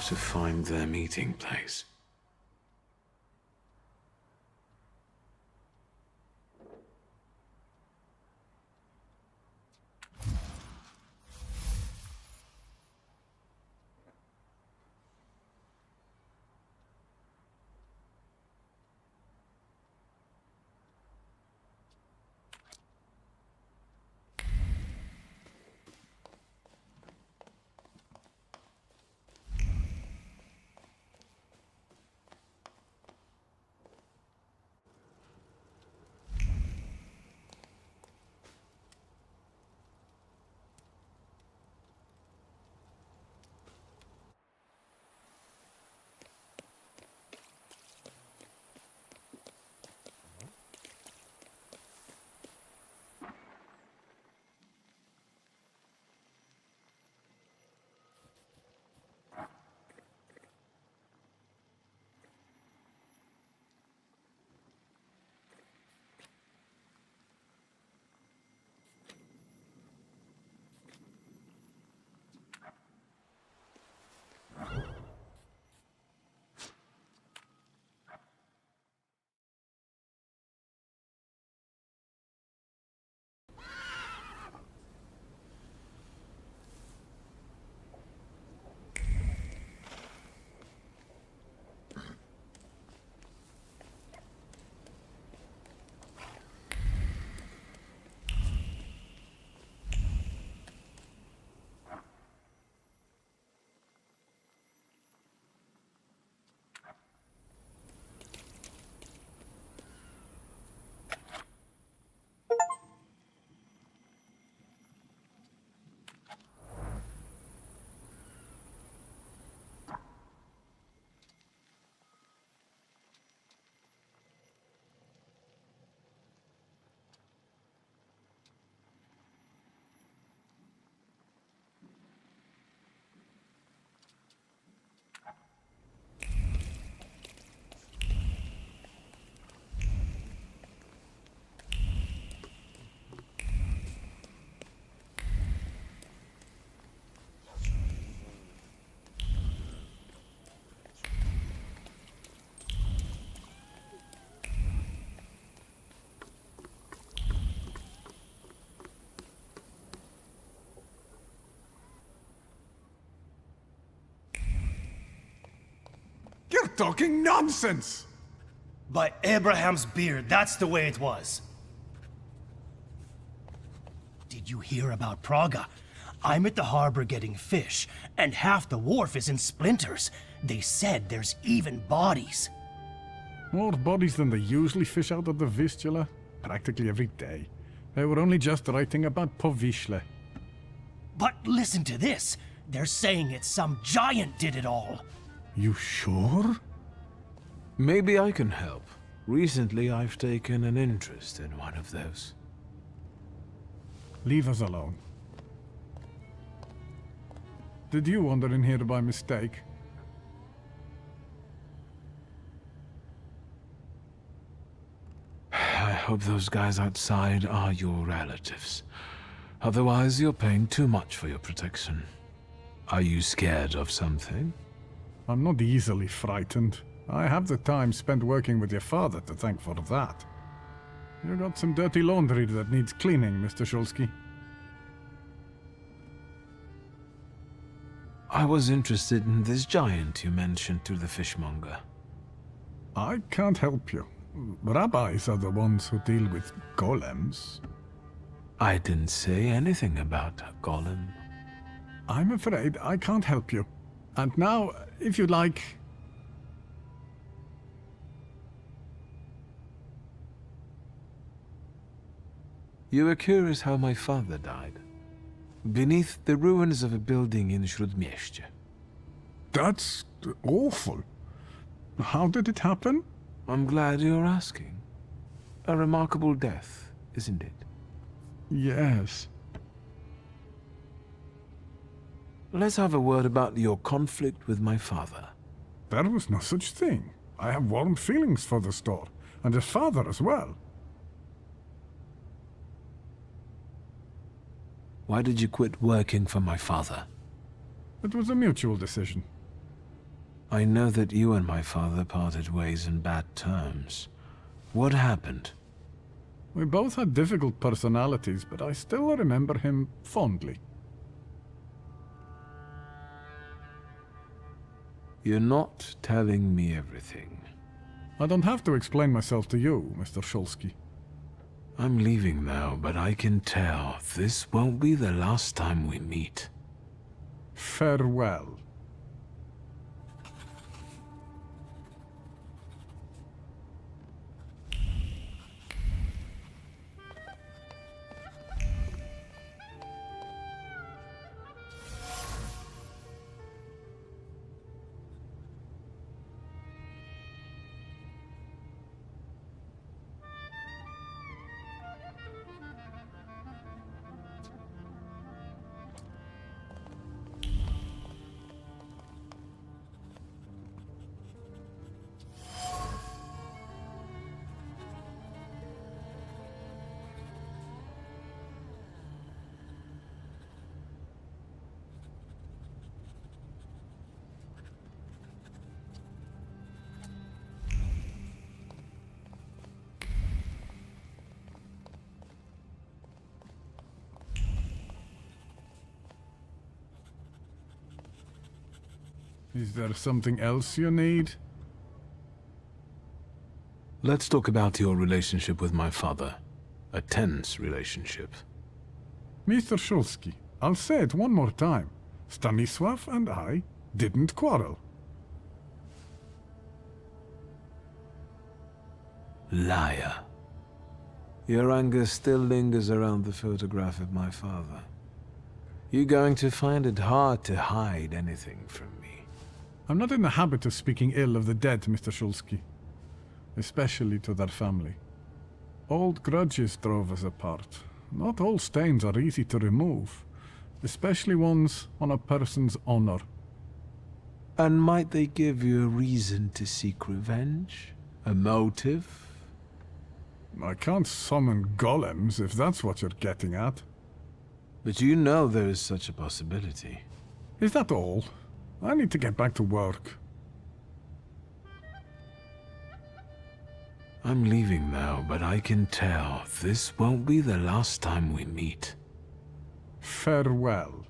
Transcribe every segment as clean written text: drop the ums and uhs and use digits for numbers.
have to find their meeting place. You're talking nonsense! By Abraham's beard, that's the way it was. Did you hear about Praga? I'm at the harbor getting fish, and half the wharf is in splinters. They said there's even bodies. More bodies than they usually fish out of the Vistula, practically every day. They were only just writing about Povishle. But listen to this. They're saying it's some giant did it all. You sure? Maybe I can help. Recently, I've taken an interest in one of those. Leave us alone. Did you wander in here by mistake? I hope those guys outside are your relatives. Otherwise, you're paying too much for your protection. Are you scared of something? I'm not easily frightened. I have the time spent working with your father to thank for that. You got some dirty laundry that needs cleaning, Mr. Shulsky. I was interested in this giant you mentioned to the fishmonger. I can't help you. Rabbis are the ones who deal with golems. I didn't say anything about a golem. I'm afraid I can't help you. And now, if you'd like... You were curious how my father died. Beneath the ruins of a building in Śródmieście. That's awful. How did it happen? I'm glad you're asking. A remarkable death, isn't it? Yes. Let's have a word about your conflict with my father. There was no such thing. I have warm feelings for the store, and his father as well. Why did you quit working for my father? It was a mutual decision. I know that you and my father parted ways in bad terms. What happened? We both had difficult personalities, but I still remember him fondly. You're not telling me everything. I don't have to explain myself to you, Mr. Shulsky. I'm leaving now, but I can tell this won't be the last time we meet. Farewell. Is there something else you need? Let's talk about your relationship with my father. A tense relationship. Mr. Shulsky, I'll say it one more time. Stanisław and I didn't quarrel. Liar. Your anger still lingers around the photograph of my father. You're going to find it hard to hide anything from me. I'm not in the habit of speaking ill of the dead, Mr. Shulsky. Especially to their family. Old grudges drove us apart. Not all stains are easy to remove, especially ones on a person's honor. And might they give you a reason to seek revenge? A motive? I can't summon golems, if that's what you're getting at. But you know there is such a possibility. Is that all? I need to get back to work. I'm leaving now, but I can tell this won't be the last time we meet. Farewell.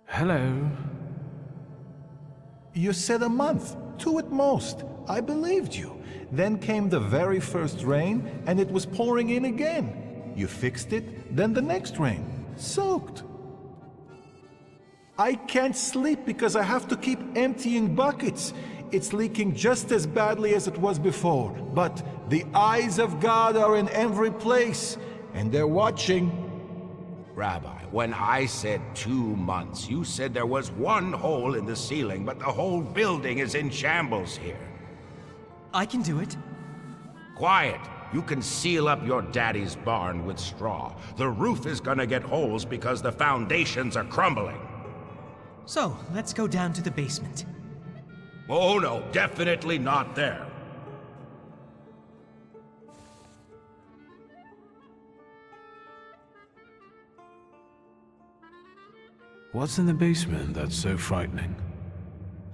Hello. You said a month, 2 at most. I believed you. Then came the very first rain, and it was pouring in again. You fixed it, then the next rain. Soaked. I can't sleep because I have to keep emptying buckets. It's leaking just as badly as it was before. But the eyes of God are in every place, and they're watching. Rabbi, when I said 2 months, you said there was one hole in the ceiling, but the whole building is in shambles here. I can do it. Quiet! You can seal up your daddy's barn with straw. The roof is gonna get holes because the foundations are crumbling. So, let's go down to the basement. Oh no, definitely not there. What's in the basement that's so frightening?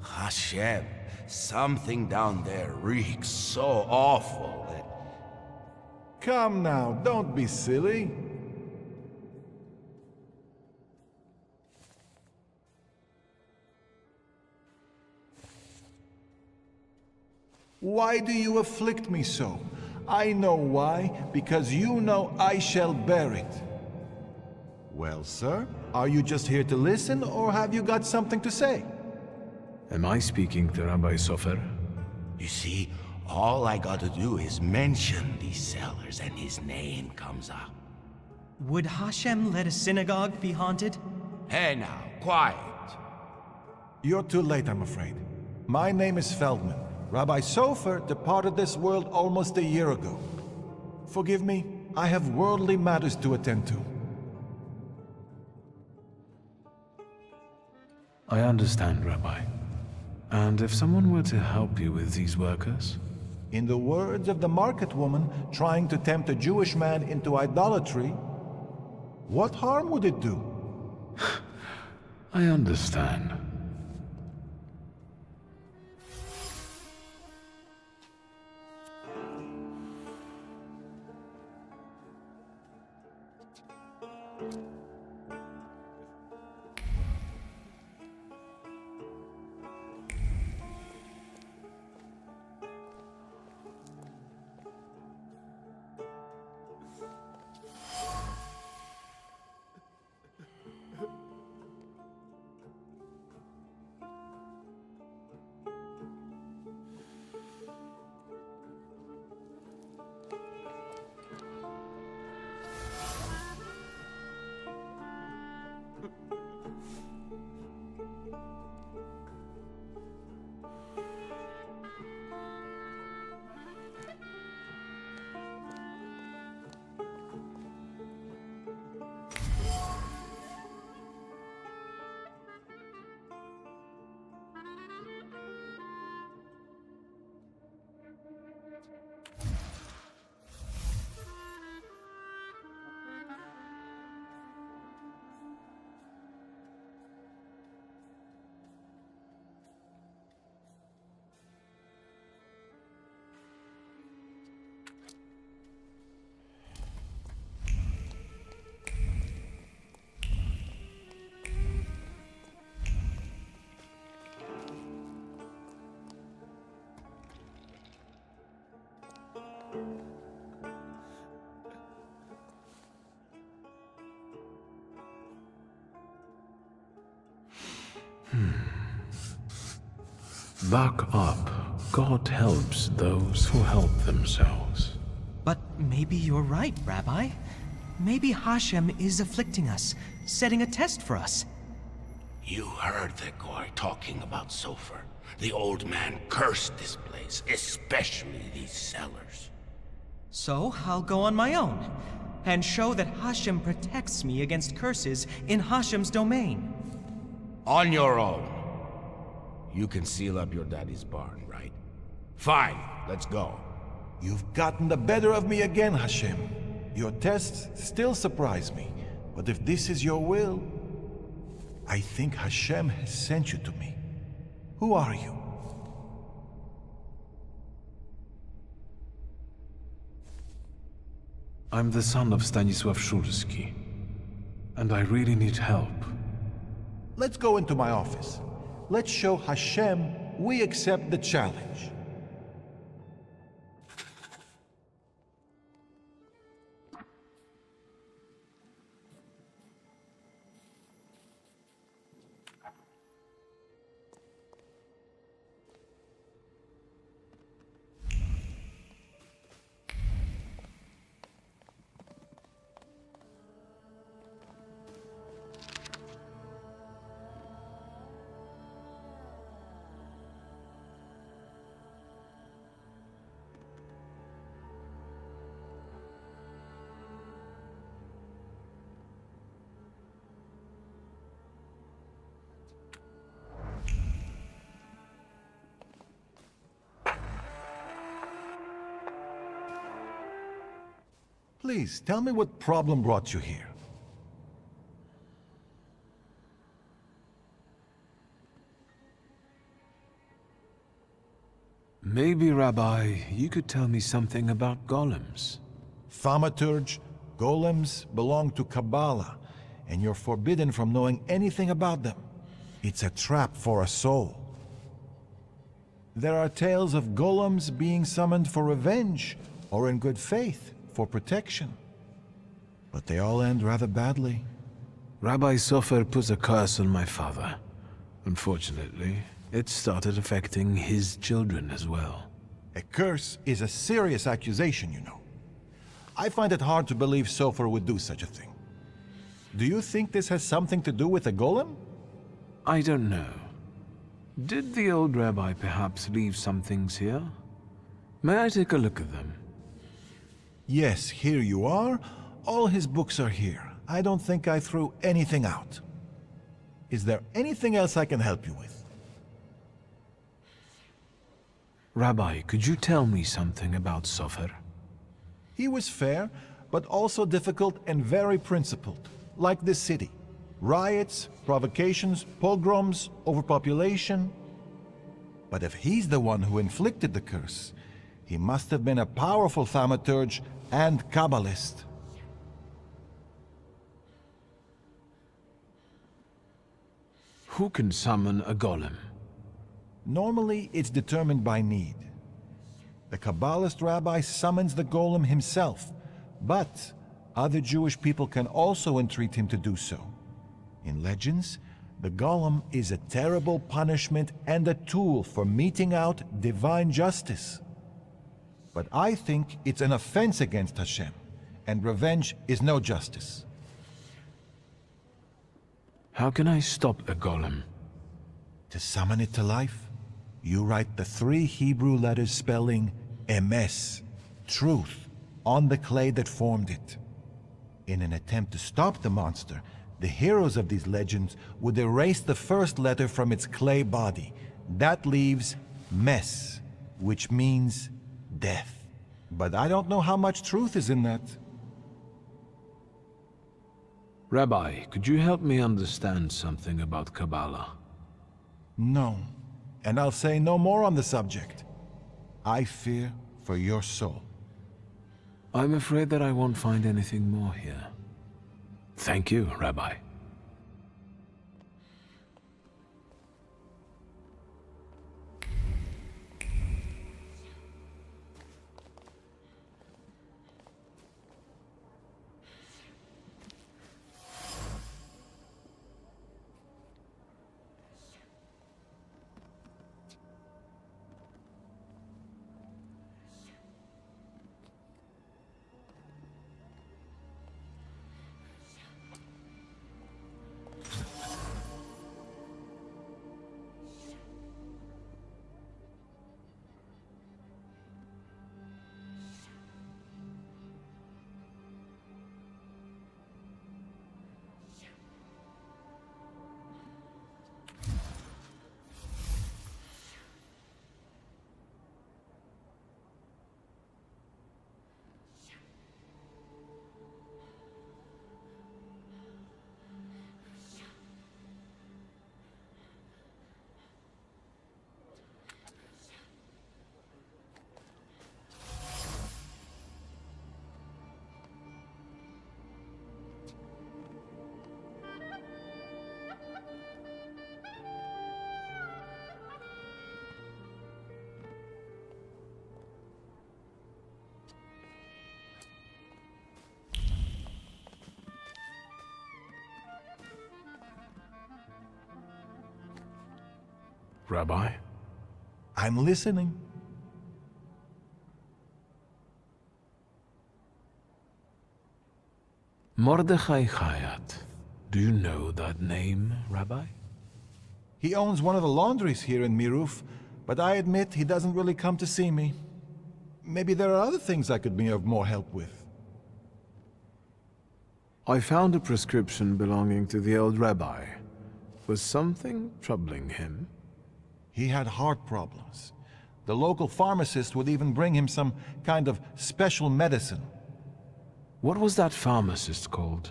Hashem, something down there reeks so awful that... Come now, don't be silly. Why do you afflict me so? I know why, because you know I shall bear it. Well, sir, are you just here to listen, or have you got something to say? Am I speaking to Rabbi Sofer? You see, all I gotta do is mention these cellars and his name comes up. Would Hashem let a synagogue be haunted? Hey now, quiet. You're too late, I'm afraid. My name is Feldman. Rabbi Sofer departed this world almost a year ago. Forgive me, I have worldly matters to attend to. I understand, Rabbi. And if someone were to help you with these workers? In the words of the market woman trying to tempt a Jewish man into idolatry, what harm would it do? I understand. Back up. God helps those who help themselves. But maybe you're right, Rabbi. Maybe Hashem is afflicting us, setting a test for us. You heard the guy talking about Sofer. The old man cursed this place, especially these cellars. So I'll go on my own, and show that Hashem protects me against curses in Hashem's domain. On your own. You can seal up your daddy's barn, right? Fine, let's go. You've gotten the better of me again, Hashem. Your tests still surprise me, but if this is your will, I think Hashem has sent you to me. Who are you? I'm the son of Stanisław Szulski, and I really need help. Let's go into my office. Let's show Hashem we accept the challenge. Please, tell me what problem brought you here. Maybe, Rabbi, you could tell me something about golems. Thaumaturge, golems belong to Kabbalah, and you're forbidden from knowing anything about them. It's a trap for a soul. There are tales of golems being summoned for revenge, or in good faith, for protection. But they all end rather badly. Rabbi Sofer put a curse on my father. Unfortunately, it started affecting his children as well. A curse is a serious accusation, you know. I find it hard to believe Sofer would do such a thing. Do you think this has something to do with the golem? I don't know. Did the old rabbi perhaps leave some things here? May I take a look at them? Yes, here you are. All his books are here. I don't think I threw anything out. Is there anything else I can help you with? Rabbi, could you tell me something about Sofer? He was fair, but also difficult and very principled, like this city. Riots, provocations, pogroms, overpopulation. But if he's the one who inflicted the curse, he must have been a powerful Thaumaturge and Kabbalist. Who can summon a golem? Normally, it's determined by need. The Kabbalist rabbi summons the golem himself, but other Jewish people can also entreat him to do so. In legends, the golem is a terrible punishment and a tool for meting out divine justice. But I think it's an offense against Hashem, and revenge is no justice. How can I stop a golem? To summon it to life, you write the 3 Hebrew letters spelling emes, truth, on the clay that formed it. In an attempt to stop the monster, the heroes of these legends would erase the first letter from its clay body. That leaves mes, which means death. But I don't know how much truth is in that. Rabbi, could you help me understand something about Kabbalah? No, and I'll say no more on the subject. I fear for your soul. I'm afraid that I won't find anything more here. Thank you, Rabbi. Rabbi? I'm listening. Mordechai Hayat. Do you know that name, Rabbi? He owns one of the laundries here in Miruf, but I admit he doesn't really come to see me. Maybe there are other things I could be of more help with. I found a prescription belonging to the old rabbi. Was something troubling him? He had heart problems. The local pharmacist would even bring him some kind of special medicine. What was that pharmacist called?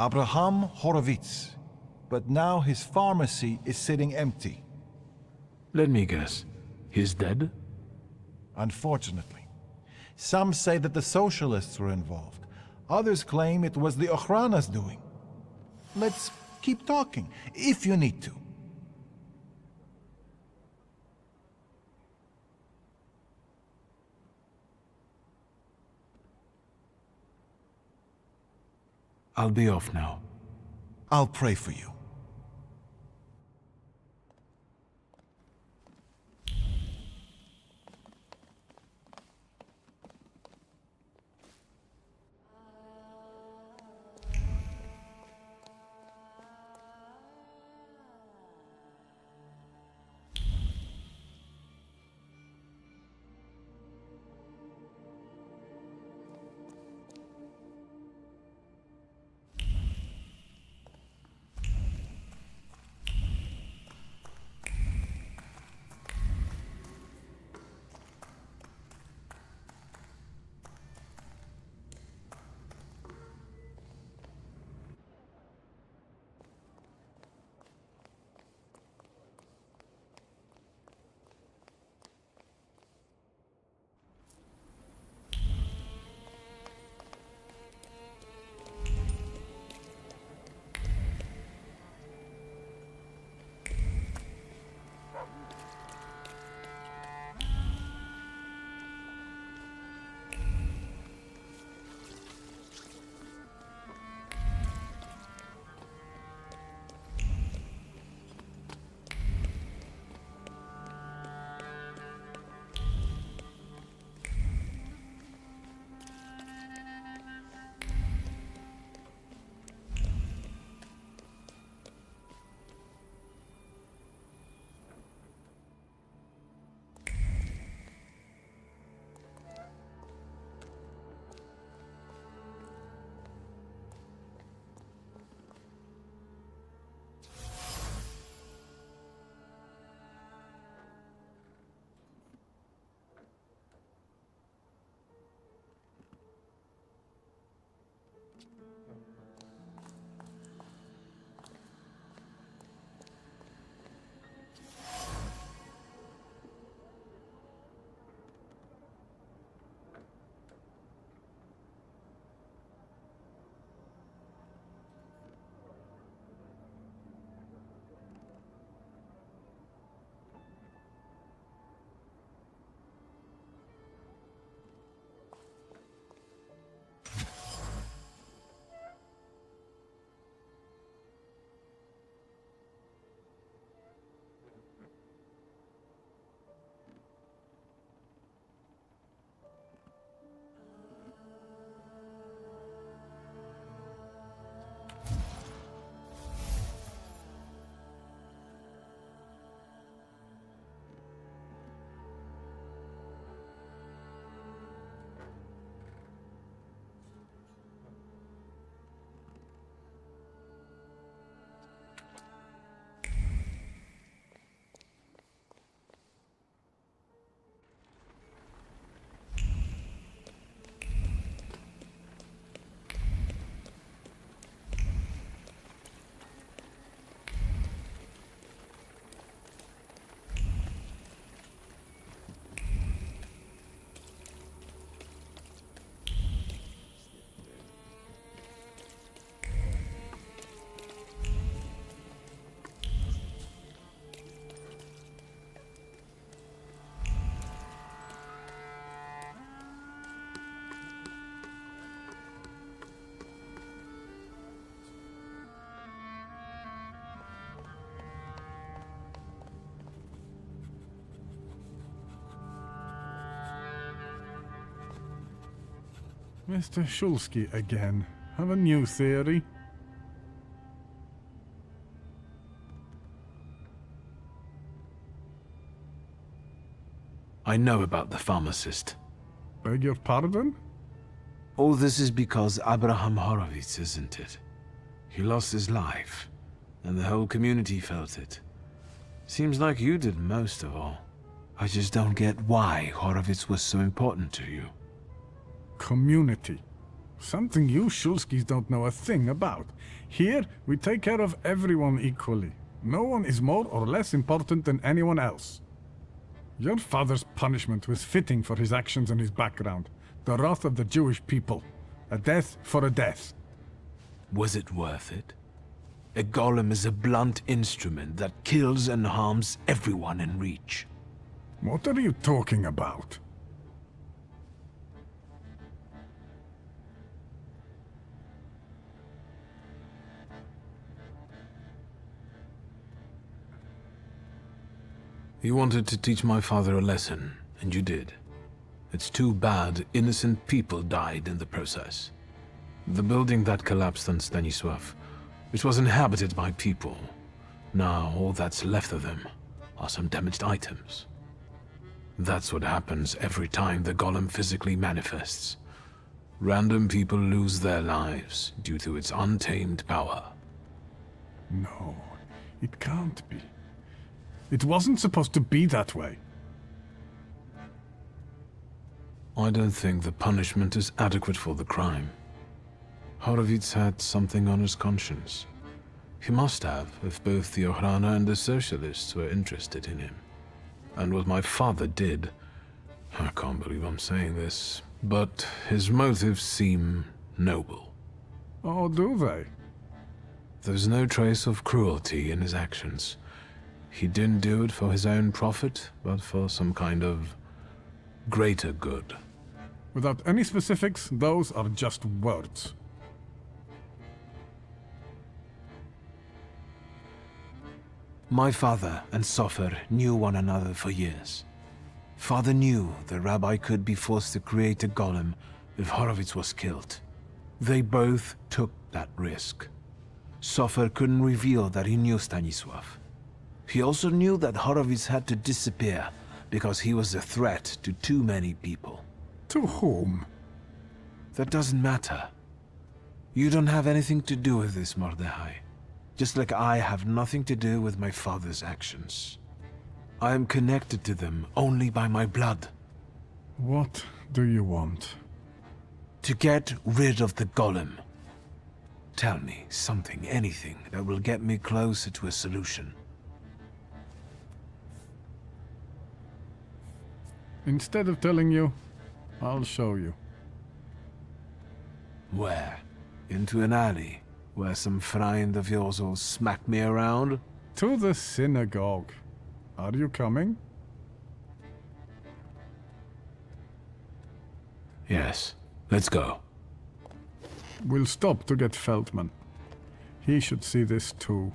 Abraham Horovitz. But now his pharmacy is sitting empty. Let me guess. He's dead? Unfortunately. Some say that the socialists were involved. Others claim it was the Ochrana's doing. Let's keep talking, if you need to. I'll be off now. I'll pray for you. Mr. Shulsky again. Have a new theory? I know about the pharmacist. Beg your pardon? All this is because Abraham Horowitz, isn't it? He lost his life, and the whole community felt it. Seems like you did most of all. I just don't get why Horowitz was so important to you. Community. Something you Shulskis don't know a thing about. Here, we take care of everyone equally. No one is more or less important than anyone else. Your father's punishment was fitting for his actions and his background. The wrath of the Jewish people. A death for a death. Was it worth it? A golem is a blunt instrument that kills and harms everyone in reach. What are you talking about? You wanted to teach my father a lesson, and you did. It's too bad innocent people died in the process. The building that collapsed on Stanisław, it was inhabited by people. Now all that's left of them are some damaged items. That's what happens every time the golem physically manifests. Random people lose their lives due to its untamed power. No, it can't be. It wasn't supposed to be that way. I don't think the punishment is adequate for the crime. Horowitz had something on his conscience. He must have, if both the Ochrana and the Socialists were interested in him. And what my father did, I can't believe I'm saying this, but his motives seem noble. Oh, do they? There's no trace of cruelty in his actions. He didn't do it for his own profit, but for some kind of greater good. Without any specifics, those are just words. My father and Sofer knew one another for years. Father knew the rabbi could be forced to create a golem if Horowitz was killed. They both took that risk. Sofer couldn't reveal that he knew Stanisław. He also knew that Horowitz had to disappear because he was a threat to too many people. To whom? That doesn't matter. You don't have anything to do with this, Mordechai. Just like I have nothing to do with my father's actions. I am connected to them only by my blood. What do you want? To get rid of the golem. Tell me something, anything, that will get me closer to a solution. Instead of telling you, I'll show you. Where? Into an alley, where some friend of yours will smack me around? To the synagogue. Are you coming? Yes, let's go. We'll stop to get Feldman. He should see this too.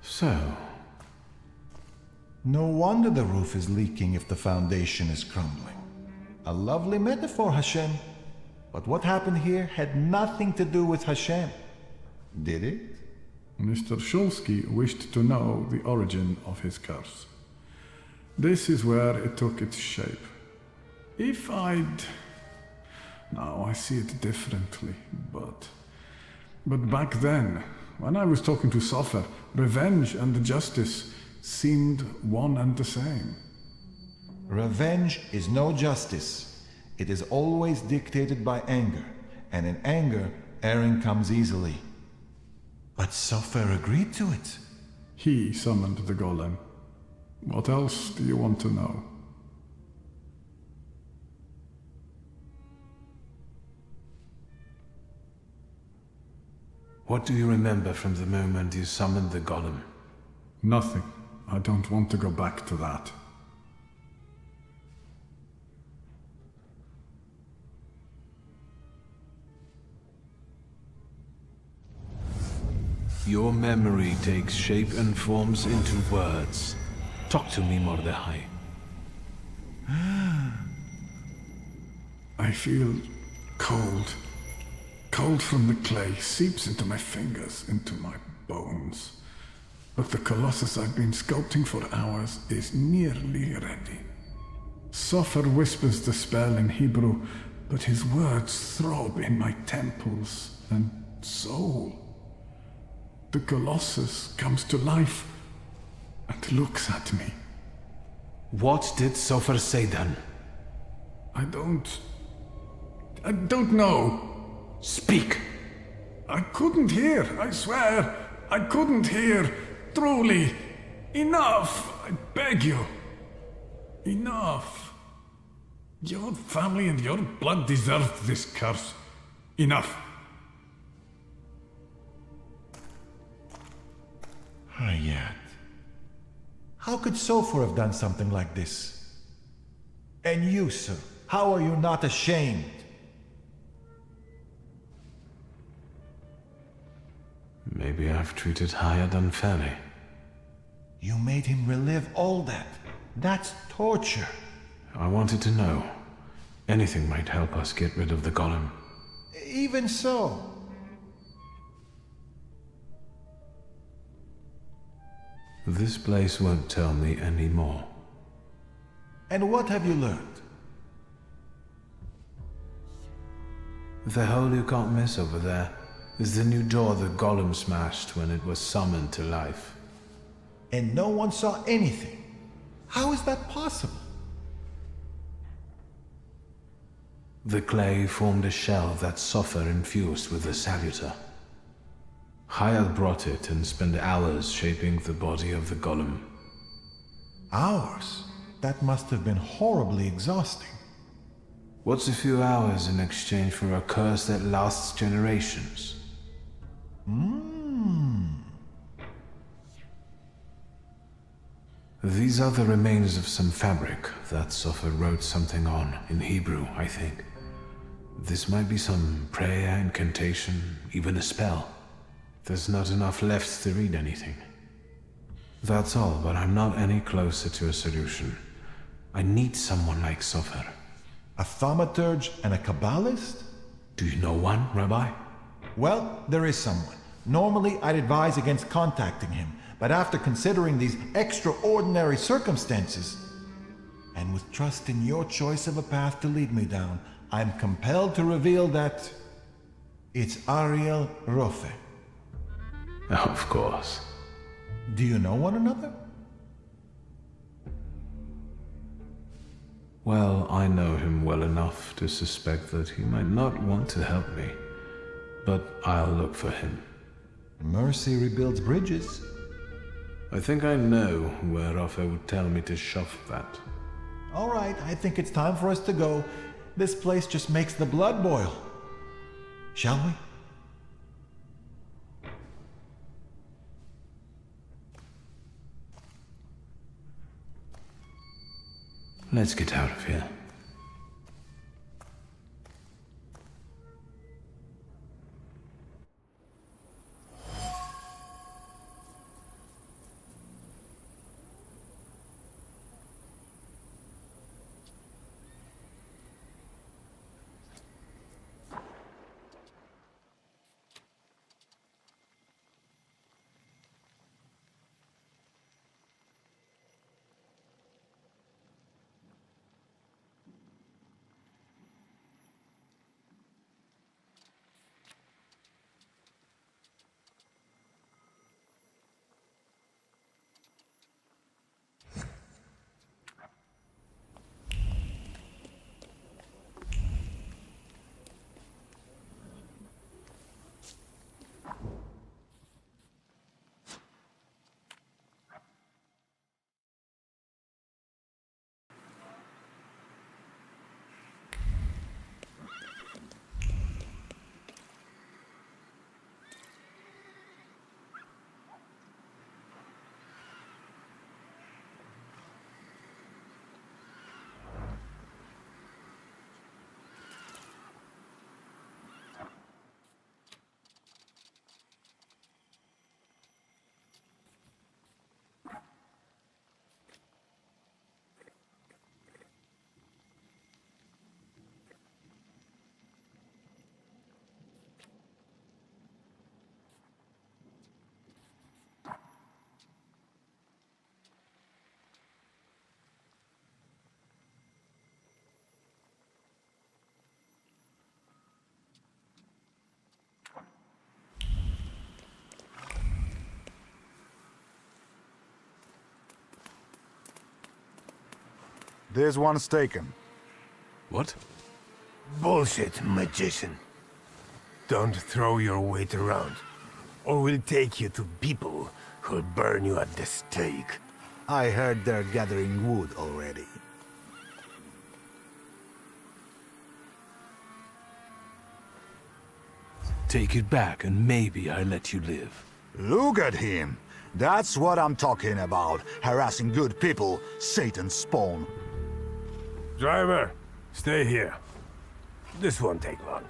So, No wonder the roof is leaking if the foundation is crumbling. A lovely metaphor, Hashem. But what happened here had nothing to do with Hashem. Did it? Mr. Shulsky wished to know the origin of his curse. This is where it took its shape. If I'd... Now I see it differently, but back then, when I was talking to Sofer, revenge and justice seemed one and the same. Revenge is no justice. It is always dictated by anger, and in anger, erring comes easily. But Sofer agreed to it. He summoned the golem. What else do you want to know? What do you remember from the moment you summoned the golem? Nothing. I don't want to go back to that. Your memory takes shape and forms into words. Talk to me, Mordechai. I feel cold. Cold from the clay seeps into my fingers, into my bones. But the colossus I've been sculpting for hours is nearly ready. Sofer whispers the spell in Hebrew, but his words throb in my temples and soul. The colossus comes to life and looks at me. What did Sofer say then? I don't know. Speak! I couldn't hear, I swear. I couldn't hear. Truly. Enough, I beg you. Enough. Your family and your blood deserved this curse. Enough. Hayat. How could Sofer have done something like this? And you, sir, how are you not ashamed? Maybe I've treated Hayat unfairly. You made him relive all that. That's torture. I wanted to know. Anything might help us get rid of the golem. Even so. This place won't tell me any more. And what have you learned? The hole you can't miss over there is the new door the golem smashed when it was summoned to life. And no one saw anything. How is that possible? The clay formed a shell that Sofer infused with the saluter. Hayat brought it and spent hours shaping the body of the golem. Hours? That must have been horribly exhausting. What's a few hours in exchange for a curse that lasts generations? These are the remains of some fabric that Sofer wrote something on, in Hebrew, I think. This might be some prayer, incantation, even a spell. There's not enough left to read anything. That's all, but I'm not any closer to a solution. I need someone like Sofer. A thaumaturge and a kabbalist? Do you know one, Rabbi? Well, there is someone. Normally, I'd advise against contacting him, but after considering these extraordinary circumstances, and with trust in your choice of a path to lead me down, I'm compelled to reveal that it's Ariële Rofe. Of course. Do you know one another? Well, I know him well enough to suspect that he might not want to help me, but I'll look for him. Mercy rebuilds bridges. I think I know where Rofe would tell me to shove that. All right, I think it's time for us to go. This place just makes the blood boil. Shall we? Let's get out of here. This one's taken. What? Bullshit, magician. Don't throw your weight around, or we'll take you to people who'll burn you at the stake. I heard they're gathering wood already. Take it back and maybe I let you live. Look at him! That's what I'm talking about. Harassing good people, Satan's spawn. Driver, stay here. This won't take long.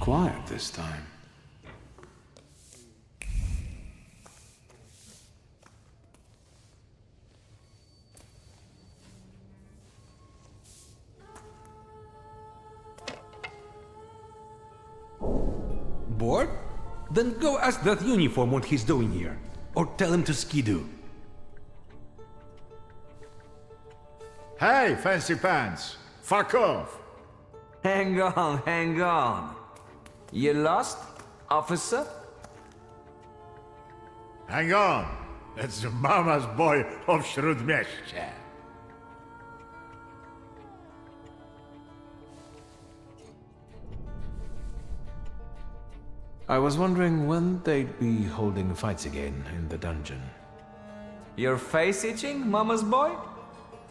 quiet this time. Bored? Then go ask that uniform what he's doing here. Or tell him to skidoo. Hey, fancy pants! Fuck off! Hang on, hang on. You lost, officer? Hang on! That's the mama's boy of Śródmieście. I was wondering when they'd be holding fights again in the dungeon. Your face itching, mama's boy?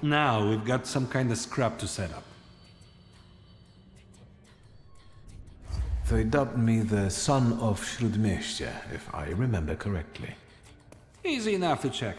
Now we've got some kind of scrap to set up. They dubbed me the son of Śródmieście, if I remember correctly. Easy enough to check.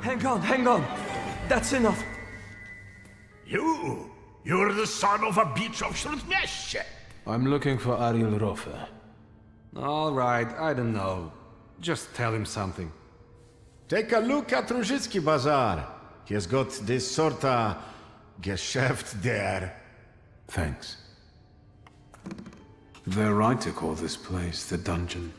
Hang on, hang on. That's enough. You? You're the son of a bitch of Śródmieście. I'm looking for Ariëla Rofe. All right, I don't know. Just tell him something. Take a look at Różycki Bazaar. He has got this sorta Geschäft there. Thanks. They're right to call this place the dungeon.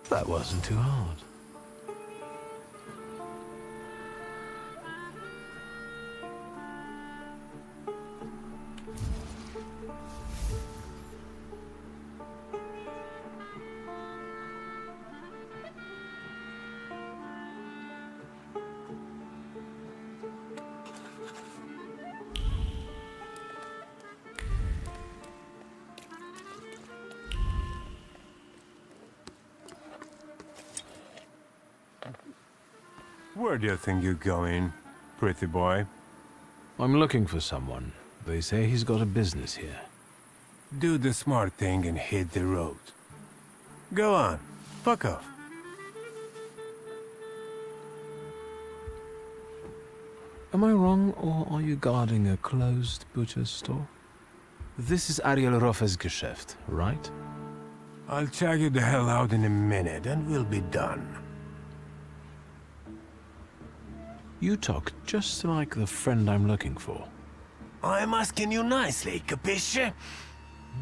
That wasn't too hard. Where do you think you're going, pretty boy? I'm looking for someone. They say he's got a business here. Do the smart thing and hit the road. Go on, fuck off. Am I wrong, or are you guarding a closed butcher's store? This is Ariëla Rofe's Geschäft, right? I'll check you the hell out in a minute and we'll be done. You talk just like the friend I'm looking for. I'm asking you nicely, capisce?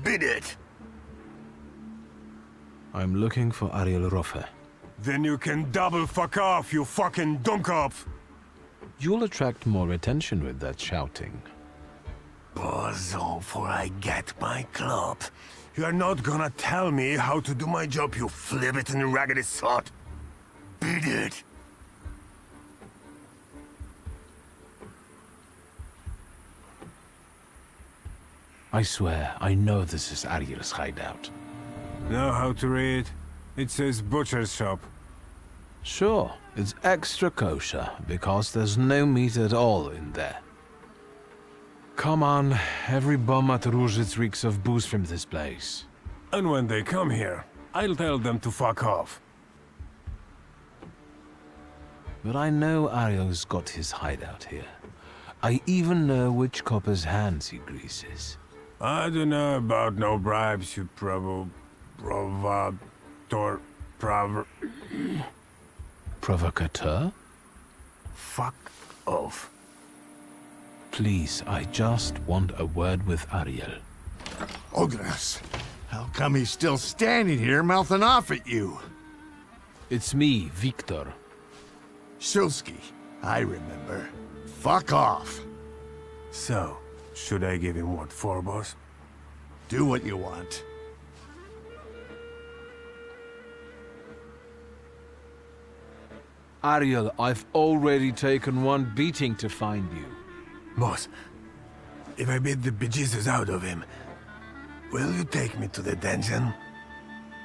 Beat it! I'm looking for Ariëla Rofe. Then you can double fuck off, you fucking dummkopf! You'll attract more attention with that shouting. Bozo, for I get my club. You are not gonna tell me how to do my job, you flibbit and raggedy sot. Beat it! I swear, I know this is Aryel's hideout. Know how to read? It says butcher's shop. Sure, it's extra kosher, because there's no meat at all in there. Come on, every bum at Różyc reeks of booze from this place. And when they come here, I'll tell them to fuck off. But I know Ariel's got his hideout here. I even know which copper's hands he greases. I don't know about no bribes, you Provocateur? Fuck off. Please, I just want a word with Aryel. Ogras, how come he's still standing here mouthing off at you? It's me, Victor. Shulsky, I remember. Fuck off. So, should I give him what for, boss? Do what you want. Aryel, I've already taken one beating to find you. Boss, if I beat the bejesus out of him, will you take me to the dungeon?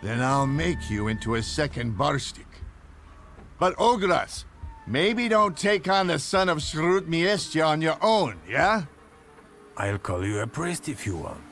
Then I'll make you into a second Barstik. But Ogras, maybe don't take on the son of Shrut Miestia on your own, yeah? I'll call you a priest if you want.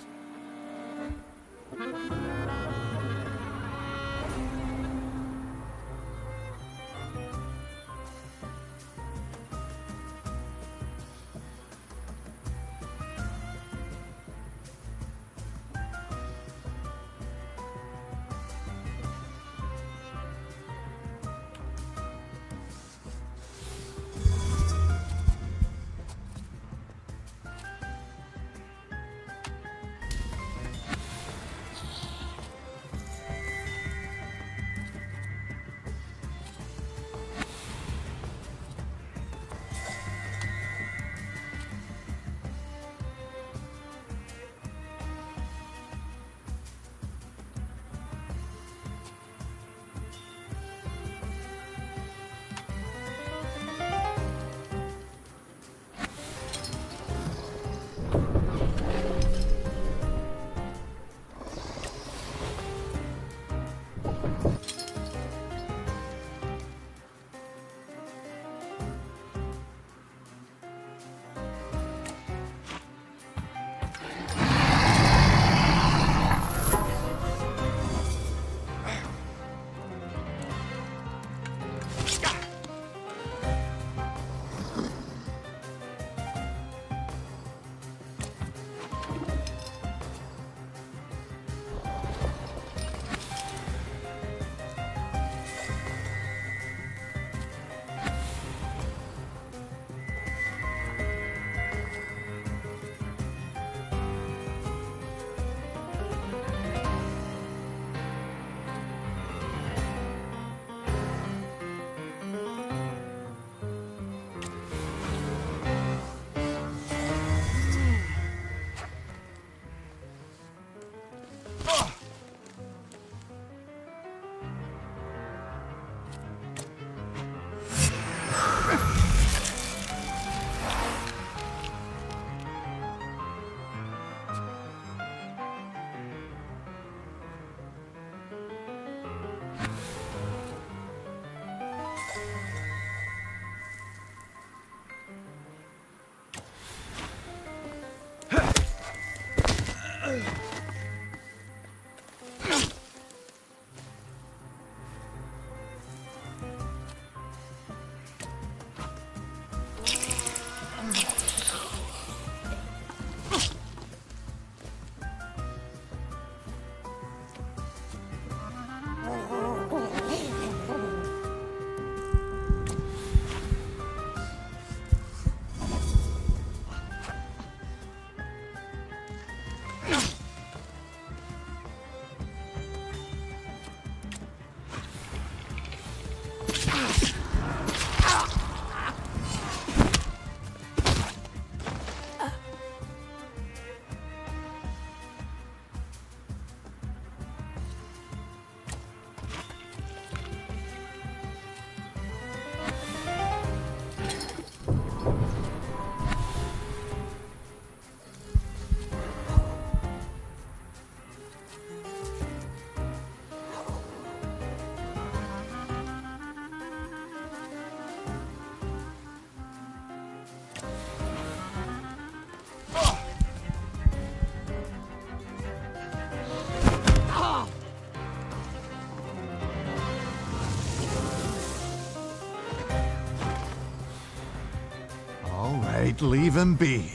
can't leave him be.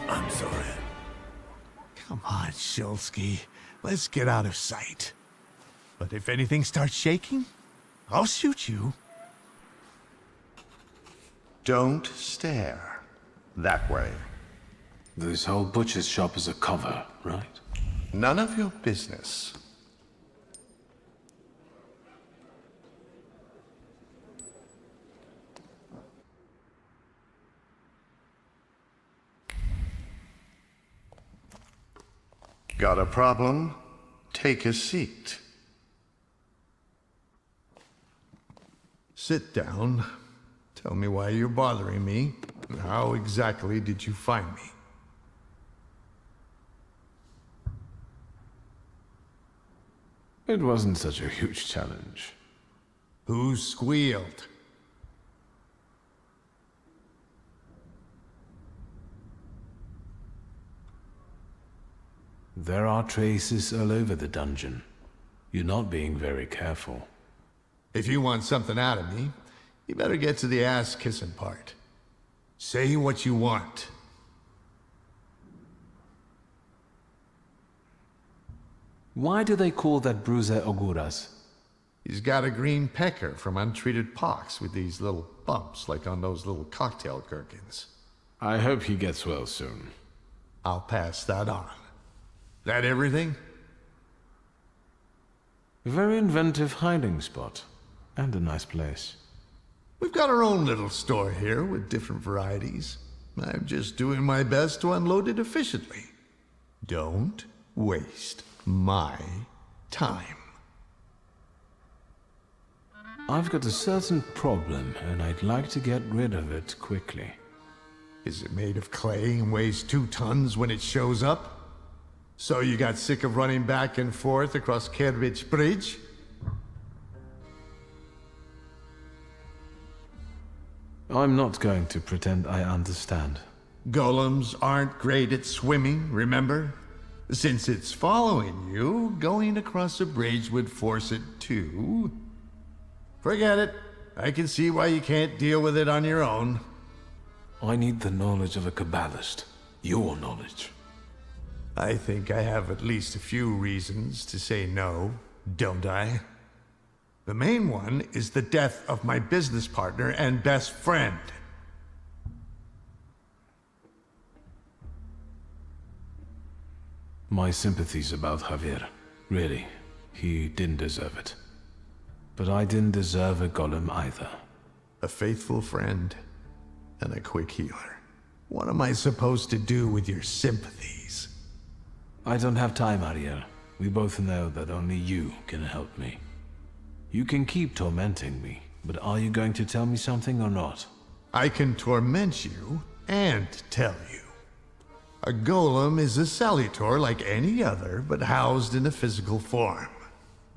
I'm sorry. Come on, Shulsky. Let's get out of sight. But if anything starts shaking, I'll shoot you. Don't stare. That way. This whole butcher's shop is a cover, right? None of your business. Got a problem? Take a seat. Sit down. Tell me why you're bothering me, and how exactly did you find me? It wasn't such a huge challenge. Who squealed? There are traces all over the dungeon. You're not being very careful. If you want something out of me, you better get to the ass-kissing part. Say what you want. Why do they call that bruiser Oguras? He's got a green pecker from untreated pox with these little bumps like on those little cocktail gherkins. I hope he gets well soon. I'll pass that on. That everything? A very inventive hiding spot. And a nice place. We've got our own little store here with different varieties. I'm just doing my best to unload it efficiently. Don't waste my time. I've got a certain problem, and I'd like to get rid of it quickly. Is it made of clay and weighs 2 tons when it shows up? So you got sick of running back and forth across Kerbich Bridge? I'm not going to pretend I understand. Golems aren't great at swimming, remember? Since it's following you, going across a bridge would force it to... Forget it. I can see why you can't deal with it on your own. I need the knowledge of a Kabbalist. Your knowledge. I think I have at least a few reasons to say no, don't I? The main one is the death of my business partner and best friend. My sympathies about Javier. Really, he didn't deserve it. But I didn't deserve a golem either. A faithful friend and a quick healer. What am I supposed to do with your sympathies? I don't have time, Ariel. We both know that only you can help me. You can keep tormenting me, but are you going to tell me something or not? I can torment you and tell you. A golem is a salutor like any other, but housed in a physical form.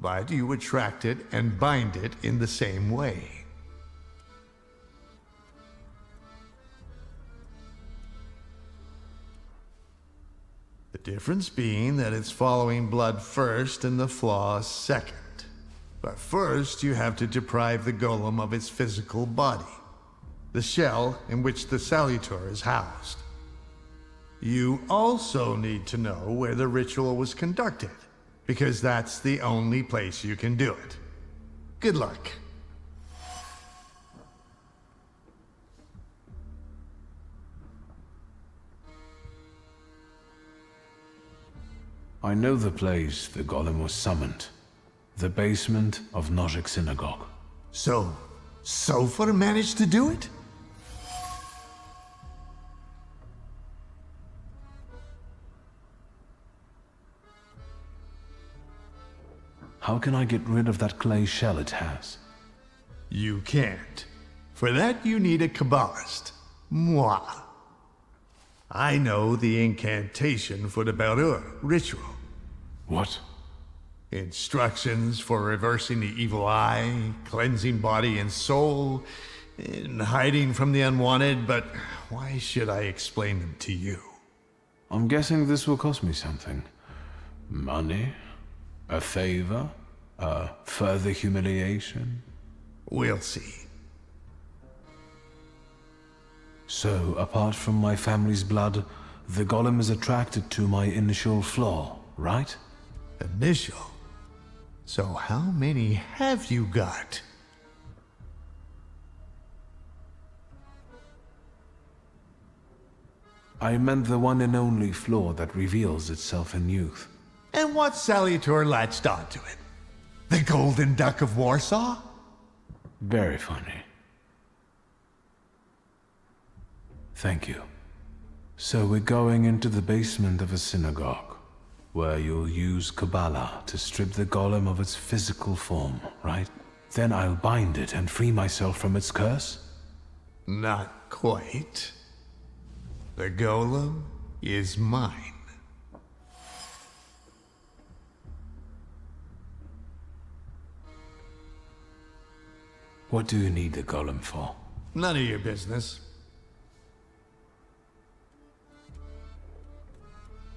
But you attract it and bind it in the same way. The difference being that it's following blood first and the flaw second. But first you have to deprive the golem of its physical body, the shell in which the salutor is housed. You also need to know where the ritual was conducted, because that's the only place you can do it. Good luck. I know the place the golem was summoned. The basement of Nojik Synagogue. So, Sofer managed to do it? How can I get rid of that clay shell it has? You can't. For that you need a Kabbalist. Moi. I know the incantation for the Berur ritual. What? Instructions for reversing the evil eye, cleansing body and soul, and hiding from the unwanted, but why should I explain them to you? I'm guessing this will cost me something. Money? A favor? A further humiliation? We'll see. So, apart from my family's blood, the golem is attracted to my initial flaw, right? Initial? So how many have you got? I meant the one and only flaw that reveals itself in youth. And what Salutor latched onto it? The Golden Duck of Warsaw? Very funny. Thank you. So we're going into the basement of a synagogue, where you'll use Kabbalah to strip the golem of its physical form, right? Then I'll bind it and free myself from its curse? Not quite. The golem is mine. What do you need the golem for? None of your business.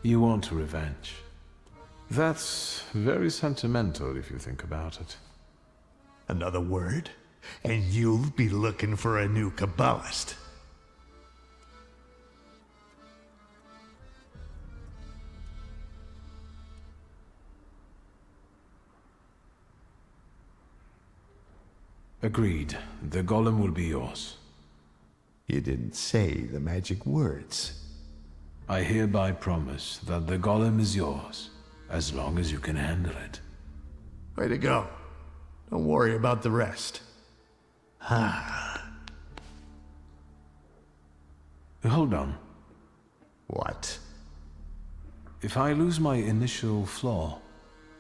You want revenge. That's very sentimental if you think about it. Another word, and you'll be looking for a new Kabbalist. Agreed. The golem will be yours. You didn't say the magic words. I hereby promise that the golem is yours, as long as you can handle it. Way to go. Don't worry about the rest. Hold on. What? If I lose my initial flaw,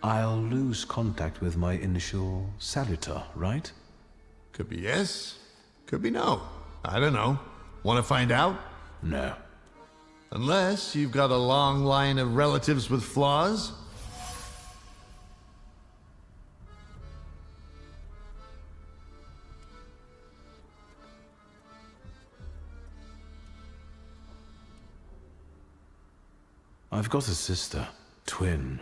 I'll lose contact with my initial salutor, right? Could be yes, could be no. I don't know. Want to find out? No. Unless you've got a long line of relatives with flaws? I've got a sister, twin,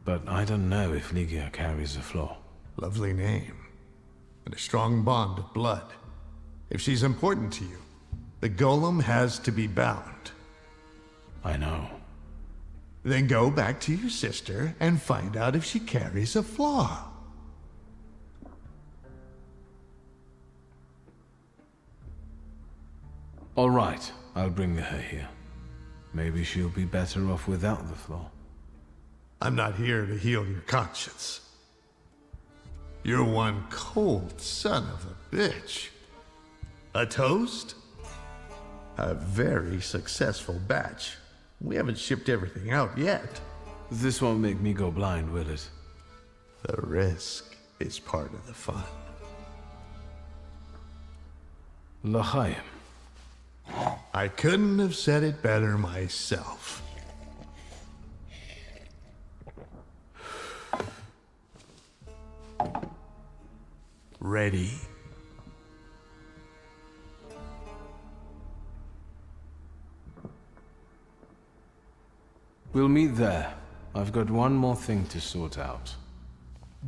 but I don't know if Ligia carries a flaw. Lovely name. And a strong bond of blood. If she's important to you, the golem has to be bound. I know. Then go back to your sister and find out if she carries a flaw. All right, I'll bring her here. Maybe she'll be better off without the flaw. I'm not here to heal your conscience. You're one cold son of a bitch. A toast? A very successful batch. We haven't shipped everything out yet. This won't make me go blind, will it? The risk is part of the fun. L'chaim. I couldn't have said it better myself. Ready? We'll meet there. I've got one more thing to sort out.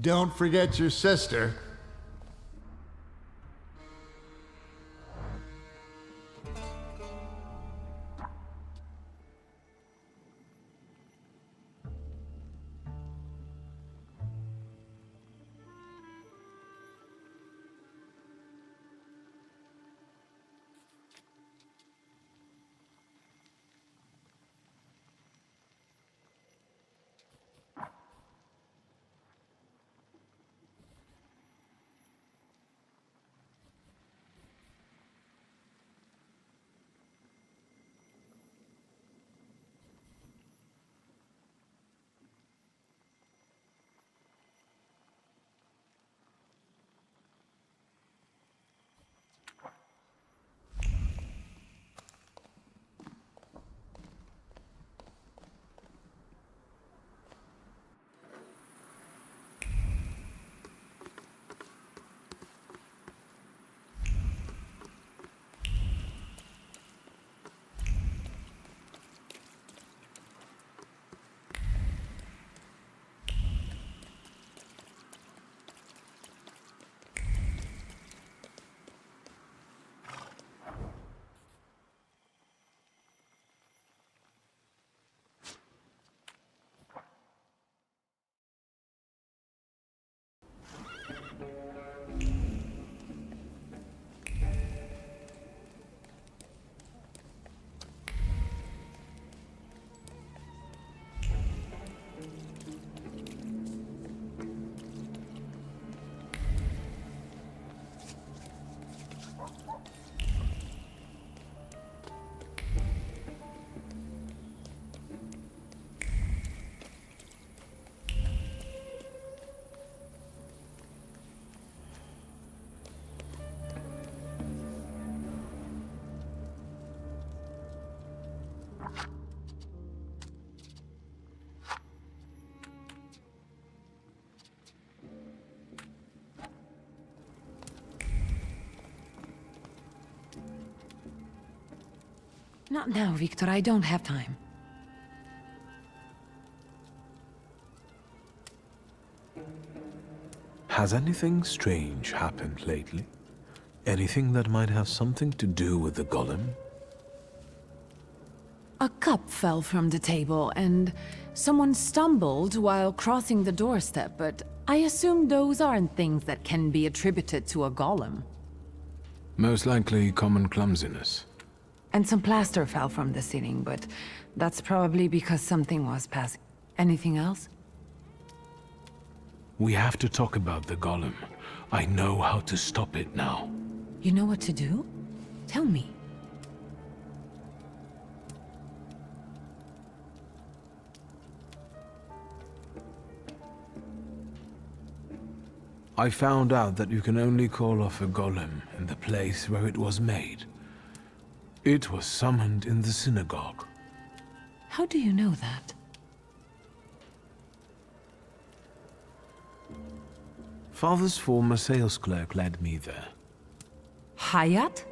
Don't forget your sister. Not now, Victor. I don't have time. Has anything strange happened lately? Anything that might have something to do with the golem? A cup fell from the table, and someone stumbled while crossing the doorstep, but I assume those aren't things that can be attributed to a golem. Most likely common clumsiness. And some plaster fell from the ceiling, but that's probably because something was passing. Anything else? We have to talk about the golem. I know how to stop it now. You know what to do? Tell me. I found out that you can only call off a golem in the place where it was made. It was summoned in the synagogue. How do you know that? Father's former sales clerk led me there. Hayat?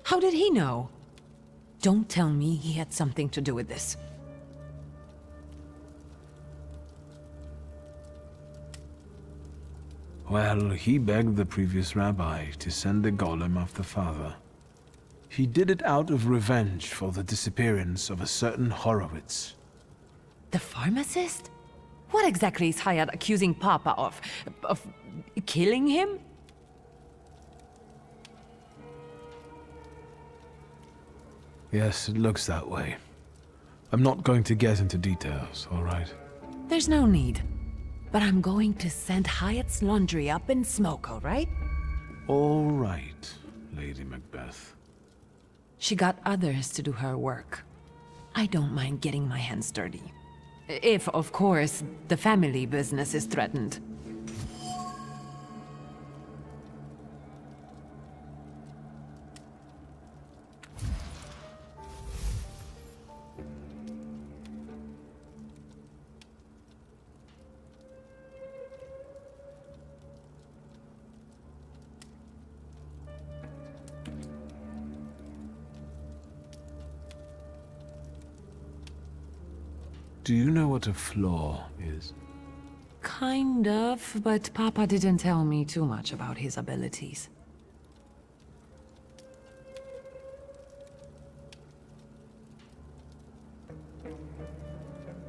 How did he know? Don't tell me he had something to do with this. Well, he begged the previous rabbi to send the golem after father. He did it out of revenge for the disappearance of a certain Horowitz. The pharmacist? What exactly is Hayat accusing Papa of? Of killing him? Yes, it looks that way. I'm not going to get into details, all right? There's no need. But I'm going to send Hayat's laundry up in smoke, all right? All right, Lady Macbeth. She got others to do her work. I don't mind getting my hands dirty. If, of course, the family business is threatened. Do you know what a flaw is? Kind of, but Papa didn't tell me too much about his abilities.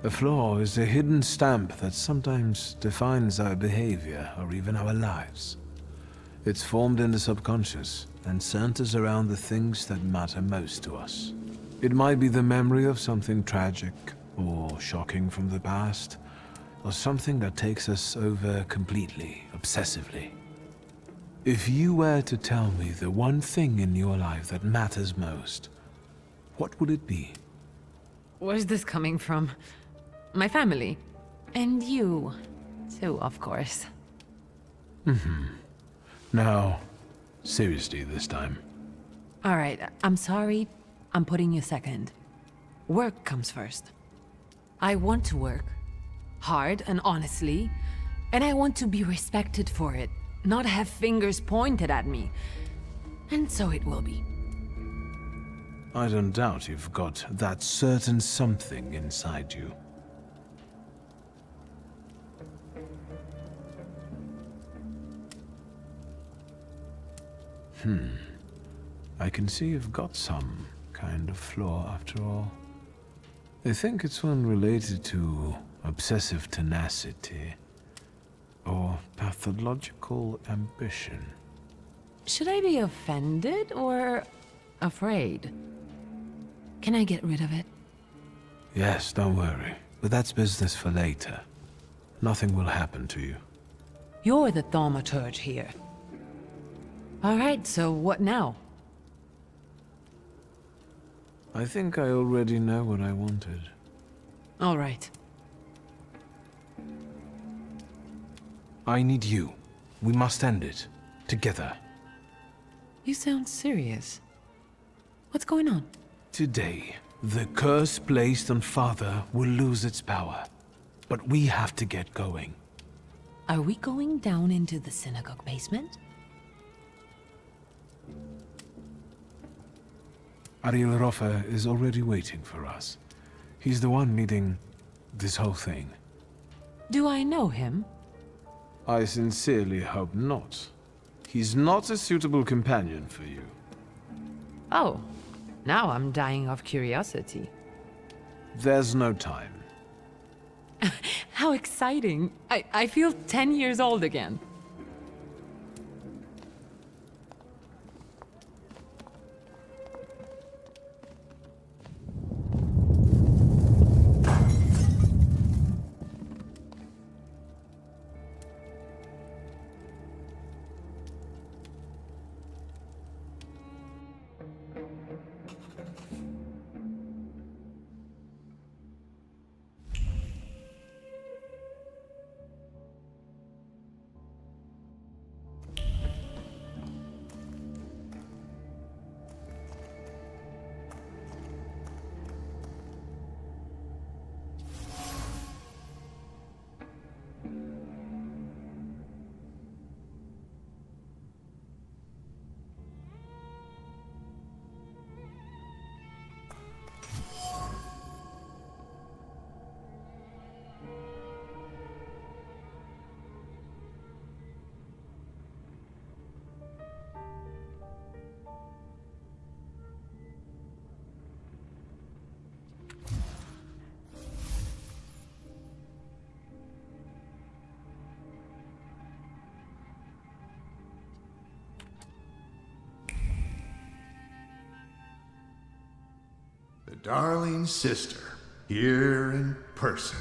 A flaw is a hidden stamp that sometimes defines our behavior or even our lives. It's formed in the subconscious and centers around the things that matter most to us. It might be the memory of something tragic or shocking from the past, or something that takes us over completely, obsessively. If you were to tell me the one thing in your life that matters most, what would it be? Where's this coming from? My family. And you, too, of course. Now, seriously this time. All right, I'm sorry. I'm putting you second. Work comes first. I want to work, hard and honestly, and I want to be respected for it, not have fingers pointed at me. And so it will be. I don't doubt you've got that certain something inside you. I can see you've got some kind of flaw after all. I think it's one related to obsessive tenacity or pathological ambition. Should I be offended or afraid? Can I get rid of it? Yes, don't worry. But that's business for later. Nothing will happen to you. You're the Thaumaturge here. All right, so what now? I think I already know what I wanted. All right. I need you. We must end it. Together. You sound serious. What's going on? Today, the curse placed on Father will lose its power. But we have to get going. Are we going down into the synagogue basement? Ariëla Rofe is already waiting for us. He's the one leading this whole thing. Do I know him? I sincerely hope not. He's not a suitable companion for you. Oh, now I'm dying of curiosity. There's no time. How exciting! I feel 10 years old again. Darling sister, here in person.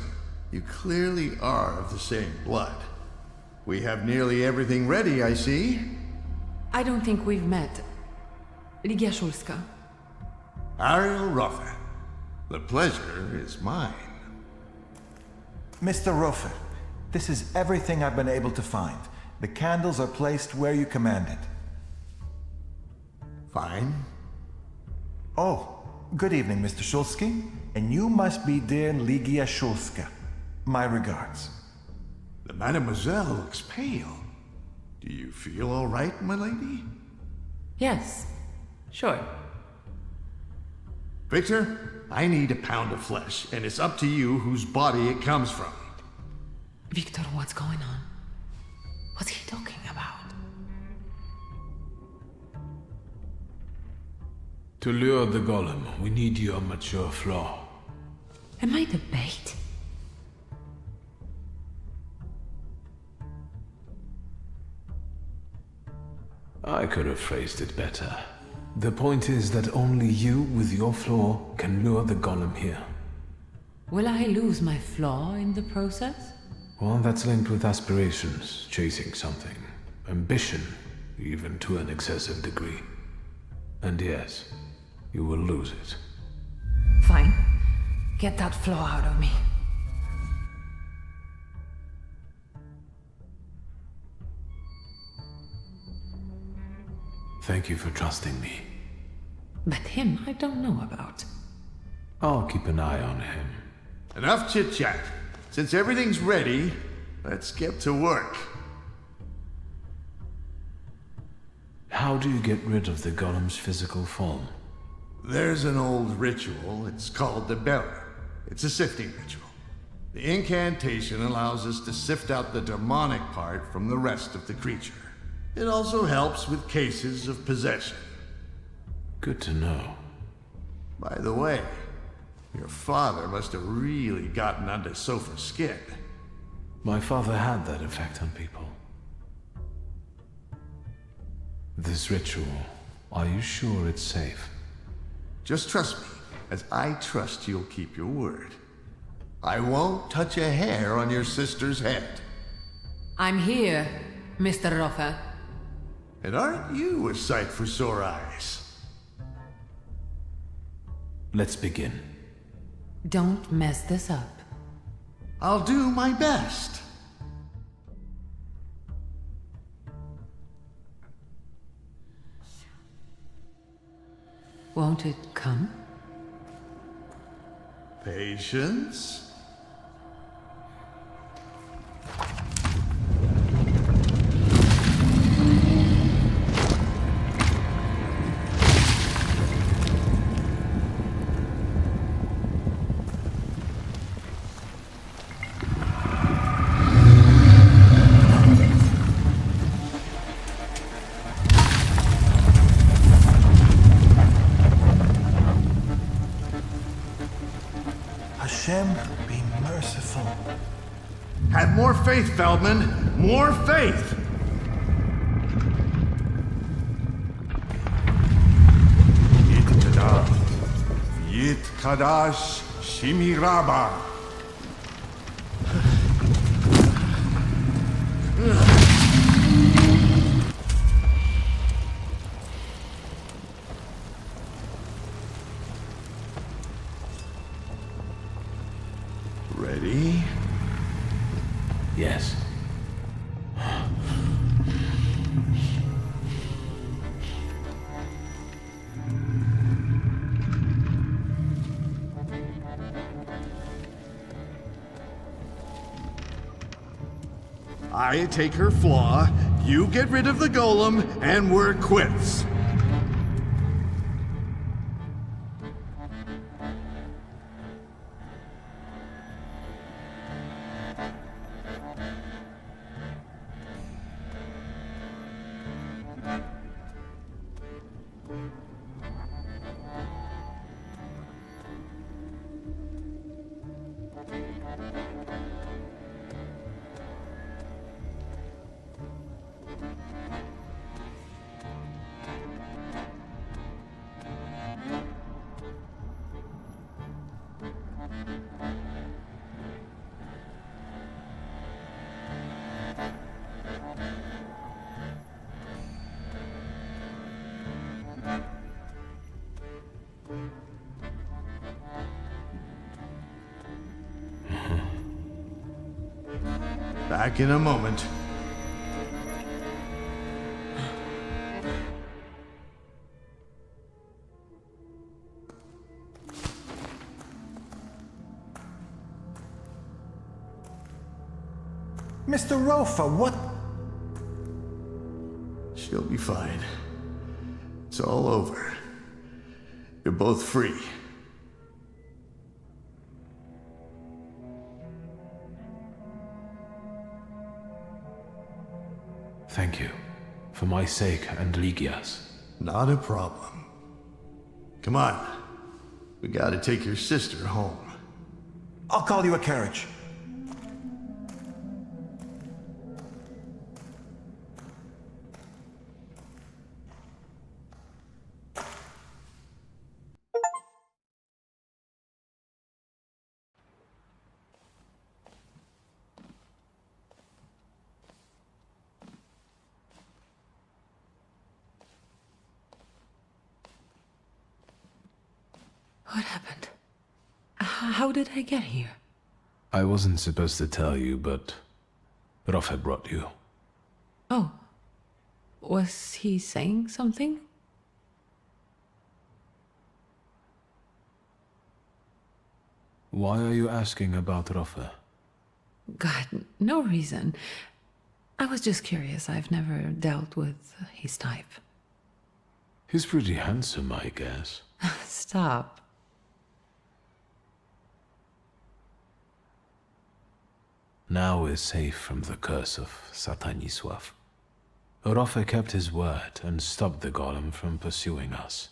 You clearly are of the same blood. We have nearly everything ready, I see. I don't think we've met. Ligia Szulska. Aриэлем Рофе. The pleasure is mine. Mr. Rofe, this is everything I've been able to find. The candles are placed where you commanded. Fine. Oh, good evening, Mr. Szulski. And you must be dear Ligia Szulska. My regards. The mademoiselle looks pale. Do you feel all right, my lady? Yes, sure. Victor, I need a pound of flesh, and it's up to you whose body it comes from. Victor, what's going on? What's he talking about? To lure the golem, we need your mature flaw. Am I the bait? I could have phrased it better. The point is that only you with your flaw can lure the golem here. Will I lose my flaw in the process? One that's linked with aspirations, chasing something. Ambition, even to an excessive degree. And yes, you will lose it. Fine. Get that flaw out of me. Thank you for trusting me. But him, I don't know about. I'll keep an eye on him. Enough chit-chat. Since everything's ready, let's get to work. How do you get rid of the golem's physical form? There's an old ritual. It's called the Bearer. It's a sifting ritual. The incantation allows us to sift out the demonic part from the rest of the creature. It also helps with cases of possession. Good to know. By the way, your father must have really gotten under Sofa's skin. My father had that effect on people. This ritual, are you sure it's safe? Just trust me, as I trust you'll keep your word. I won't touch a hair on your sister's head. I'm here, Mr. Rofe. And aren't you a sight for sore eyes? Let's begin. Don't mess this up. I'll do my best. Won't it come? Patience. beautiful. Have more faith, Feldman. More faith. Yit Kadash Shimiraba. Ready? Yes. I take her flaw, you get rid of the golem, and we're quits. Back in a moment. Mr. Rofe, what? She'll be fine. It's all over. You're both free. Thank you. For my sake and Lygia's. Not a problem. Come on. We gotta take your sister home. I'll call you a carriage. What happened? How did I get here? I wasn't supposed to tell you, but Rofe brought you. Oh. Was he saying something? Why are you asking about Rofe? God, no reason. I was just curious. I've never dealt with his type. He's pretty handsome, I guess. Stop. Now we're safe from the curse of Satanisław. Rofe kept his word and stopped the golem from pursuing us.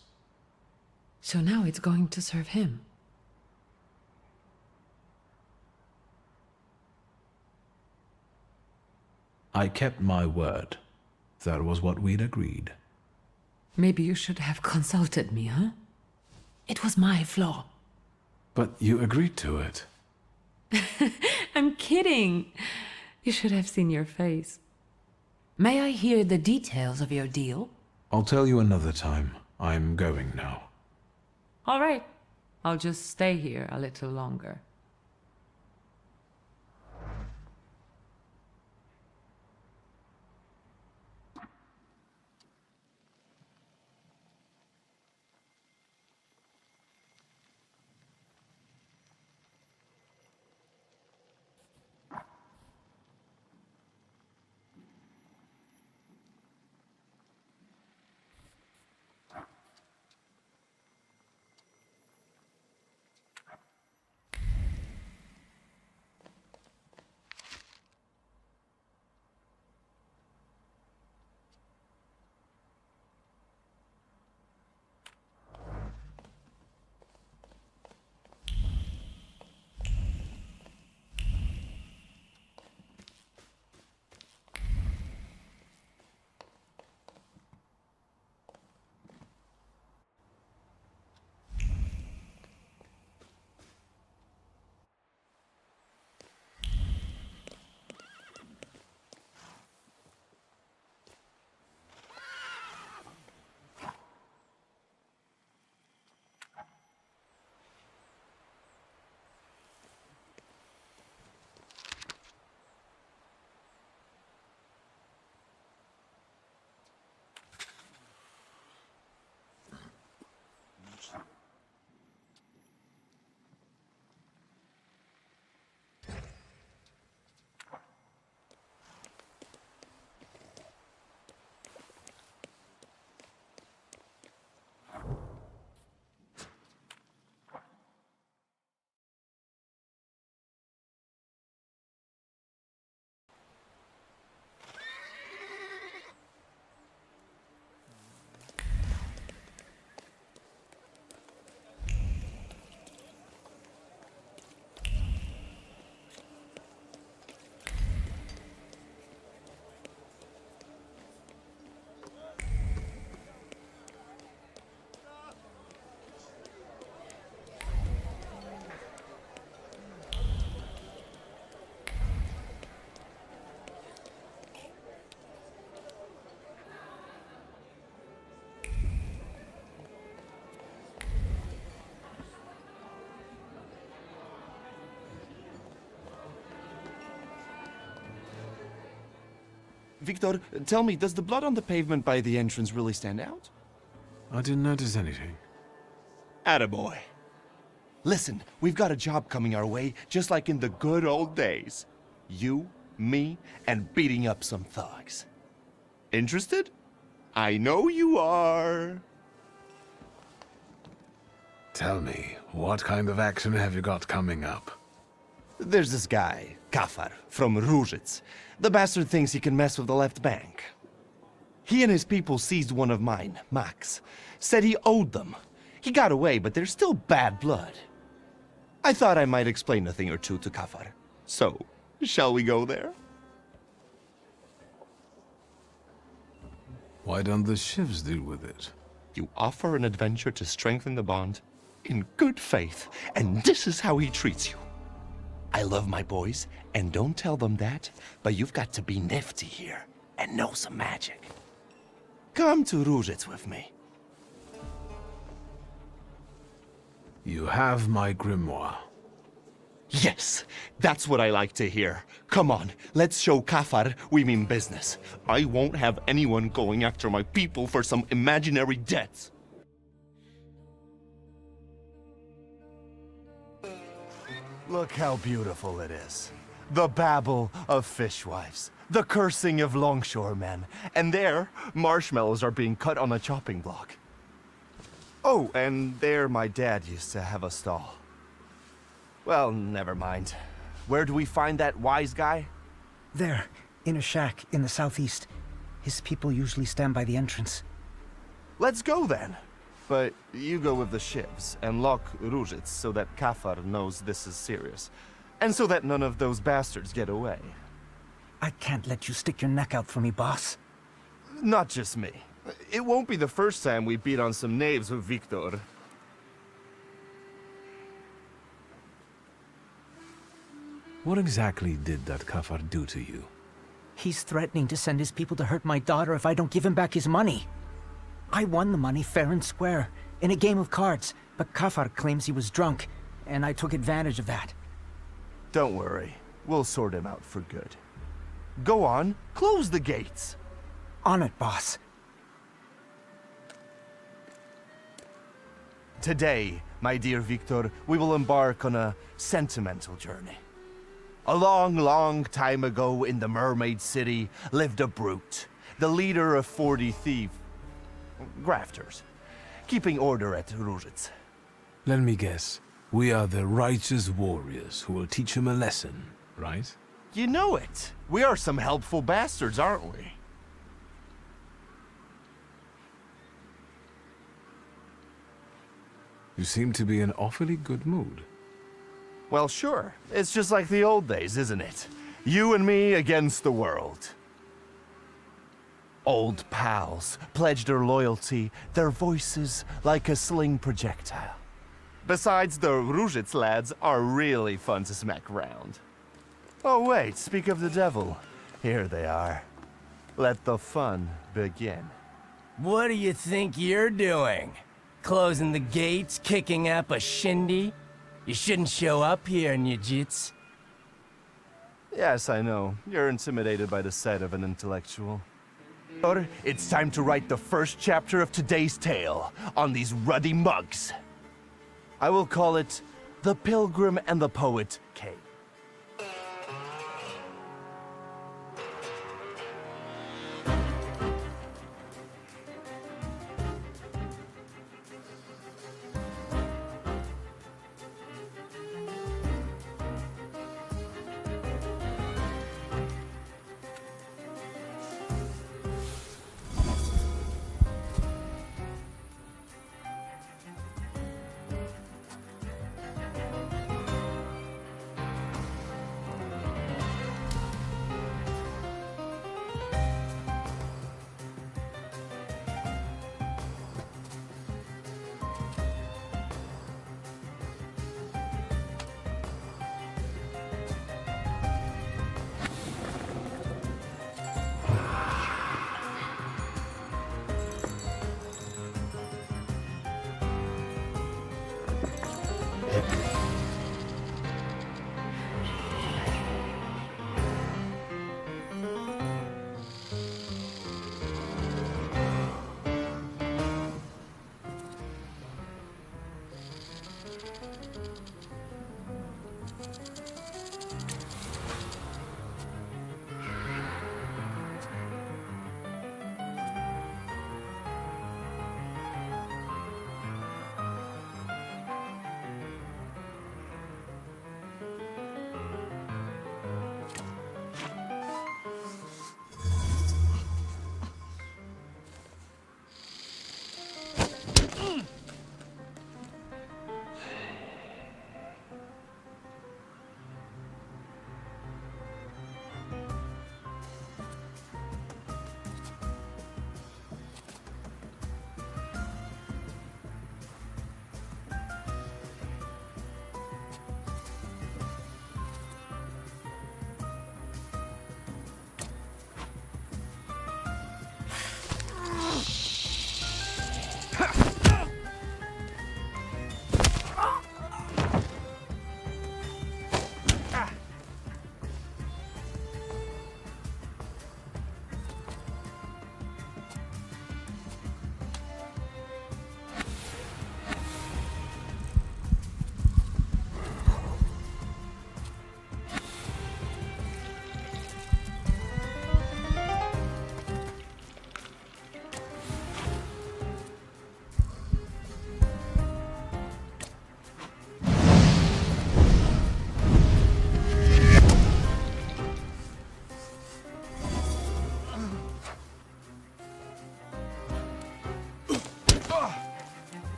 So now it's going to serve him. I kept my word. That was what we'd agreed. Maybe you should have consulted me, huh? It was my flaw. But you agreed to it. I'm kidding. You should have seen your face. May I hear the details of your deal? I'll tell you another time. I'm going now. All right. I'll just stay here a little longer. Victor, tell me, does the blood on the pavement by the entrance really stand out? I didn't notice anything. Attaboy. Listen, we've got a job coming our way, just like in the good old days. You, me, and beating up some thugs. Interested? I know you are. Tell me, what kind of action have you got coming up? There's this guy, Kafar, from Ruzhitz. The bastard thinks he can mess with the left bank. He and his people seized one of mine, Max. Said he owed them. He got away, but there's still bad blood. I thought I might explain a thing or two to Kafar. So, shall we go there? Why don't the shivs deal with it? You offer an adventure to strengthen the bond in good faith, and this is how he treats you. I love my boys, and don't tell them that, but you've got to be nifty here and know some magic. Come to Ruzhitz with me. You have my grimoire. Yes, that's what I like to hear. Come on, let's show Kafar we mean business. I won't have anyone going after my people for some imaginary debts. Look how beautiful it is. The babble of fishwives, the cursing of longshoremen, and there, marshmallows are being cut on a chopping block. Oh, and there my dad used to have a stall. Well, never mind. Where do we find that wise guy? There, in a shack in the southeast. His people usually stand by the entrance. Let's go then. But you go with the shivs and lock Ruzhitz so that Kafar knows this is serious. And so that none of those bastards get away. I can't let you stick your neck out for me, boss. Not just me. It won't be the first time we beat on some knaves with Victor. What exactly did that Kafar do to you? He's threatening to send his people to hurt my daughter if I don't give him back his money. I won the money fair and square, in a game of cards, but Kafar claims he was drunk, and I took advantage of that. Don't worry. We'll sort him out for good. Go on, close the gates. On it, boss. Today, my dear Victor, we will embark on a sentimental journey. A long, long time ago in the Mermaid City lived a brute, the leader of 40 grafters, keeping order at Ruzhitz. Let me guess. We are the righteous warriors who will teach him a lesson, right? You know it. We are some helpful bastards, aren't we? You seem to be in awfully good mood. Well, sure. It's just like the old days, isn't it? You and me against the world. Old pals pledged their loyalty, their voices like a sling projectile. Besides, the Ruzhitz lads are really fun to smack around. Oh wait, speak of the devil. Here they are. Let the fun begin. What do you think you're doing? Closing the gates, kicking up a shindy? You shouldn't show up here, Njits. Yes, I know. You're intimidated by the sight of an intellectual. It's time to write the first chapter of today's tale on these ruddy mugs. I will call it The Pilgrim and the Poet Cave.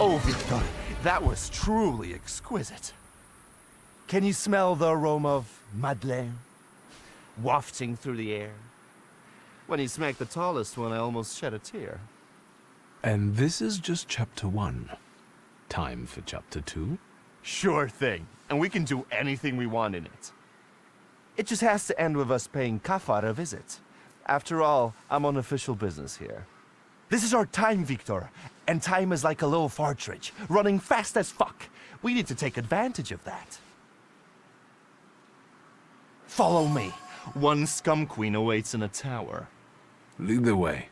Oh, Victor, that was truly exquisite. Can you smell the aroma of Madeleine wafting through the air? When you smacked the tallest one, I almost shed a tear. And this is just chapter 1. Time for chapter 2? Sure thing. And we can do anything we want in it. It just has to end with us paying Kafar a visit. After all, I'm on official business here. This is our time, Victor. And time is like a little partridge, running fast as fuck. We need to take advantage of that. Follow me. One scum queen awaits in a tower. Lead the way.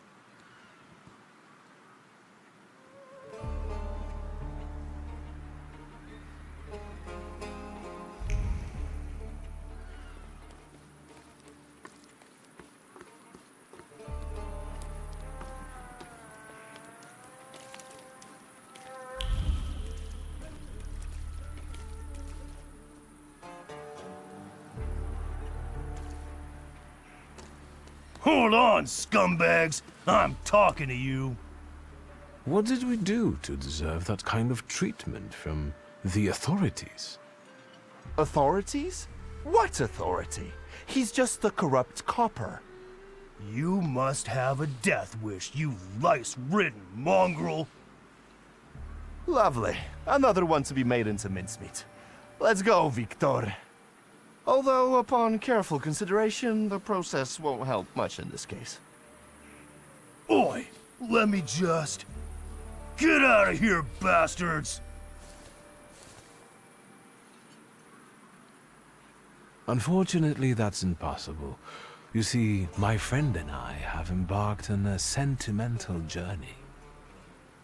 Hold on, scumbags! I'm talking to you. What did we do to deserve that kind of treatment from the authorities? Authorities? What authority? He's just the corrupt copper. You must have a death wish, you lice-ridden mongrel. Lovely. Another one to be made into mincemeat. Let's go, Victor. Although, upon careful consideration, the process won't help much in this case. Oi! Let me just... Get out of here, bastards! Unfortunately, that's impossible. You see, my friend and I have embarked on a sentimental journey.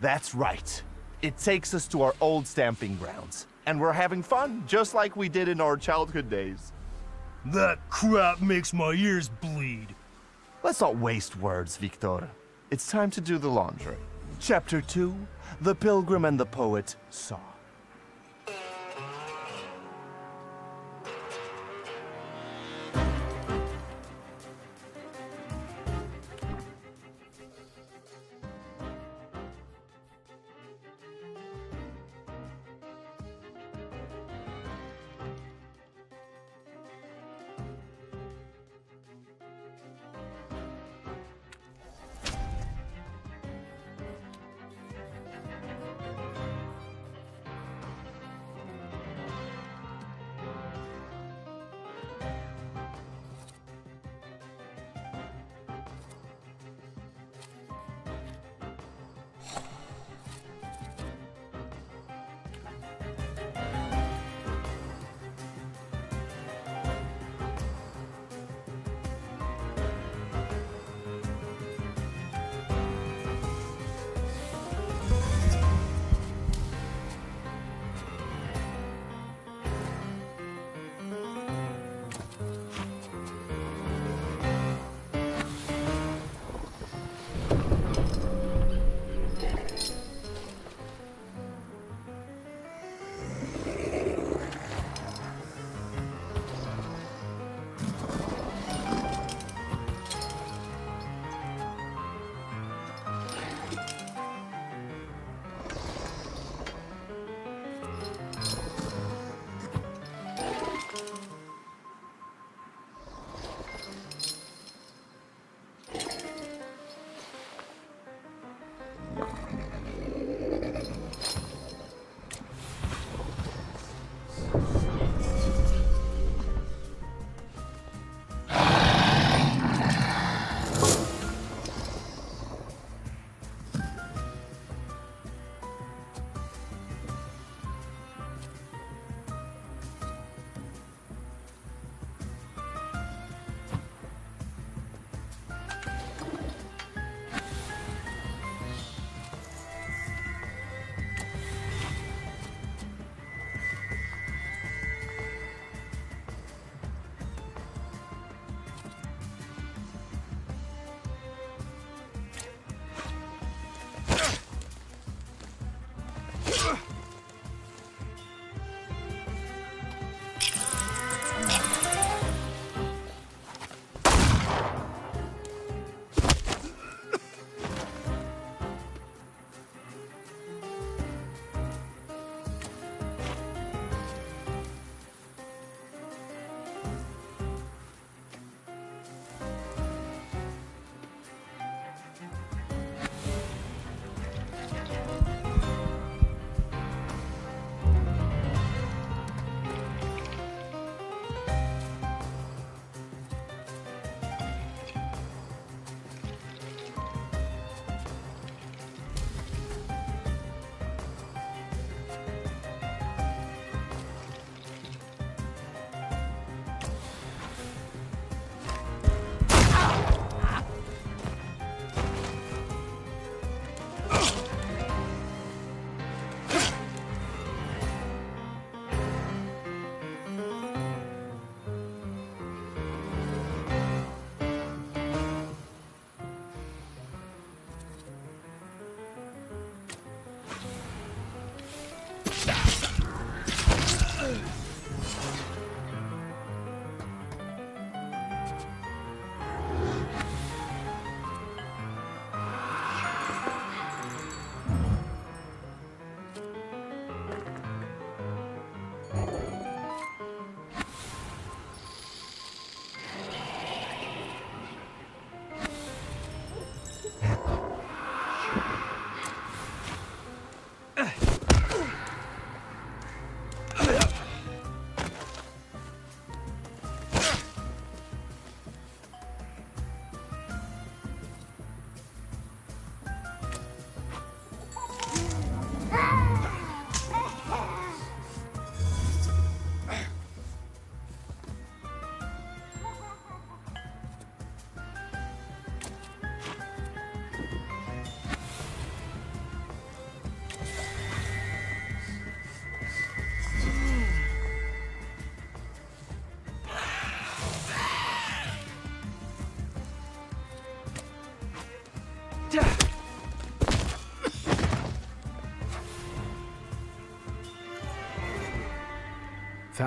That's right. It takes us to our old stamping grounds. And we're having fun, just like we did in our childhood days. That crap makes my ears bleed. Let's not waste words, Victor. It's time to do the laundry. Chapter 2, The Pilgrim and the Poet Saw.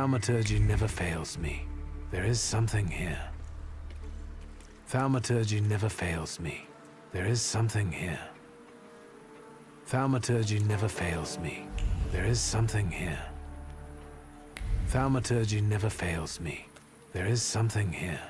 Thaumaturge never fails me. There is something here. Thaumaturge never fails me. There is something here. Thaumaturge never fails me. There is something here. Thaumaturge never fails me. There is something here.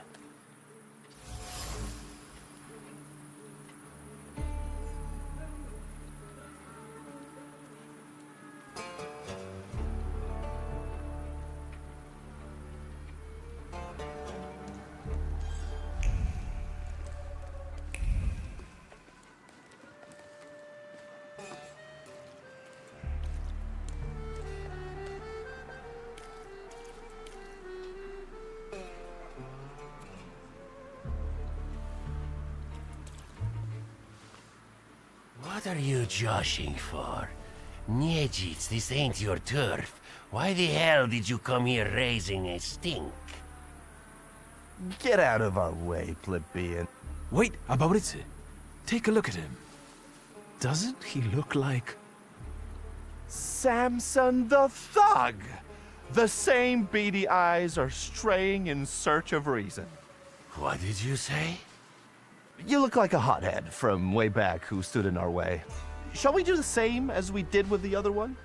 What are you joshing for? Niedzits, this ain't your turf. Why the hell did you come here raising a stink? Get out of our way, plebeian. Wait, Abauritse. Take a look at him. Doesn't he look like... Samson the Thug! The same beady eyes are straying in search of reason. What did you say? You look like a hothead from way back who stood in our way. Shall we do the same as we did with the other one?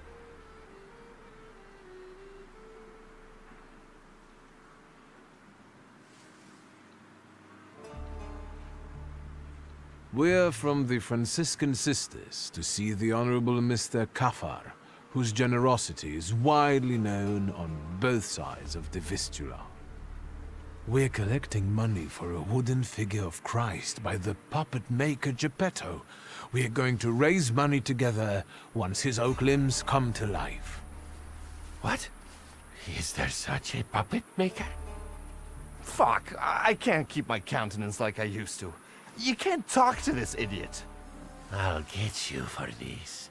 We're from the Franciscan Sisters to see the Honorable Mr. Kafar, whose generosity is widely known on both sides of the Vistula. We're collecting money for a wooden figure of Christ by the puppet maker Geppetto. We're going to raise money together once his oak limbs come to life. What? Is there such a puppet maker? Fuck, I can't keep my countenance like I used to. You can't talk to this idiot. I'll get you for this.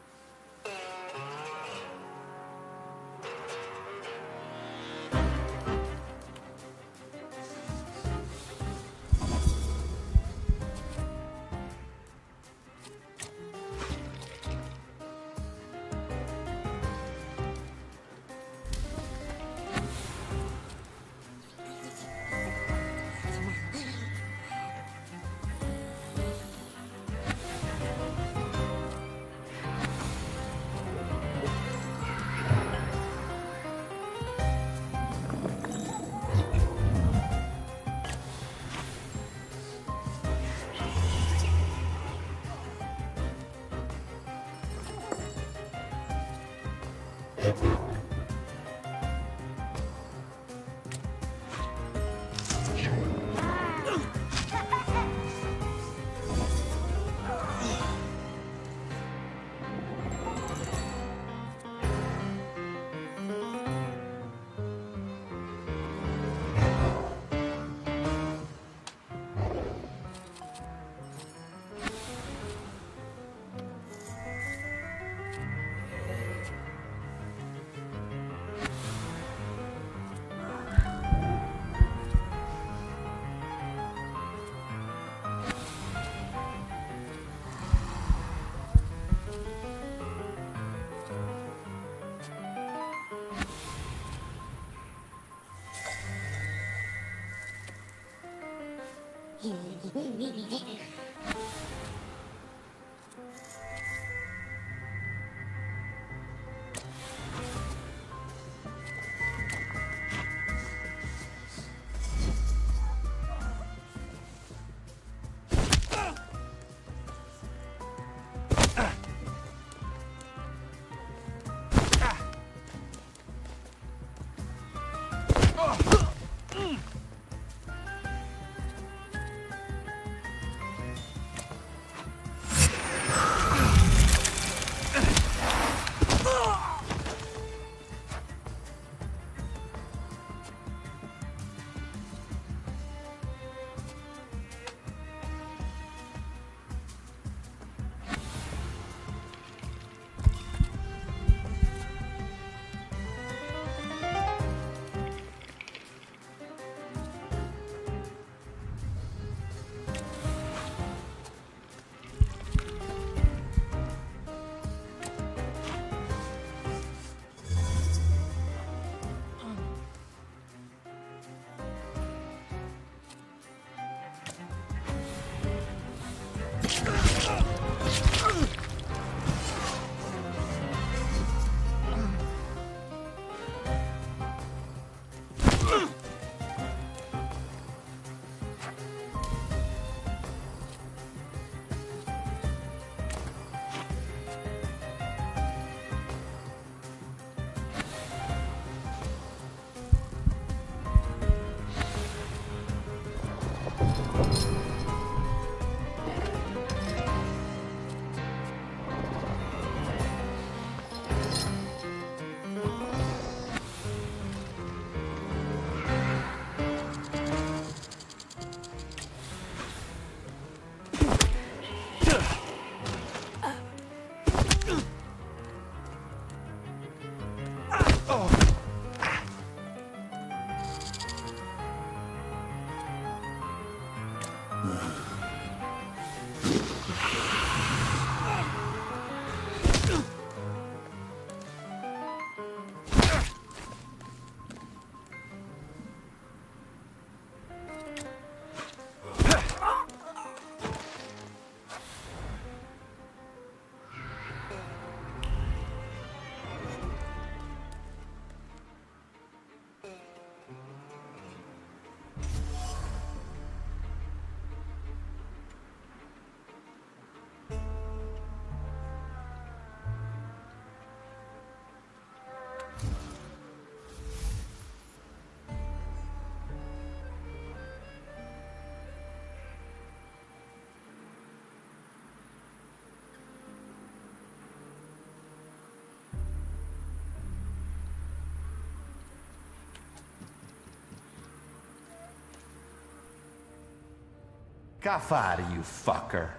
Kafar, you fucker.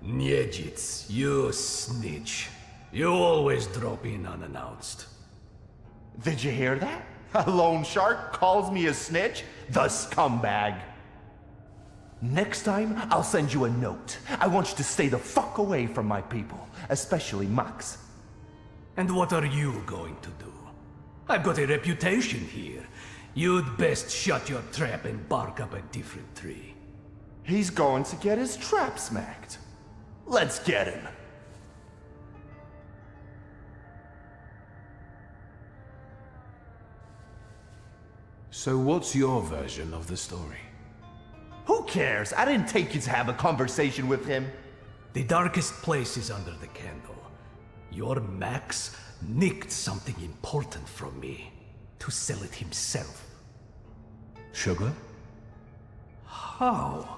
Niedzits, you snitch. You always drop in unannounced. Did you hear that? A loan shark calls me a snitch? The scumbag. Next time, I'll send you a note. I want you to stay the fuck away from my people, especially Max. And what are you going to do? I've got a reputation here. You'd best shut your trap and bark up a different tree. He's going to get his trap smacked. Let's get him. So what's your version of the story? Who cares? I didn't take you to have a conversation with him. The darkest place is under the candle. Your Max nicked something important from me to sell it himself. Sugar? How?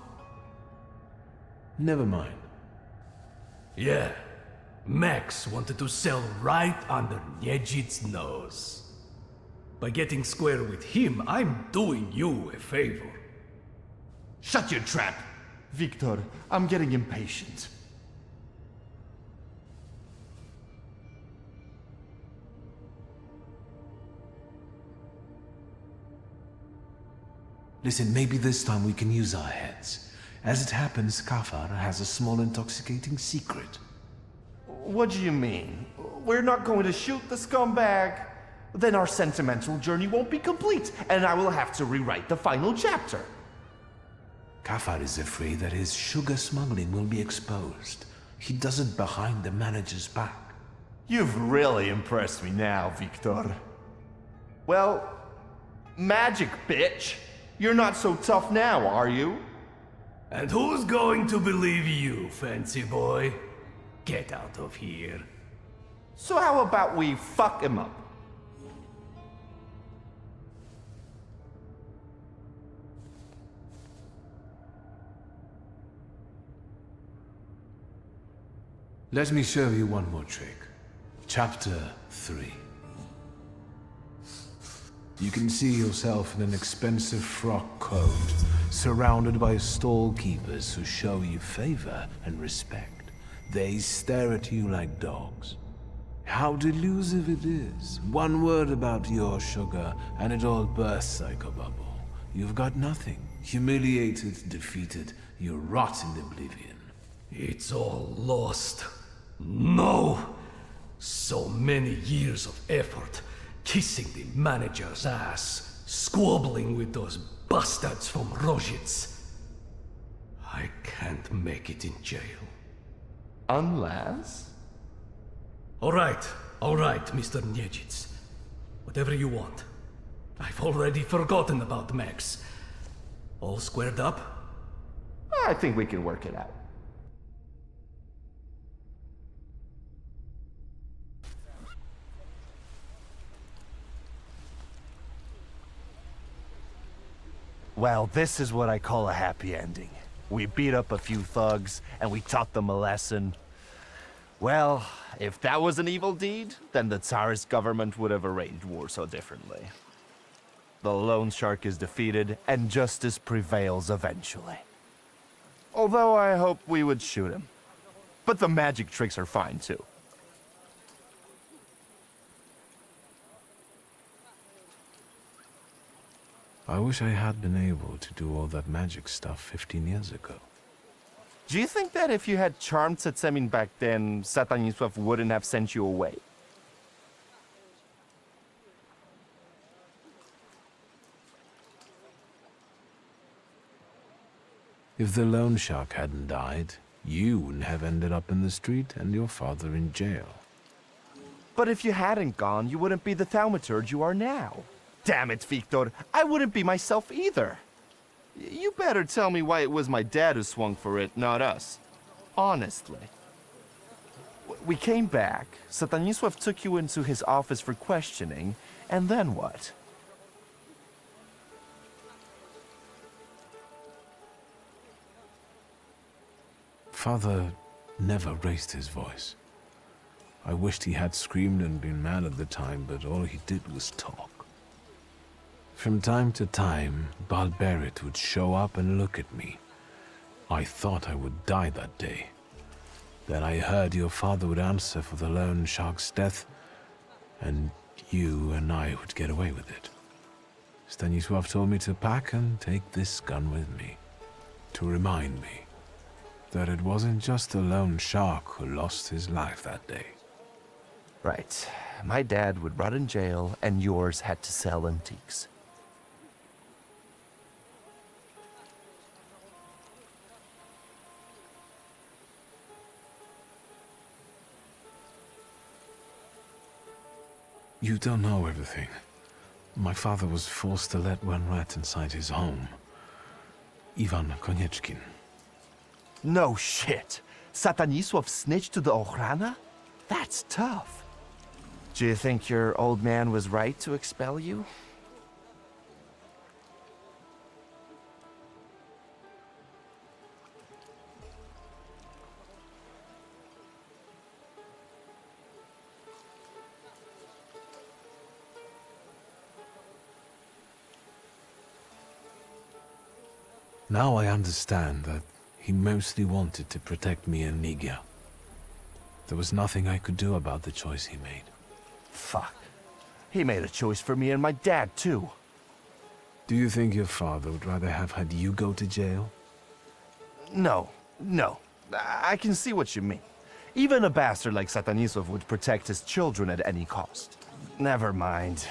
Never mind. Yeah, Max wanted to sell right under Niedzit's nose. By getting square with him, I'm doing you a favor. Shut your trap! Victor, I'm getting impatient. Listen, maybe this time we can use our heads. As it happens, Kafar has a small intoxicating secret. What do you mean? We're not going to shoot the scumbag? Then our sentimental journey won't be complete, and I will have to rewrite the final chapter. Kafar is afraid that his sugar smuggling will be exposed. He does it behind the manager's back. You've really impressed me now, Victor. Well, magic, bitch. You're not so tough now, are you? And who's going to believe you, fancy boy? Get out of here. So how about we fuck him up? Let me show you one more trick. Chapter 3. You can see yourself in an expensive frock coat, surrounded by stall keepers who show you favor and respect. They stare at you like dogs. How delusive it is. One word about your sugar, and it all bursts like a bubble. You've got nothing. Humiliated, defeated, you rot in oblivion. It's all lost. No! So many years of effort, kissing the manager's ass, squabbling with those bastards from Rozhitz. I can't make it in jail. Unless? All right, Mr. Niedzits. Whatever you want. I've already forgotten about Max. All squared up? I think we can work it out. Well, this is what I call a happy ending. We beat up a few thugs, and we taught them a lesson. Well, if that was an evil deed, then the Tsarist government would have arranged war so differently. The loan shark is defeated, and justice prevails eventually. Although I hope we would shoot him. But the magic tricks are fine, too. I wish I had been able to do all that magic stuff 15 years ago. Do you think that if you had charmed Setsemin back then, Satanisław wouldn't have sent you away? If the loan shark hadn't died, you wouldn't have ended up in the street and your father in jail. But if you hadn't gone, you wouldn't be the Thaumaturge you are now. Damn it, Victor, I wouldn't be myself either. You better tell me why it was my dad who swung for it, not us. Honestly. We came back, Satanisław took you into his office for questioning, and then what? Father never raised his voice. I wished he had screamed and been mad at the time, but all he did was talk. From time to time, Balberit would show up and look at me. I thought I would die that day. Then I heard your father would answer for the loan shark's death, and you and I would get away with it. Stanisław told me to pack and take this gun with me, to remind me that it wasn't just a lone shark who lost his life that day. Right. My dad would rot in jail, and yours had to sell antiques. You don't know everything. My father was forced to let one rat inside his home. Ivan Konieczkin. No shit. Satanisław snitched to the Ochrana? That's tough. Do you think your old man was right to expel you? Now I understand that he mostly wanted to protect me and Nigia. There was nothing I could do about the choice he made. Fuck. He made a choice for me and my dad, too. Do you think your father would rather have had you go to jail? No. I can see what you mean. Even a bastard like Satanisław would protect his children at any cost. Never mind.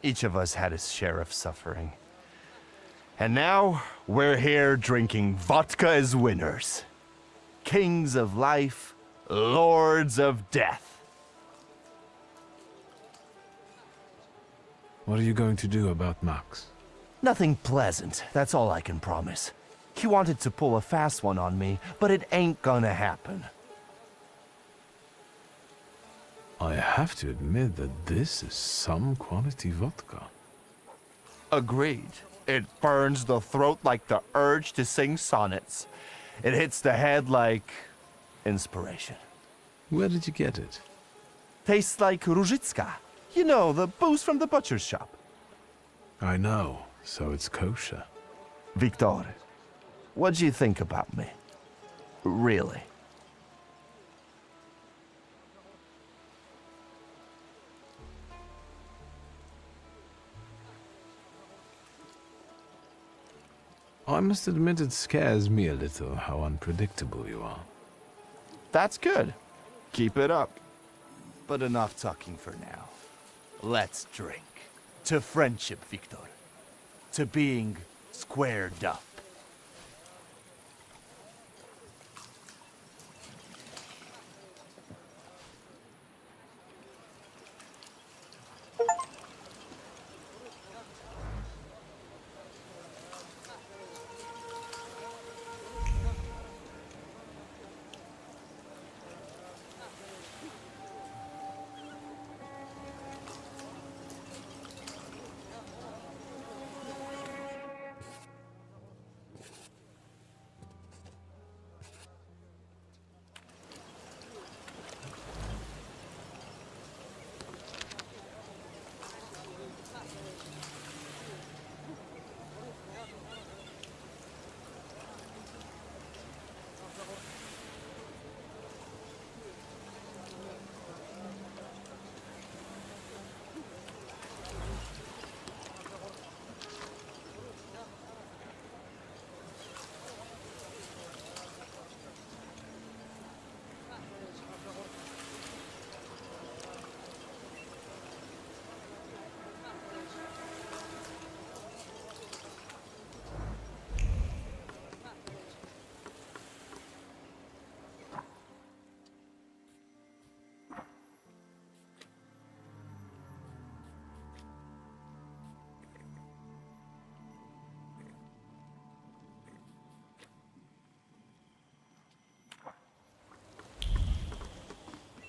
Each of us had his share of suffering. And now, we're here drinking vodka as winners. Kings of life, lords of death. What are you going to do about Max? Nothing pleasant, that's all I can promise. He wanted to pull a fast one on me, but it ain't gonna happen. I have to admit that this is some quality vodka. Agreed. It burns the throat like the urge to sing sonnets. It hits the head like inspiration. Where did you get it? Tastes like Różycka. You know, the booze from the butcher's shop. I know, so it's kosher. Victor, what do you think about me? Really? I must admit it scares me a little how unpredictable you are. That's good. Keep it up. But enough talking for now. Let's drink. To friendship, Victor. To being squared up.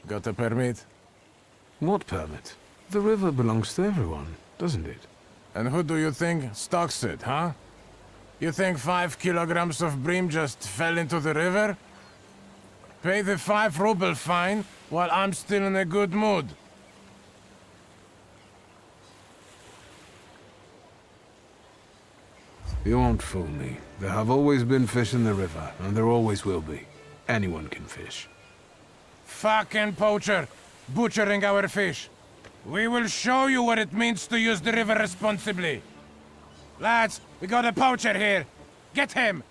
Got a permit? What permit? The river belongs to everyone, doesn't it? And who do you think stocks it, huh? You think 5 kilograms of bream just fell into the river? Pay the 5 ruble fine while I'm still in a good mood. You won't fool me. There have always been fish in the river, and there always will be. Anyone can fish. Fucking poacher! Butchering our fish! We will show you what it means to use the river responsibly! Lads, we got a poacher here! Get him!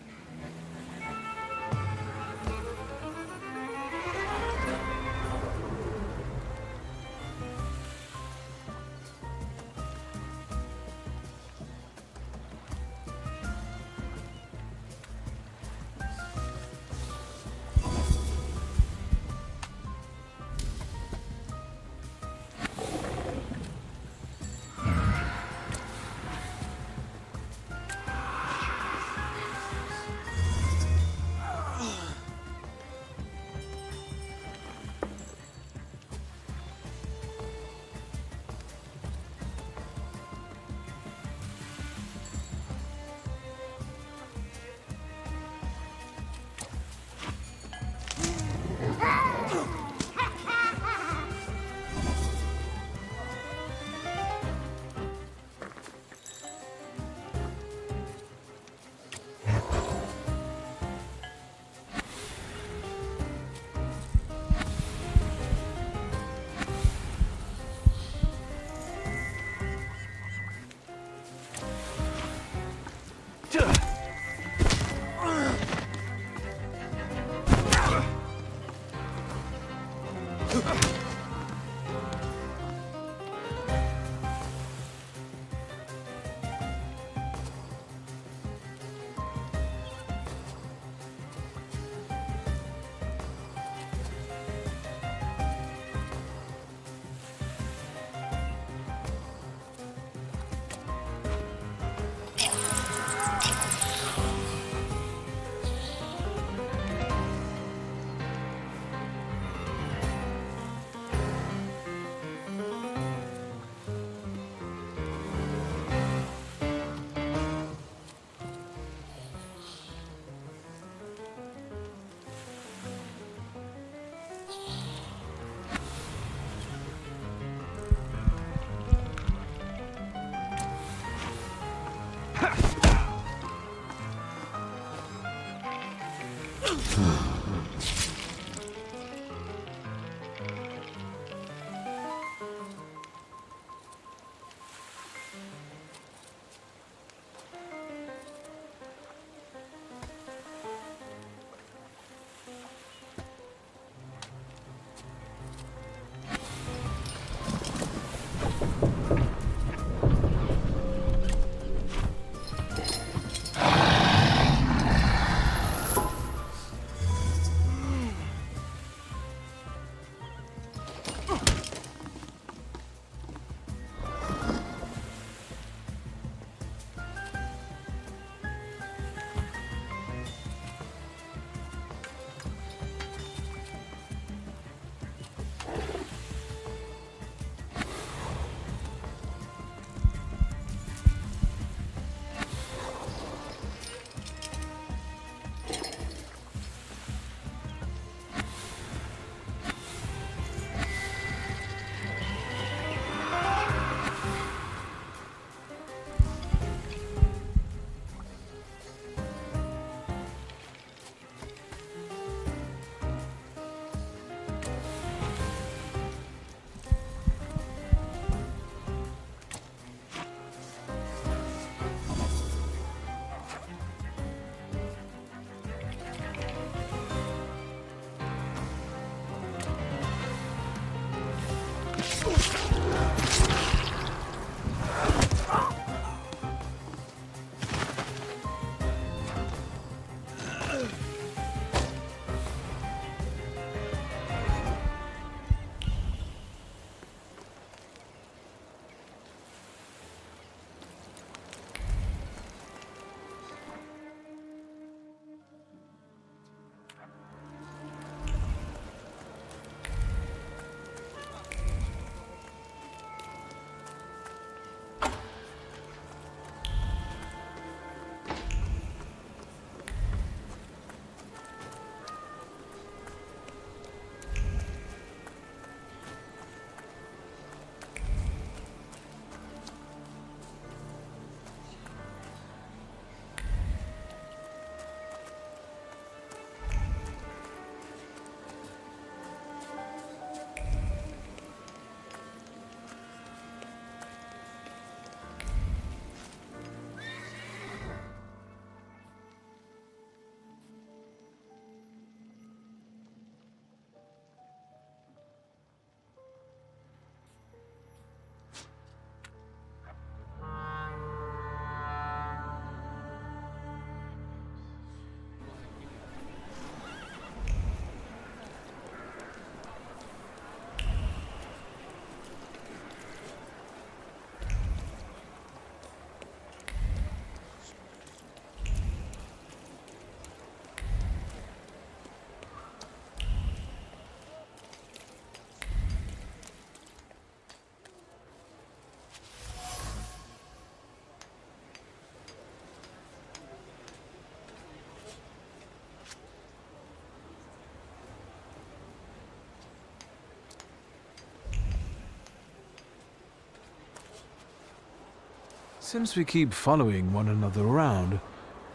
Since we keep following one another around,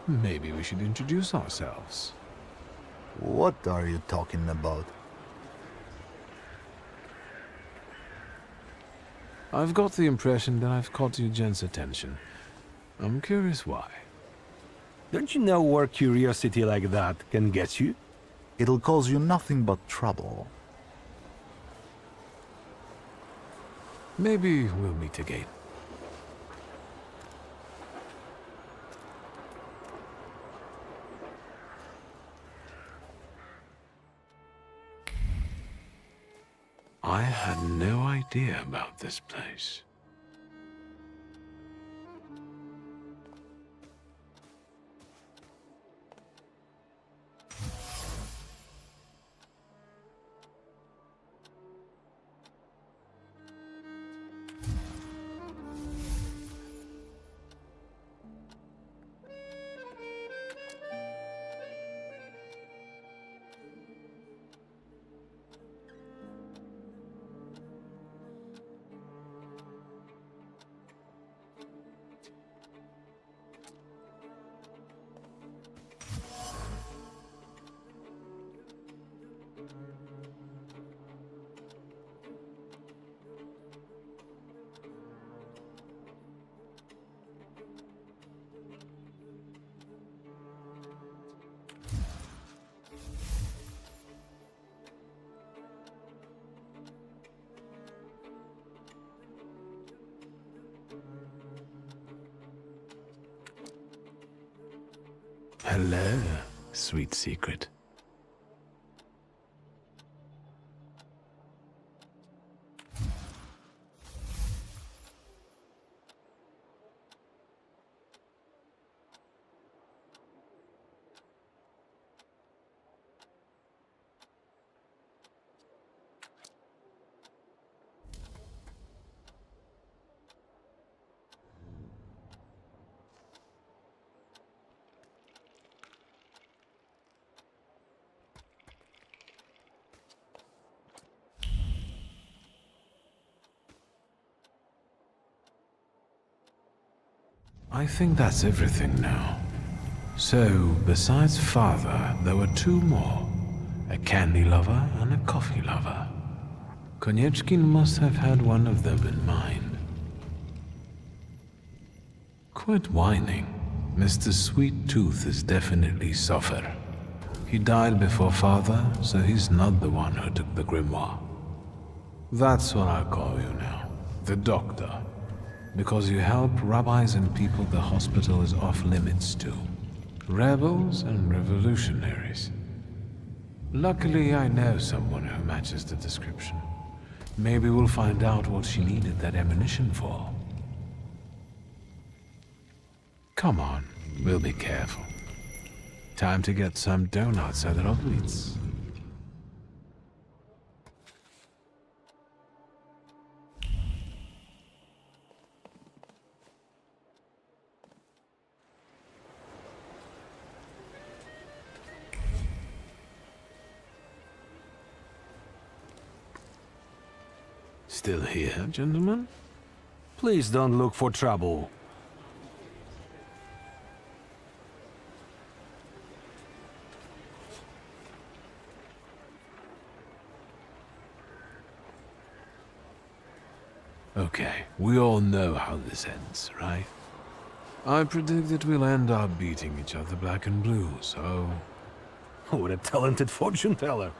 maybe we should introduce ourselves. What are you talking about? I've got the impression that I've caught your gent's attention. I'm curious why. Don't you know where curiosity like that can get you? It'll cause you nothing but trouble. Maybe we'll meet again. I had no idea about this place. Hello, sweet secret. I think that's everything now. So, besides father, there were two more. A candy lover and a coffee lover. Konieczkin must have had one of them in mind. Quit whining. Mr. Sweet Tooth is definitely suffer. He died before father, so he's not the one who took the grimoire. That's what I call you now. The doctor. Because you help rabbis and people the hospital is off limits to. Rebels and revolutionaries. Luckily, I know someone who matches the description. Maybe we'll find out what she needed that ammunition for. Come on, we'll be careful. Time to get some donuts at Roblitz. Still here, gentlemen? Please don't look for trouble. Okay, we all know how this ends, right? I predict that we'll end up beating each other black and blue, so... What a talented fortune teller.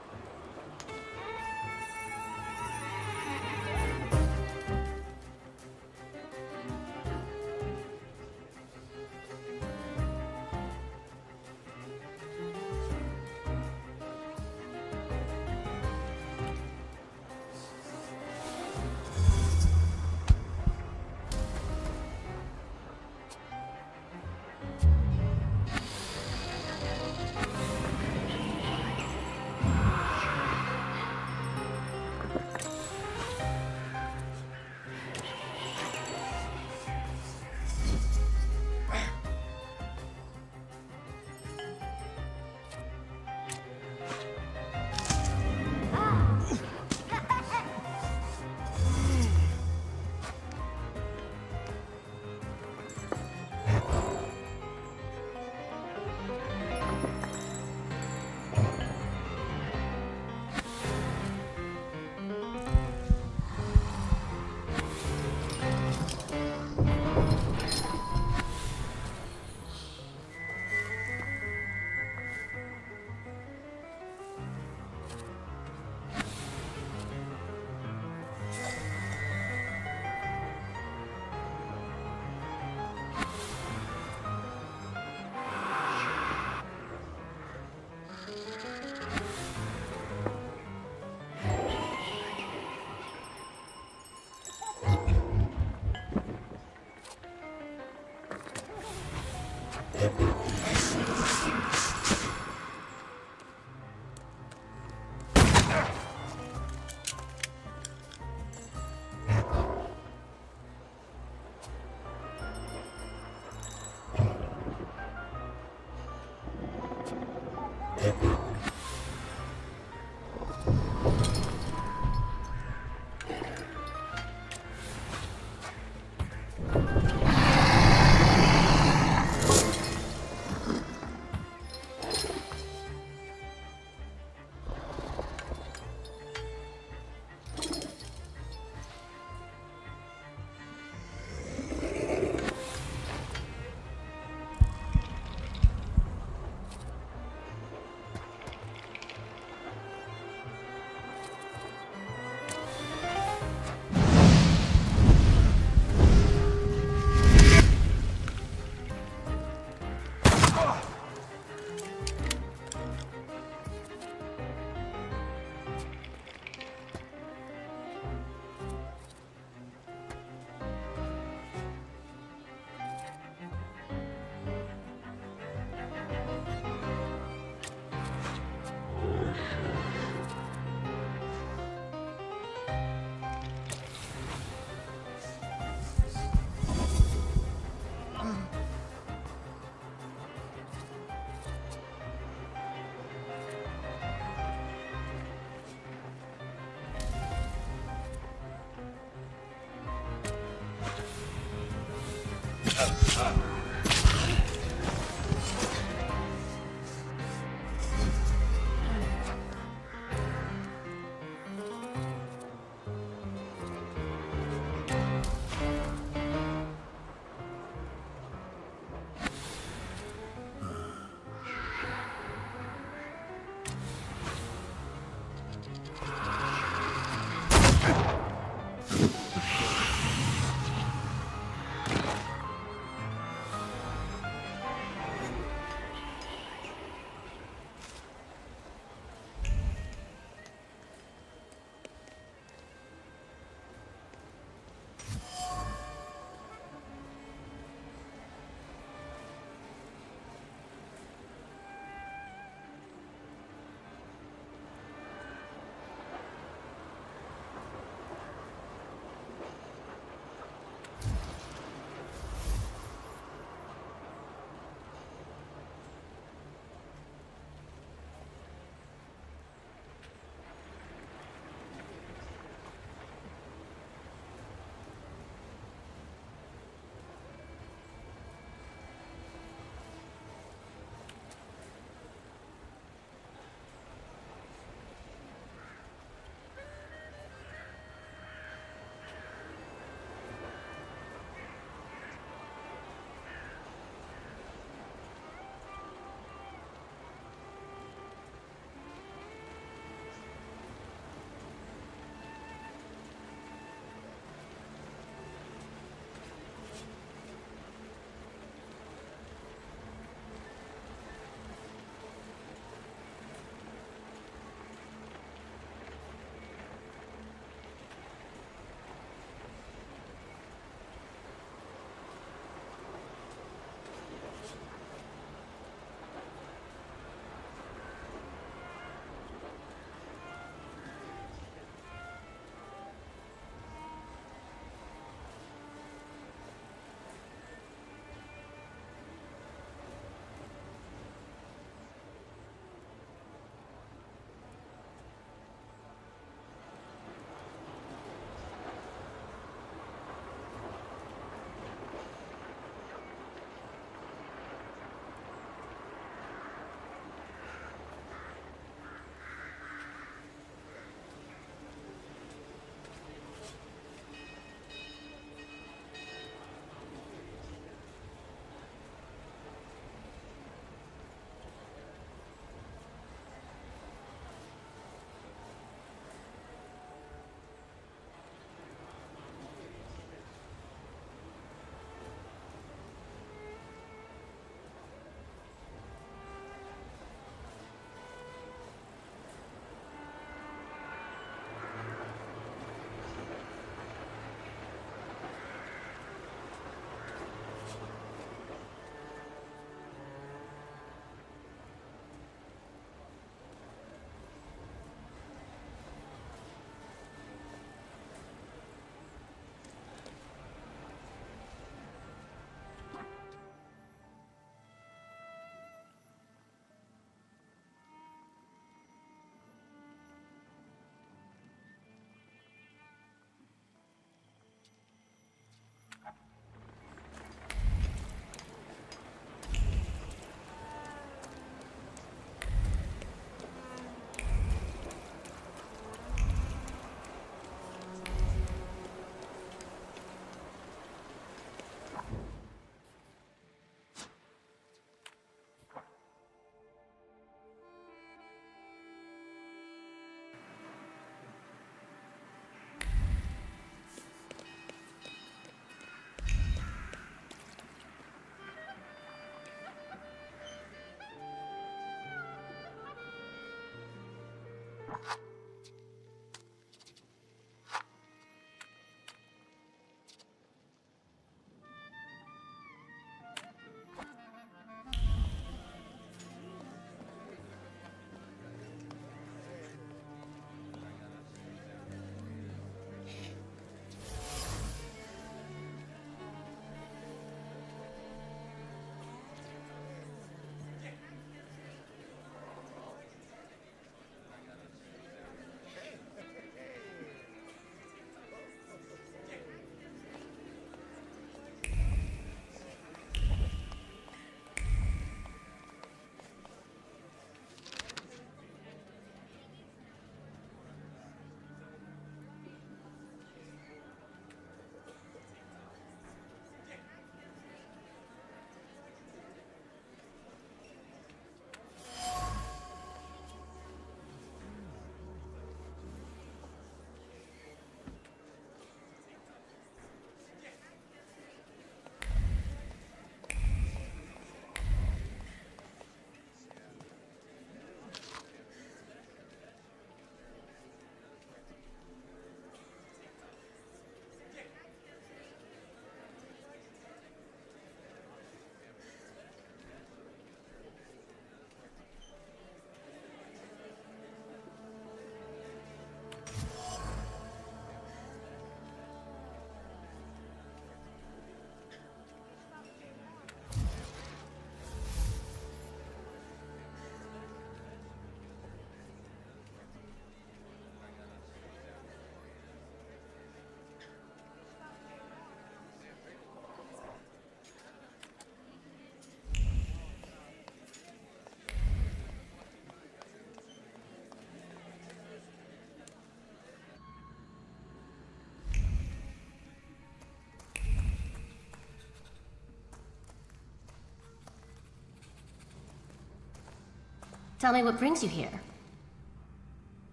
Tell me what brings you here.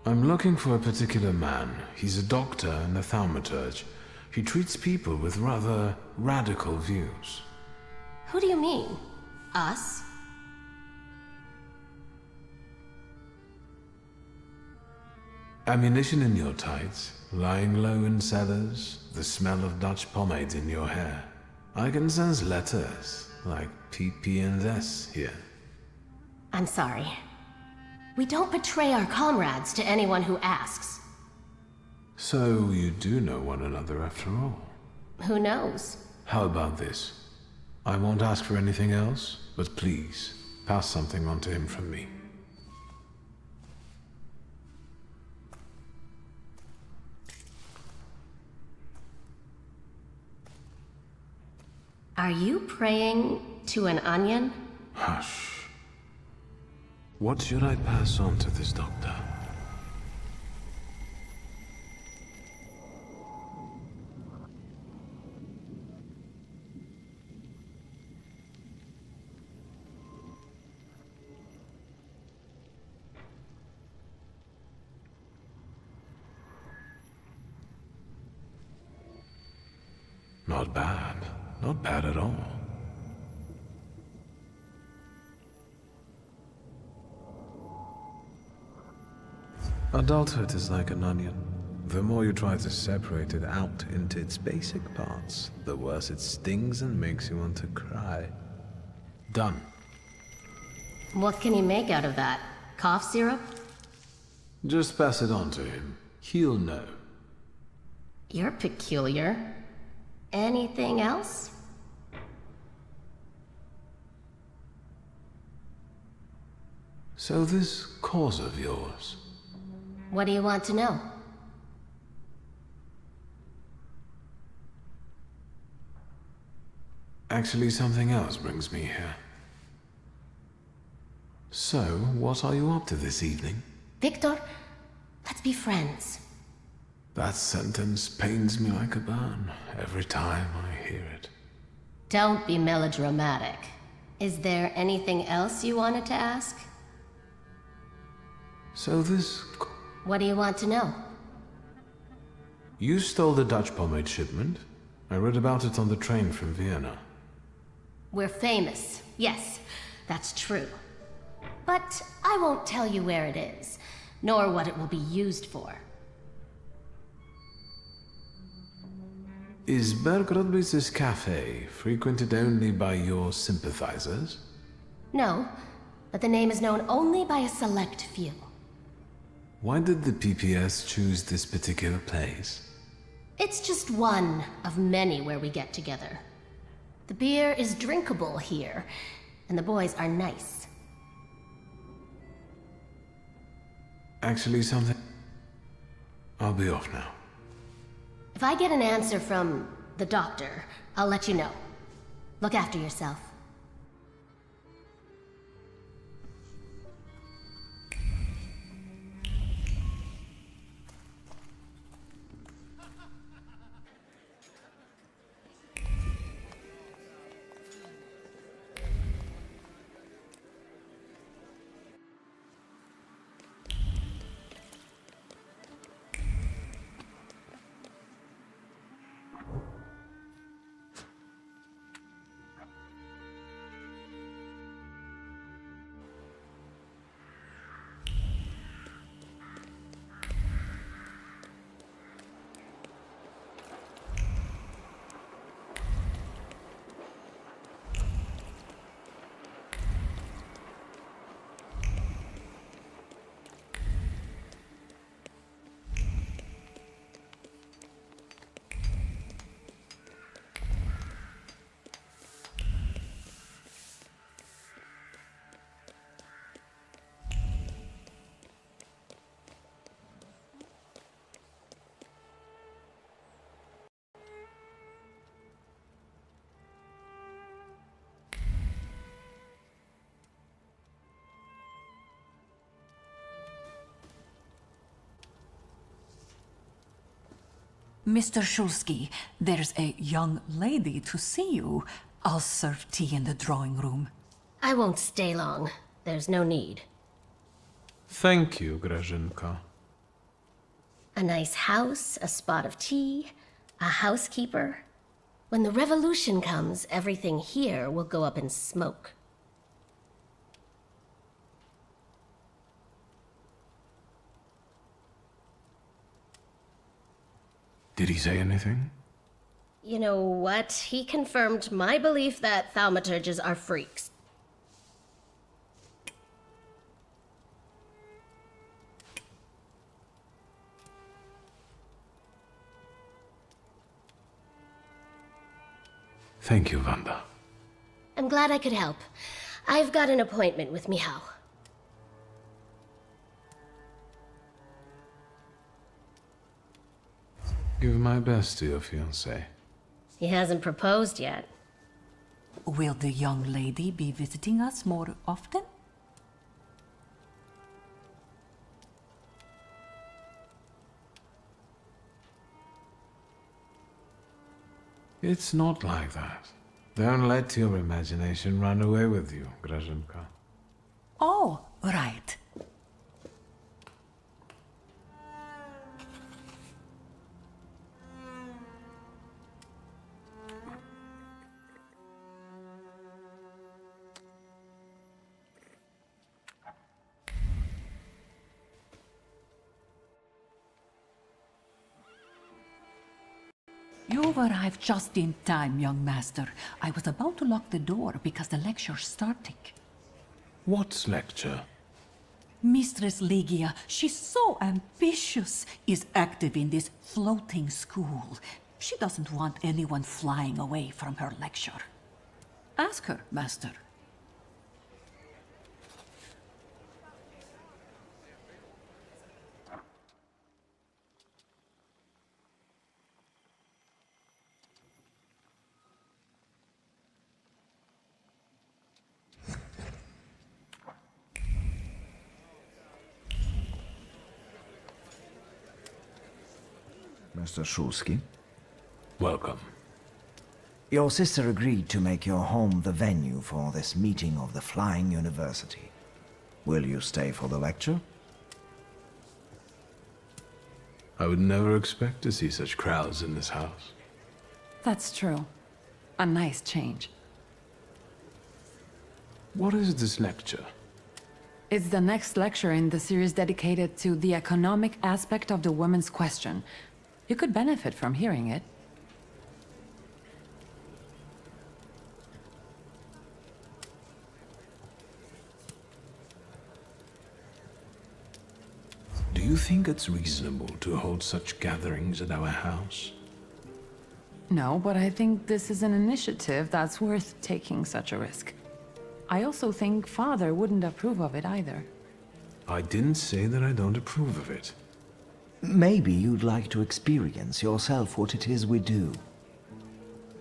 I'm looking for a particular man. He's a doctor in the Thaumaturge. He treats people with rather radical views. Who do you mean? Us? Ammunition in your tights, lying low in cellars, the smell of Dutch pomade in your hair. I can sense letters, like PP and S here. I'm sorry. We don't betray our comrades to anyone who asks. So you do know one another after all. Who knows? How about this? I won't ask for anything else, but please, pass something on to him from me. Are you praying to an onion? Hush. What should I pass on to this doctor? Not bad. Not bad at all. Adulthood is like an onion. The more you try to separate it out into its basic parts, the worse it stings and makes you want to cry. Done. What can you make out of that? Cough syrup? Just pass it on to him. He'll know. You're peculiar. Anything else? So this cause of yours... What do you want to know? Actually, something else brings me here. So, what are you up to this evening? Victor, let's be friends. That sentence pains me like a burn every time I hear it. Don't be melodramatic. Is there anything else you wanted to ask? So this... What do you want to know? You stole the Dutch pomade shipment. I read about it on the train from Vienna. We're famous. Yes, that's true. But I won't tell you where it is, nor what it will be used for. Is Bergrodbitz's cafe frequented only by your sympathizers? No, but the name is known only by a select few. Why did the PPS choose this particular place? It's just one of many where we get together. The beer is drinkable here, and the boys are nice. Actually, something... I'll be off now. If I get an answer from the doctor, I'll let you know. Look after yourself. Mr. Shulsky, there's a young lady to see you. I'll serve tea in the drawing room. I won't stay long. There's no need. Thank you, Grażynka. A nice house, a spot of tea, a housekeeper. When the revolution comes, everything here will go up in smoke. Did he say anything? You know what? He confirmed my belief that Thaumaturges are freaks. Thank you, Wanda. I'm glad I could help. I've got an appointment with Michał. Give my best to your fiancé. He hasn't proposed yet. Will the young lady be visiting us more often? It's not like that. Don't let your imagination run away with you, Grażynka. Oh, right. You've arrived just in time, young master. I was about to lock the door because the lecture's starting. What lecture? Mistress Ligia, she's so ambitious, is active in this floating school. She doesn't want anyone flying away from her lecture. Ask her, master. Mr. Shulsky. Welcome. Your sister agreed to make your home the venue for this meeting of the Flying University. Will you stay for the lecture? I would never expect to see such crowds in this house. That's true. A nice change. What is this lecture? It's the next lecture in the series dedicated to the economic aspect of the woman's question. You could benefit from hearing it. Do you think it's reasonable to hold such gatherings at our house? No, but I think this is an initiative that's worth taking such a risk. I also think Father wouldn't approve of it either. I didn't say that I don't approve of it. Maybe you'd like to experience yourself what it is we do.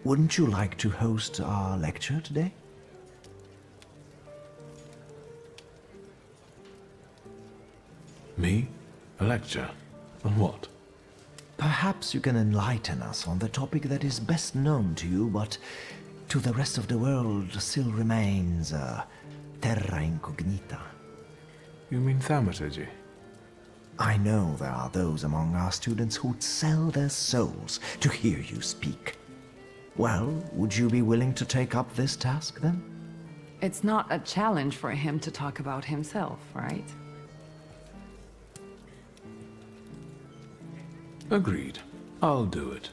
Wouldn't you like to host our lecture today? Me? A lecture? On what? Perhaps you can enlighten us on the topic that is best known to you, but to the rest of the world still remains a terra incognita. You mean Thaumaturge? I know there are those among our students who'd sell their souls to hear you speak. Well, would you be willing to take up this task, then? It's not a challenge for him to talk about himself, right? Agreed. I'll do it.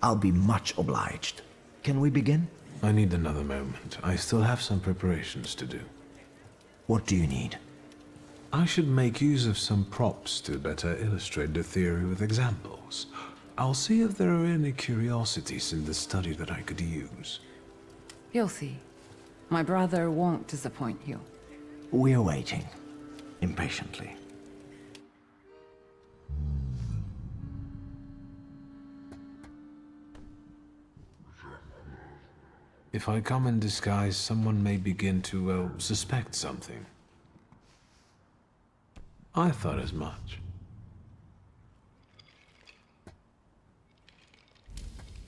I'll be much obliged. Can we begin? I need another moment. I still have some preparations to do. What do you need? I should make use of some props to better illustrate the theory with examples. I'll see if there are any curiosities in the study that I could use. You'll see. My brother won't disappoint you. We're waiting. Impatiently. If I come in disguise, someone may begin to, well, suspect something. I thought as much.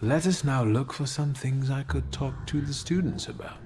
Let us now look for some things I could talk to the students about.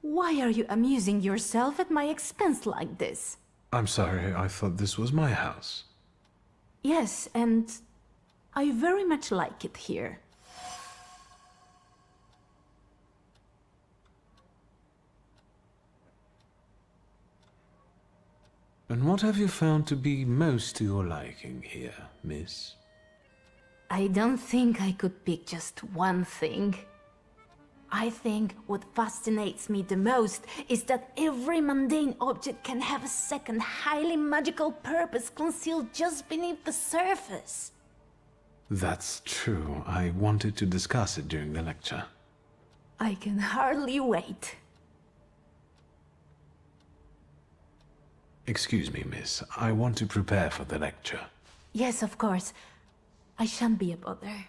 Why are you amusing yourself at my expense like this? I'm sorry, I thought this was my house. Yes, and I very much like it here. And what have you found to be most to your liking here, miss? I don't think I could pick just one thing. I think what fascinates me the most is that every mundane object can have a second, highly magical purpose concealed just beneath the surface. That's true. I wanted to discuss it during the lecture. I can hardly wait. Excuse me, miss. I want to prepare for the lecture. Yes, of course. I shan't be a bother.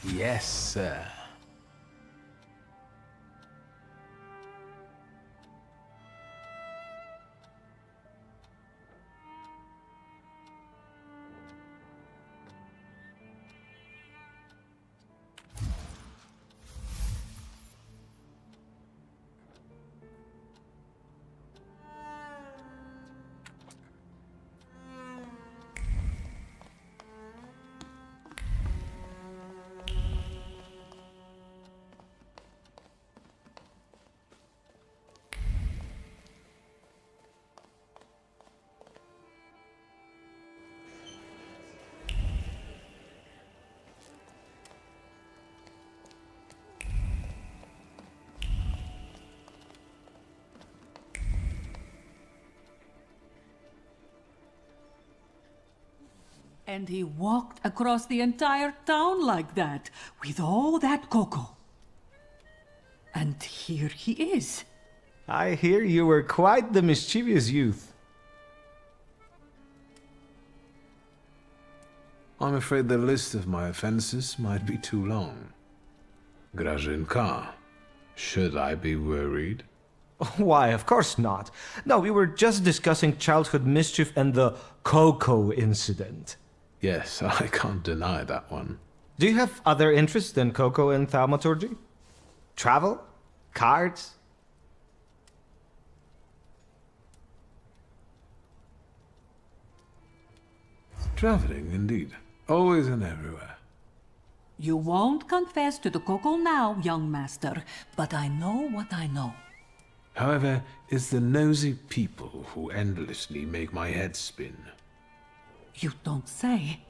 Yes, sir. And he walked across the entire town like that, with all that cocoa. And here he is. I hear you were quite the mischievous youth. I'm afraid the list of my offenses might be too long. Grażynka, should I be worried? Why, of course not. No, we were just discussing childhood mischief and the cocoa incident. Yes, I can't deny that one. Do you have other interests than cocoa and thaumaturgy? Travel? Cards? Traveling, indeed. Always and everywhere. You won't confess to the cocoa now, young master, but I know what I know. However, it's the nosy people who endlessly make my head spin. You don't say.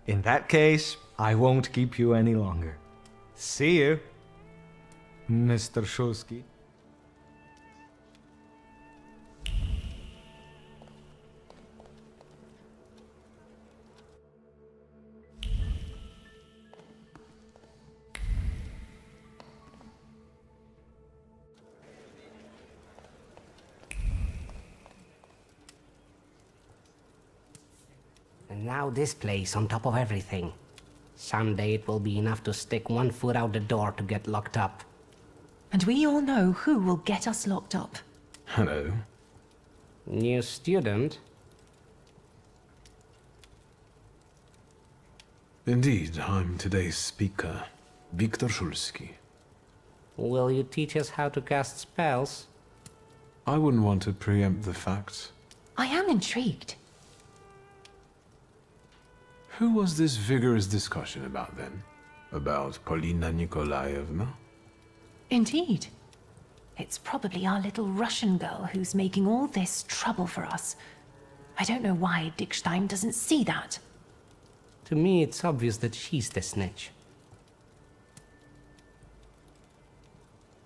In that case, I won't keep you any longer. See you, Mr. Shulsky. And now this place on top of everything. Someday it will be enough to stick one foot out the door to get locked up. And we all know who will get us locked up. Hello. New student? Indeed, I'm today's speaker, Viktor Shulsky. Will you teach us how to cast spells? I wouldn't want to preempt the facts. I am intrigued. Who was this vigorous discussion about then? About Polina Nikolaevna? Indeed. It's probably our little Russian girl who's making all this trouble for us. I don't know why Dickstein doesn't see that. To me, it's obvious that she's the snitch.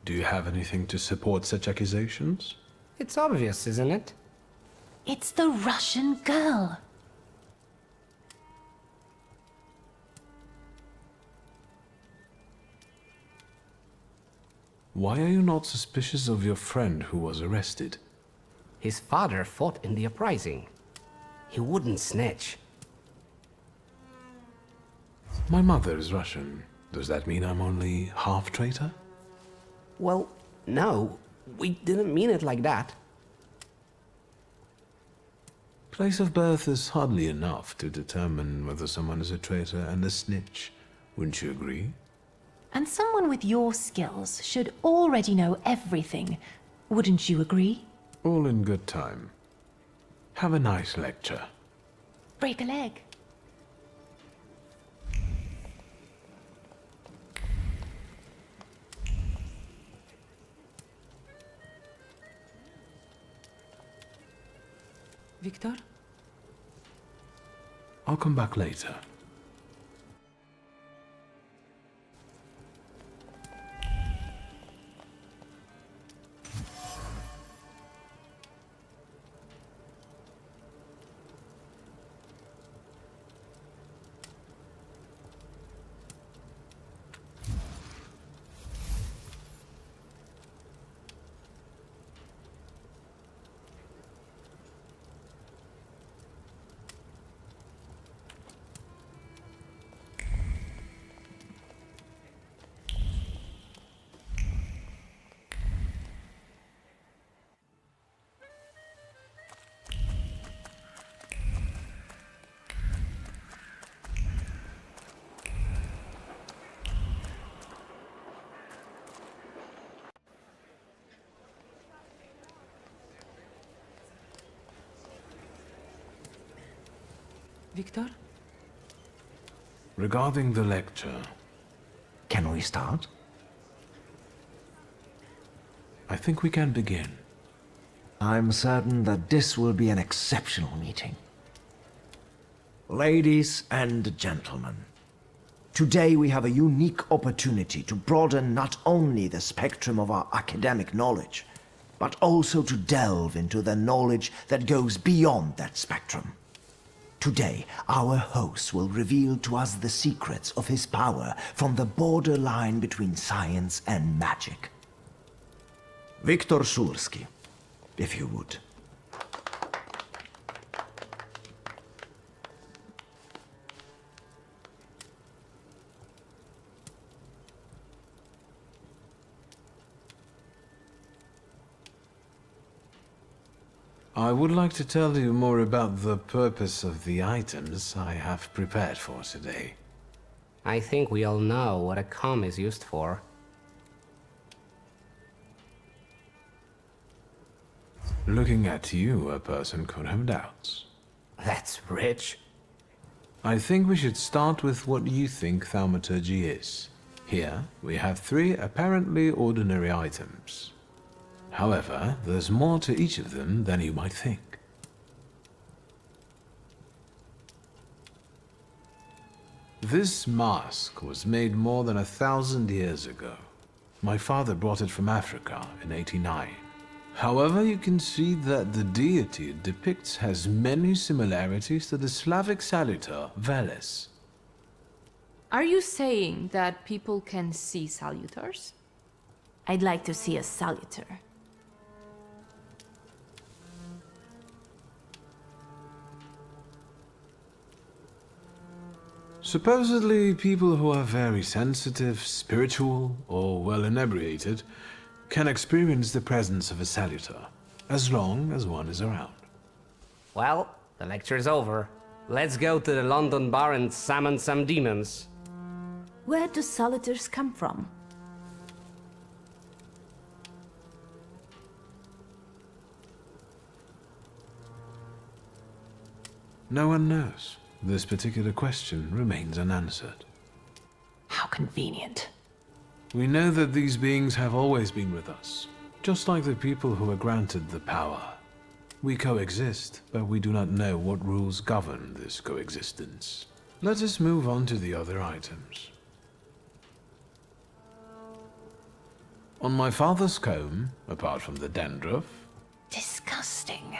Do you have anything to support such accusations? It's obvious, isn't it? It's the Russian girl. Why are you not suspicious of your friend who was arrested? His father fought in the uprising. He wouldn't snitch. My mother is Russian. Does that mean I'm only half traitor? Well, no. We didn't mean it like that. Place of birth is hardly enough to determine whether someone is a traitor and a snitch. Wouldn't you agree? And someone with your skills should already know everything. Wouldn't you agree? All in good time. Have a nice lecture. Break a leg. Victor? I'll come back later. Victor? Regarding the lecture... Can we start? I think we can begin. I'm certain that this will be an exceptional meeting. Ladies and gentlemen, today we have a unique opportunity to broaden not only the spectrum of our academic knowledge, but also to delve into the knowledge that goes beyond that spectrum. Today, our host will reveal to us the secrets of his power from the borderline between science and magic. Viktor Szulski, if you would. I would like to tell you more about the purpose of the items I have prepared for today. I think we all know what a comb is used for. Looking at you, a person could have doubts. That's rich. I think we should start with what you think Thaumaturge is. Here, we have 3 apparently ordinary items. However, there's more to each of them than you might think. This mask was made more than 1,000 years ago. My father brought it from Africa in '89. However, you can see that the deity it depicts has many similarities to the Slavic salutor, Veles. Are you saying that people can see salutars? I'd like to see a salutar. Supposedly, people who are very sensitive, spiritual, or well inebriated can experience the presence of a salutar, as long as one is around. Well, the lecture's over. Let's go to the London bar and summon some demons. Where do salutars come from? No one knows. This particular question remains unanswered. How convenient. We know that these beings have always been with us, just like the people who are granted the power. We coexist, but we do not know what rules govern this coexistence. Let us move on to the other items. On my father's comb, apart from the dandruff, Disgusting.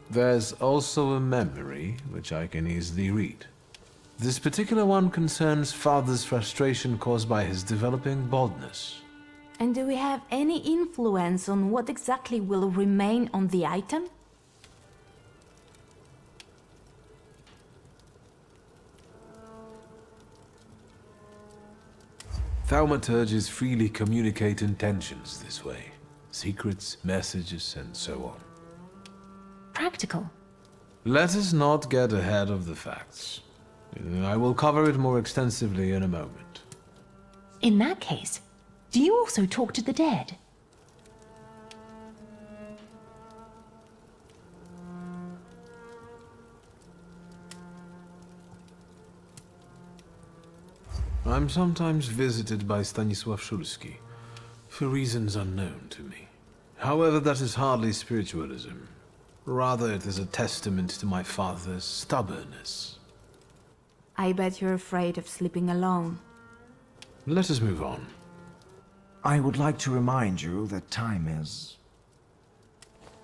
there's also a memory, which I can easily read. This particular one concerns father's frustration caused by his developing baldness. And do we have any influence on what exactly will remain on the item? Thaumaturges freely communicate intentions this way. Secrets, messages, and so on. Practical. Let us not get ahead of the facts. I will cover it more extensively in a moment. In that case, do you also talk to the dead? I'm sometimes visited by Stanisław Szulski, for reasons unknown to me. However, that is hardly spiritualism. Rather, it is a testament to my father's stubbornness. I bet you're afraid of sleeping alone. Let us move on. I would like to remind you that time is...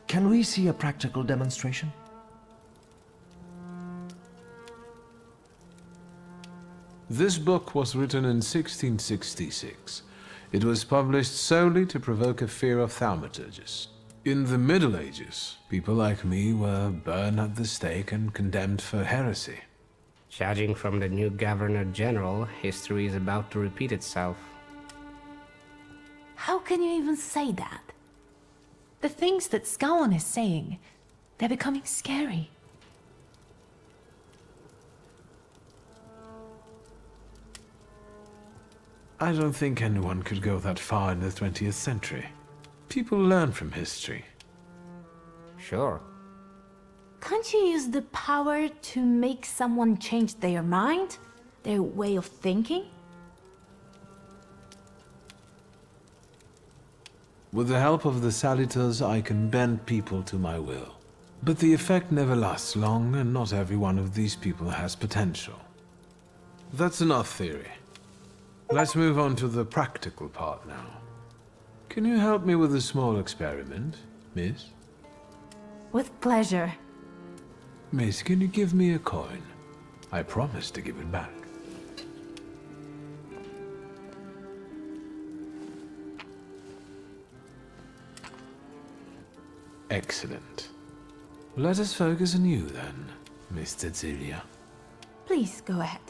Can we see a practical demonstration? This book was written in 1666. It was published solely to provoke a fear of thaumaturges. In the Middle Ages, people like me were burned at the stake and condemned for heresy. Judging from the new Governor General, history is about to repeat itself. How can you even say that? The things that Scowan is saying, they're becoming scary. I don't think anyone could go that far in the 20th century. People learn from history. Sure. Can't you use the power to make someone change their mind? Their way of thinking? With the help of the Salutors, I can bend people to my will. But the effect never lasts long, and not every one of these people has potential. That's enough theory. Let's move on to the practical part now. Can you help me with a small experiment, miss? With pleasure. Miss, can you give me a coin? I promise to give it back. Excellent. Let us focus on you then, Miss Cecilia. Please go ahead.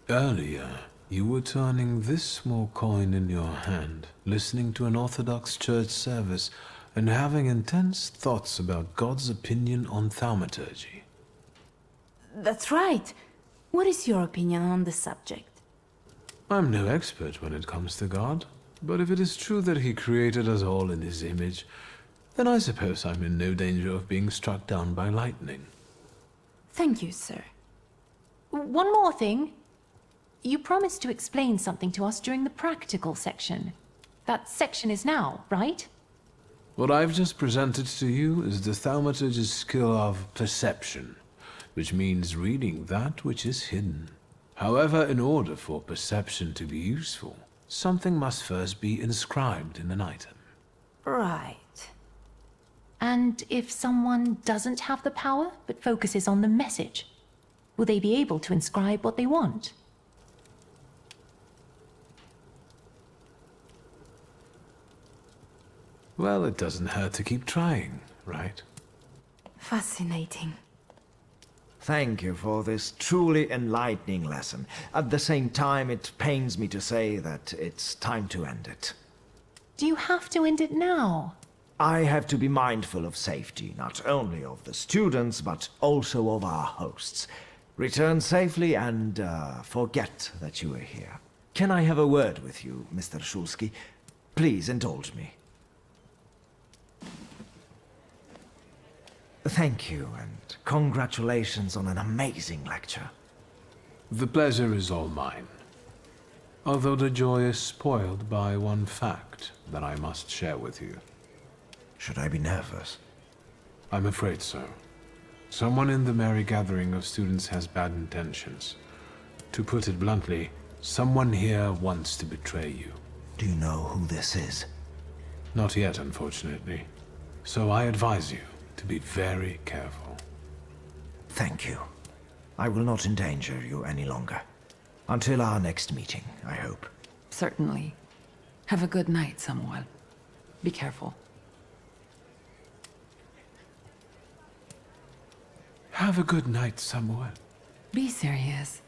Earlier, you were turning this small coin in your hand, listening to an Orthodox church service, and having intense thoughts about God's opinion on thaumaturgy. That's right. What is your opinion on the subject? I'm no expert when it comes to God, but if it is true that he created us all in his image, then I suppose I'm in no danger of being struck down by lightning. Thank you, sir. One more thing. You promised to explain something to us during the practical section. That section is now, right? What I've just presented to you is the Thaumaturge's skill of perception, which means reading that which is hidden. However, in order for perception to be useful, something must first be inscribed in an item. Right. And if someone doesn't have the power, but focuses on the message, will they be able to inscribe what they want? Well, it doesn't hurt to keep trying, right? Fascinating. Thank you for this truly enlightening lesson. At the same time, it pains me to say that it's time to end it. Do you have to end it now? I have to be mindful of safety, not only of the students, but also of our hosts. Return safely and forget that you were here. Can I have a word with you, Mr. Shulsky? Please indulge me. Thank you, and congratulations on an amazing lecture. The pleasure is all mine. Although the joy is spoiled by one fact that I must share with you. Should I be nervous? I'm afraid so. Someone in the merry gathering of students has bad intentions. To put it bluntly, someone here wants to betray you. Do you know who this is? Not yet, unfortunately. So I advise you to be very careful. Thank you. I will not endanger you any longer. Until our next meeting, I hope. Certainly. Have a good night, Samuel. Be careful. Have a good night, Samuel. Be serious.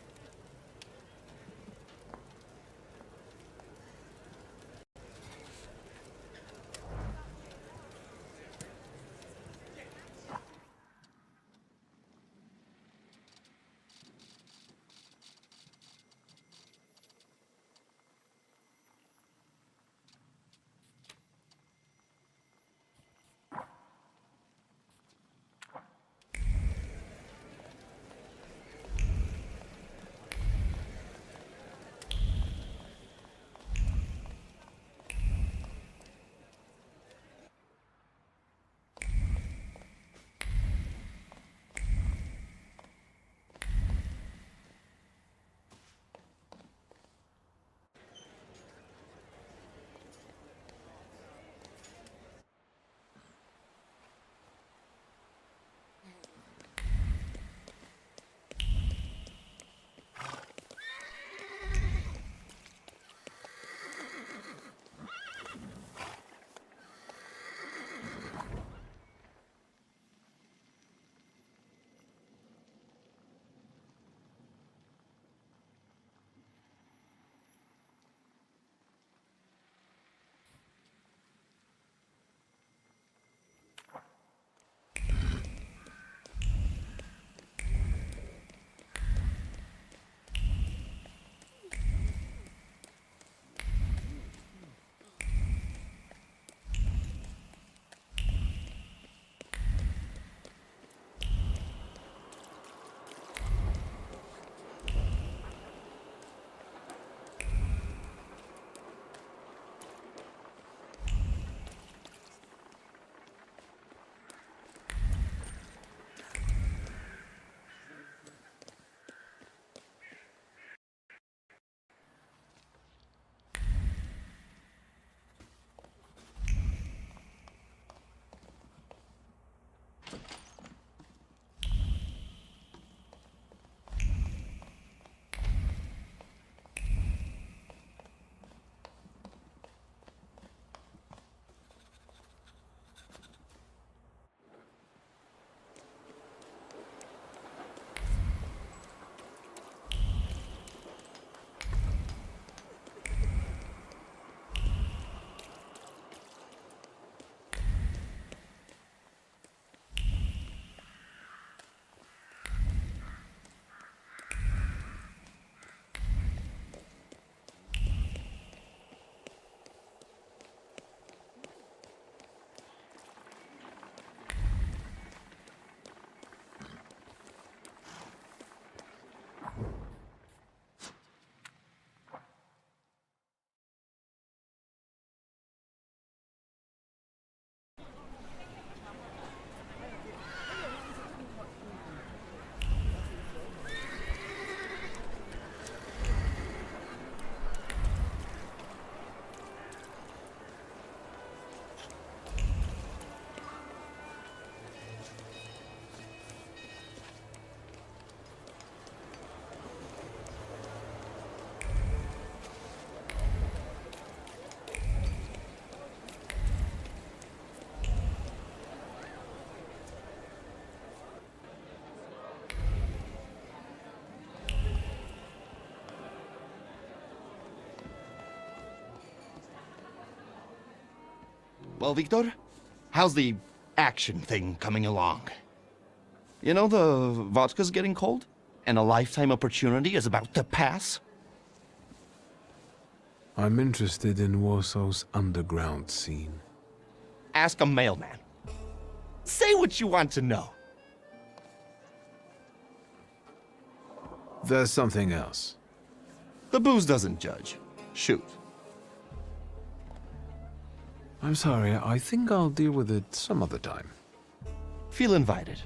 Well, Victor, how's the action thing coming along? You know, the vodka's getting cold, and a lifetime opportunity is about to pass. I'm interested in Warsaw's underground scene. Ask a mailman. Say what you want to know. There's something else. The booze doesn't judge. Shoot. I'm sorry, I think I'll deal with it some other time. Feel invited.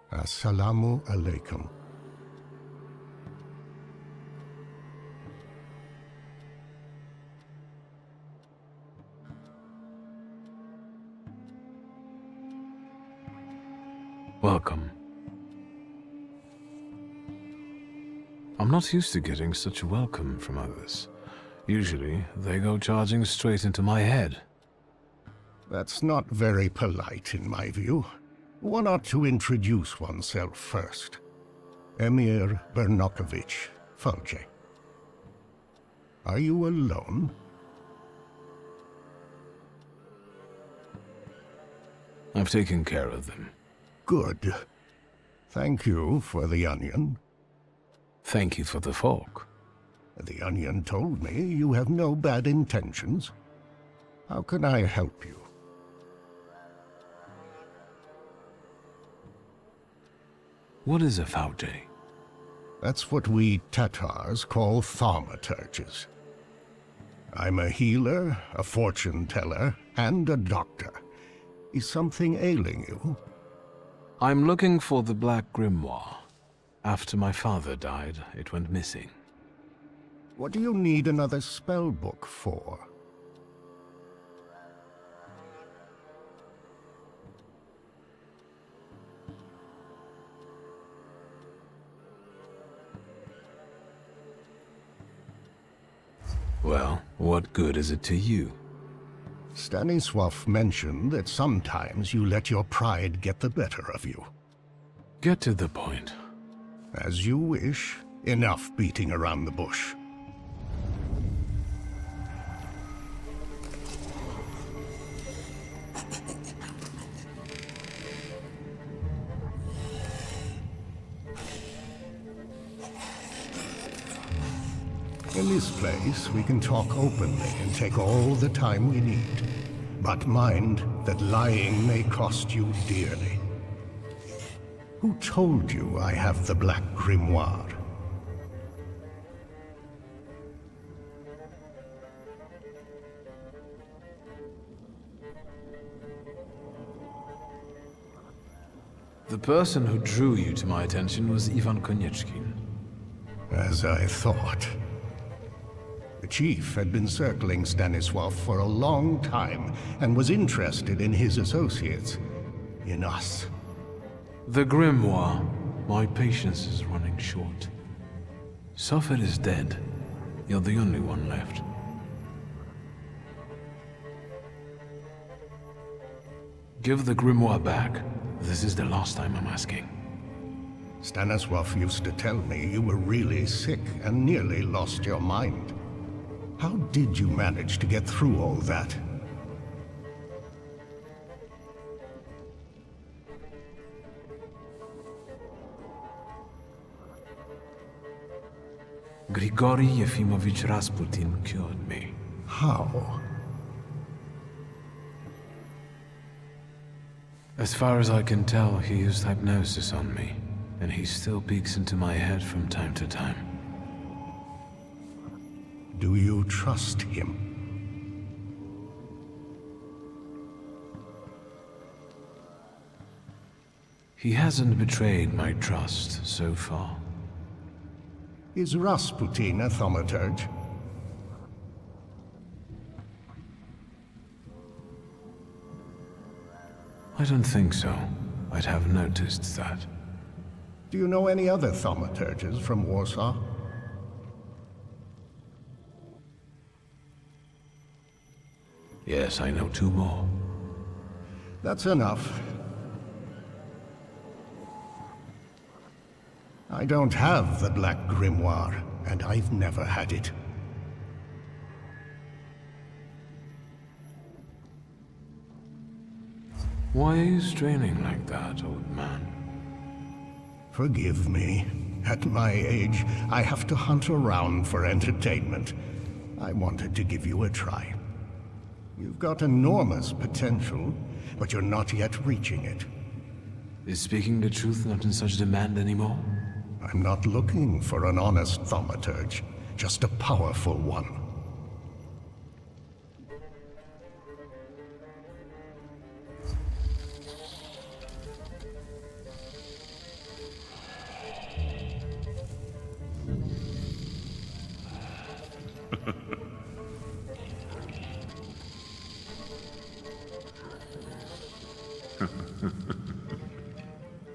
Assalamu alaikum. Welcome. I'm not used to getting such a welcome from others. Usually, they go charging straight into my head. That's not very polite in my view. One ought to introduce oneself first. Emir Bernakovich, Fulge. Are you alone? I've taken care of them. Good. Thank you for the onion. Thank you for the fork. The onion told me you have no bad intentions. How can I help you? What is a Fulge? That's what we Tatars call thaumaturges. I'm a healer, a fortune teller, and a doctor. Is something ailing you? I'm looking for the Black Grimoire. After my father died, it went missing. What do you need another spell book for? Well, what good is it to you? Stanisław mentioned that sometimes you let your pride get the better of you. Get to the point. As you wish. Enough beating around the bush. In this place, we can talk openly and take all the time we need. But mind that lying may cost you dearly. Who told you I have the Black Grimoire? The person who drew you to my attention was Ivan Konieczkin. As I thought. The chief had been circling Stanisław for a long time and was interested in his associates. In us. The grimoire. My patience is running short. Sofet is dead. You're the only one left. Give the grimoire back. This is the last time I'm asking. Stanisław used to tell me you were really sick and nearly lost your mind. How did you manage to get through all that? Grigory Yefimovich Rasputin cured me. How? As far as I can tell, he used hypnosis on me, and he still peeks into my head from time to time. Do you trust him? He hasn't betrayed my trust so far. Is Rasputin a thaumaturge? I don't think so. I'd have noticed that. Do you know any other thaumaturges from Warsaw? Yes, I know 2 more. That's enough. I don't have the Black Grimoire, and I've never had it. Why are you straining like that, old man? Forgive me. At my age, I have to hunt around for entertainment. I wanted to give you a try. You've got enormous potential, but you're not yet reaching it. Is speaking the truth not in such demand anymore? I'm not looking for an honest thaumaturge, just a powerful one.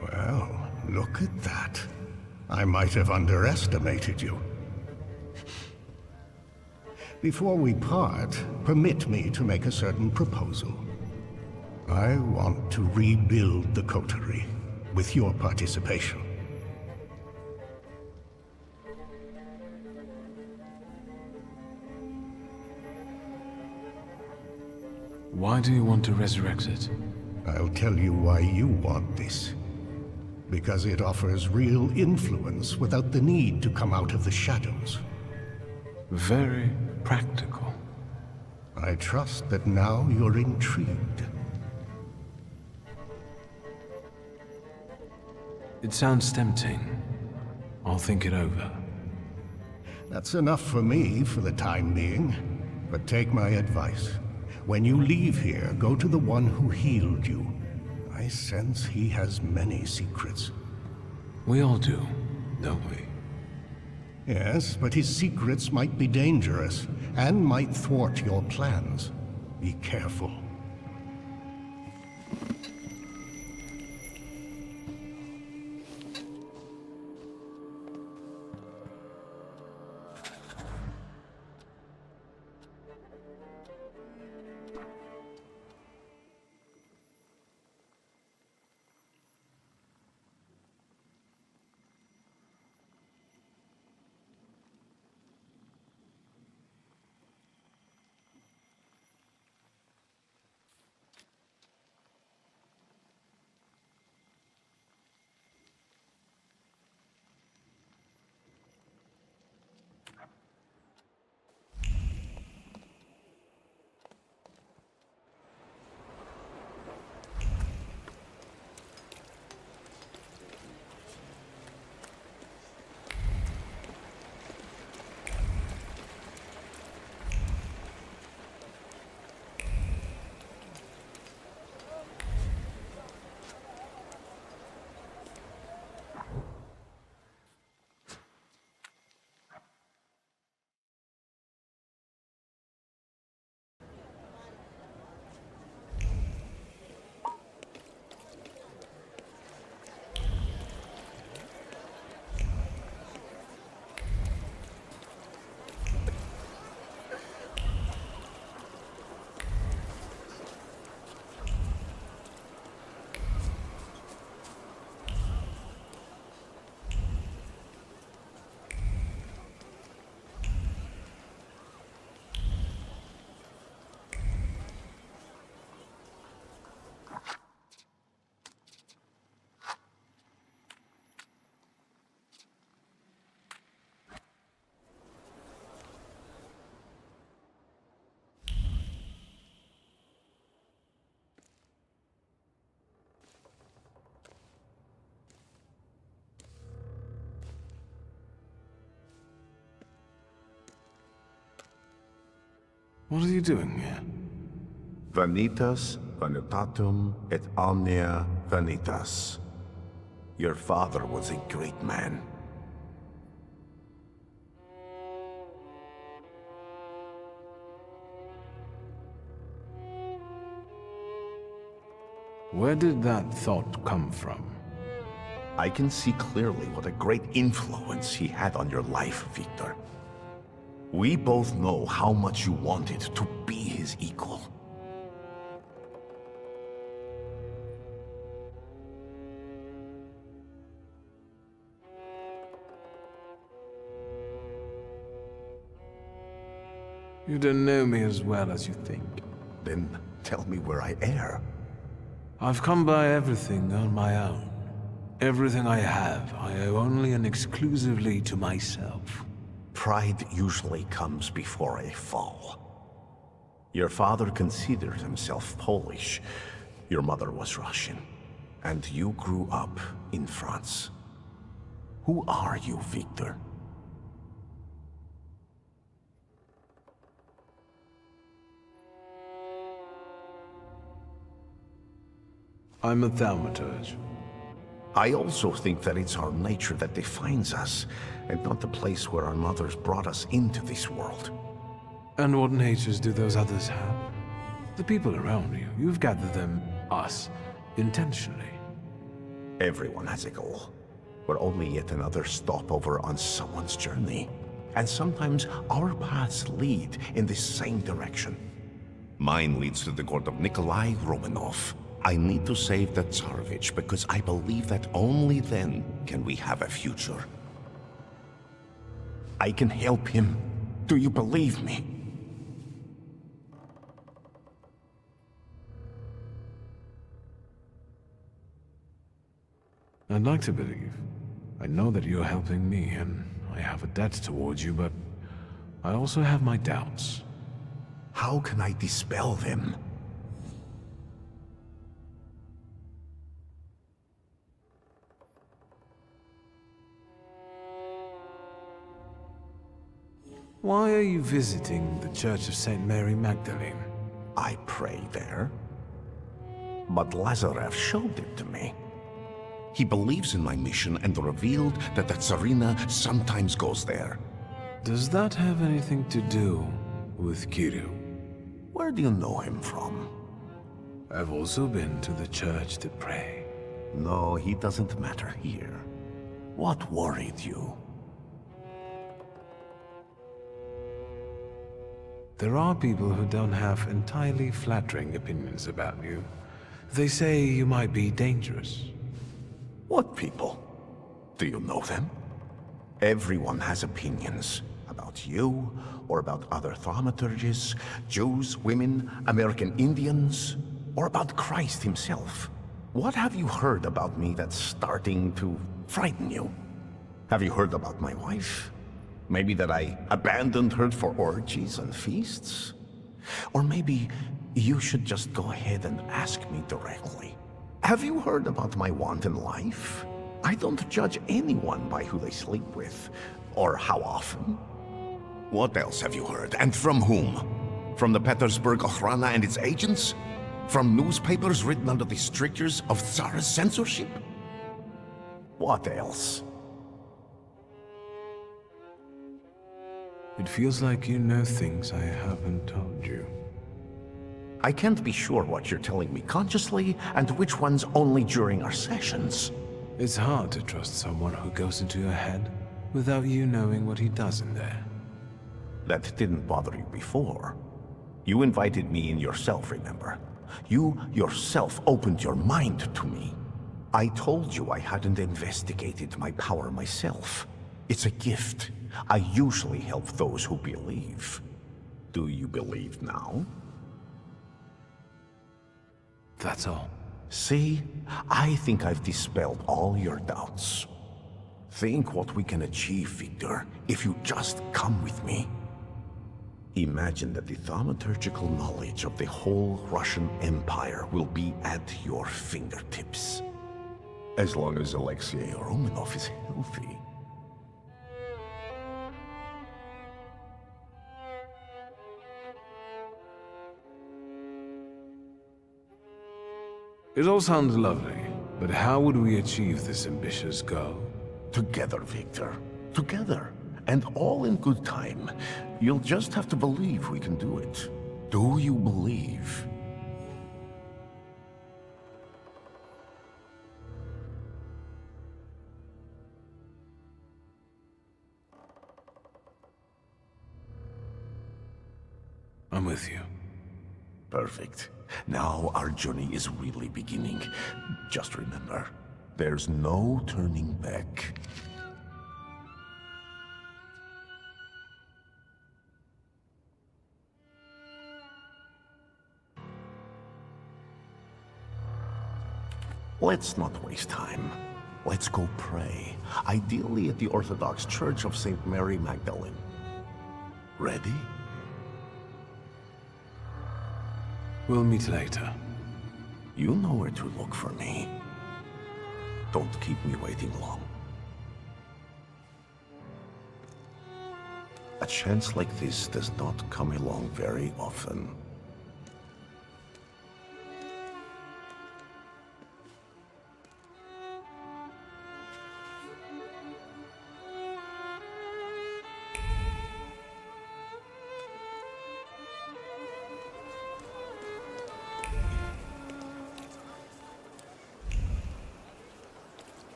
Well, look at that. I might have underestimated you. Before we part, permit me to make a certain proposal. I want to rebuild the coterie, with your participation. Why do you want to resurrect it? I'll tell you why you want this. Because it offers real influence without the need to come out of the shadows. Very practical. I trust that now you're intrigued. It sounds tempting. I'll think it over. That's enough for me for the time being. But take my advice. When you leave here, go to the one who healed you. I sense he has many secrets. We all do, don't we? Yes, but his secrets might be dangerous, and might thwart your plans. Be careful. What are you doing here? Vanitas, vanitatum, et omnia vanitas. Your father was a great man. Where did that thought come from? I can see clearly what a great influence he had on your life, Victor. We both know how much you wanted to be his equal. You don't know me as well as you think. Then tell me where I err. I've come by everything on my own. Everything I have, I owe only and exclusively to myself. Pride usually comes before a fall. Your father considered himself Polish. Your mother was Russian. And you grew up in France. Who are you, Victor? I'm a Thaumaturge. I also think that it's our nature that defines us, and not the place where our mothers brought us into this world. And what natures do those others have? The people around you. You've gathered them, us, intentionally. Everyone has a goal. We're only yet another stopover on someone's journey. And sometimes our paths lead in the same direction. Mine leads to the court of Nikolai Romanov. I need to save the Tsarevich because I believe that only then can we have a future. I can help him. Do you believe me? I'd like to believe. I know that you're helping me, and I have a debt towards you, but I also have my doubts. How can I dispel them? Why are you visiting the Church of St. Mary Magdalene? I pray there. But Lazarev showed it to me. He believes in my mission and revealed that the Tsarina sometimes goes there. Does that have anything to do with Kirill? Where do you know him from? I've also been to the church to pray. No, he doesn't matter here. What worried you? There are people who don't have entirely flattering opinions about you. They say you might be dangerous. What people? Do you know them? Everyone has opinions about you, or about other thaumaturges, Jews, women, American Indians, or about Christ himself. What have you heard about me that's starting to frighten you? Have you heard about my wife? Maybe that I abandoned her for orgies and feasts? Or maybe you should just go ahead and ask me directly. Have you heard about my wanton life? I don't judge anyone by who they sleep with, or how often. What else have you heard, and from whom? From the Petersburg Okhrana and its agents? From newspapers written under the strictures of Tsar's censorship? What else? It feels like you know things I haven't told you. I can't be sure what you're telling me consciously, and which ones only during our sessions. It's hard to trust someone who goes into your head without you knowing what he does in there. That didn't bother you before. You invited me in yourself, remember? You yourself opened your mind to me. I told you I hadn't investigated my power myself. It's a gift. I usually help those who believe. Do you believe now? That's all. See? I think I've dispelled all your doubts. Think what we can achieve, Victor, if you just come with me. Imagine that the thaumaturgical knowledge of the whole Russian Empire will be at your fingertips. As long as Alexei Romanov is healthy. It all sounds lovely, but how would we achieve this ambitious goal? Together, Victor. Together. And all in good time. You'll just have to believe we can do it. Do you believe? I'm with you. Perfect. Now our journey is really beginning. Just remember, there's no turning back. Let's not waste time. Let's go pray. Ideally at the Orthodox Church of St. Mary Magdalene. Ready? We'll meet later. You know where to look for me. Don't keep me waiting long. A chance like this does not come along very often.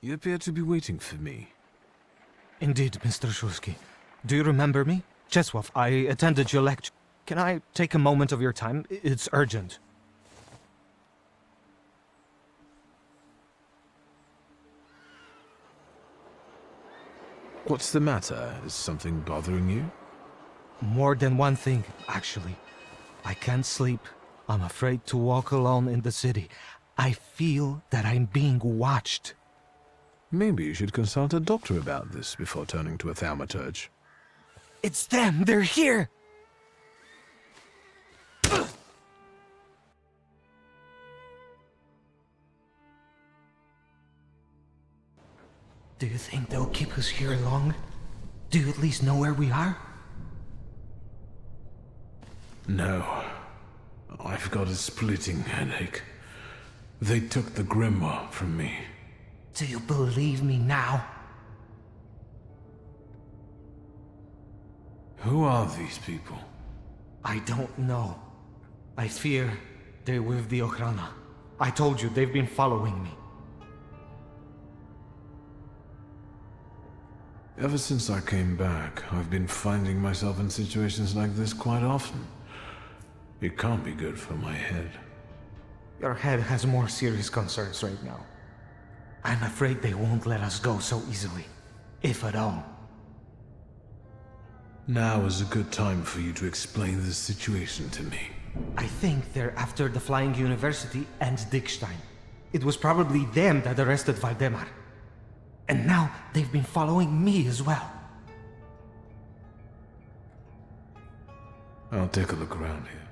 You appear to be waiting for me. Indeed, Mr. Shulsky. Do you remember me? Czesław, I attended your lecture. Can I take a moment of your time? It's urgent. What's the matter? Is something bothering you? More than one thing, actually. I can't sleep. I'm afraid to walk alone in the city. I feel that I'm being watched. Maybe you should consult a doctor about this before turning to a Thaumaturge. It's them! They're here! Do you think they'll keep us here long? Do you at least know where we are? No. I've got a splitting headache. They took the grimoire from me. Do you believe me now? Who are these people? I don't know. I fear they're with the Ochrana. I told you, they've been following me. Ever since I came back, I've been finding myself in situations like this quite often. It can't be good for my head. Your head has more serious concerns right now. I'm afraid they won't let us go so easily, if at all. Now is a good time for you to explain this situation to me. I think they're after the Flying University and Dickstein. It was probably them that arrested Valdemar. And now they've been following me as well. I'll take a look around here.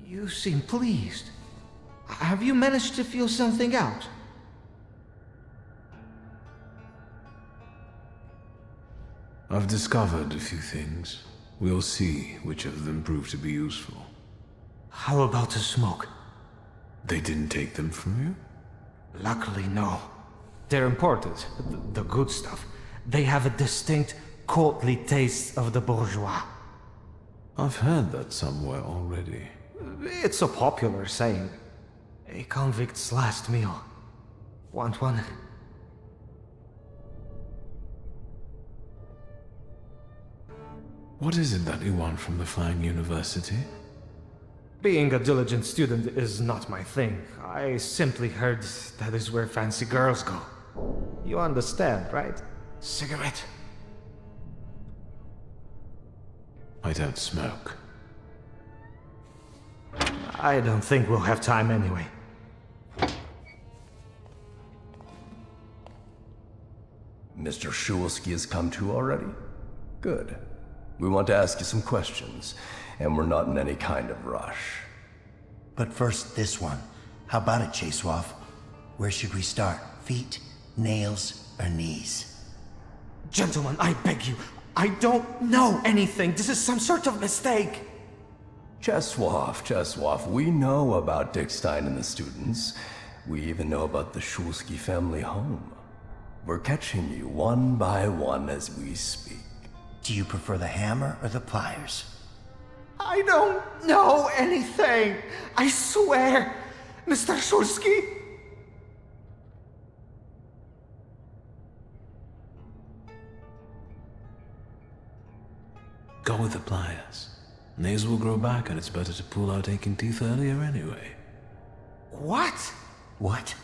You seem pleased. Have you managed to feel something out? I've discovered a few things. We'll see which of them prove to be useful. How about a smoke? They didn't take them from you? Luckily, no. They're imported, the good stuff. They have a distinct, courtly taste of the bourgeois. I've heard that somewhere already. It's a popular saying. A convict's last meal. Want one? What is it that you want from the Flying University? Being a diligent student is not my thing. I simply heard that is where fancy girls go. You understand, right? Cigarette? I don't smoke. I don't think we'll have time anyway. Mr. Shulsky has come to already? Good. We want to ask you some questions, and we're not in any kind of rush. But first, this one. How about it, Chasewolf? Where should we start? Feet, nails, or knees? Gentlemen, I beg you. I don't know anything. This is some sort of mistake. Cheswoff, we know about Dickstein and the students. We even know about the Shulsky family home. We're catching you one by one as we speak. Do you prefer the hammer or the pliers? I don't know anything. I swear, Mr. Shulsky. Go with the pliers. Nails will grow back, and it's better to pull out aching teeth earlier anyway. What? What?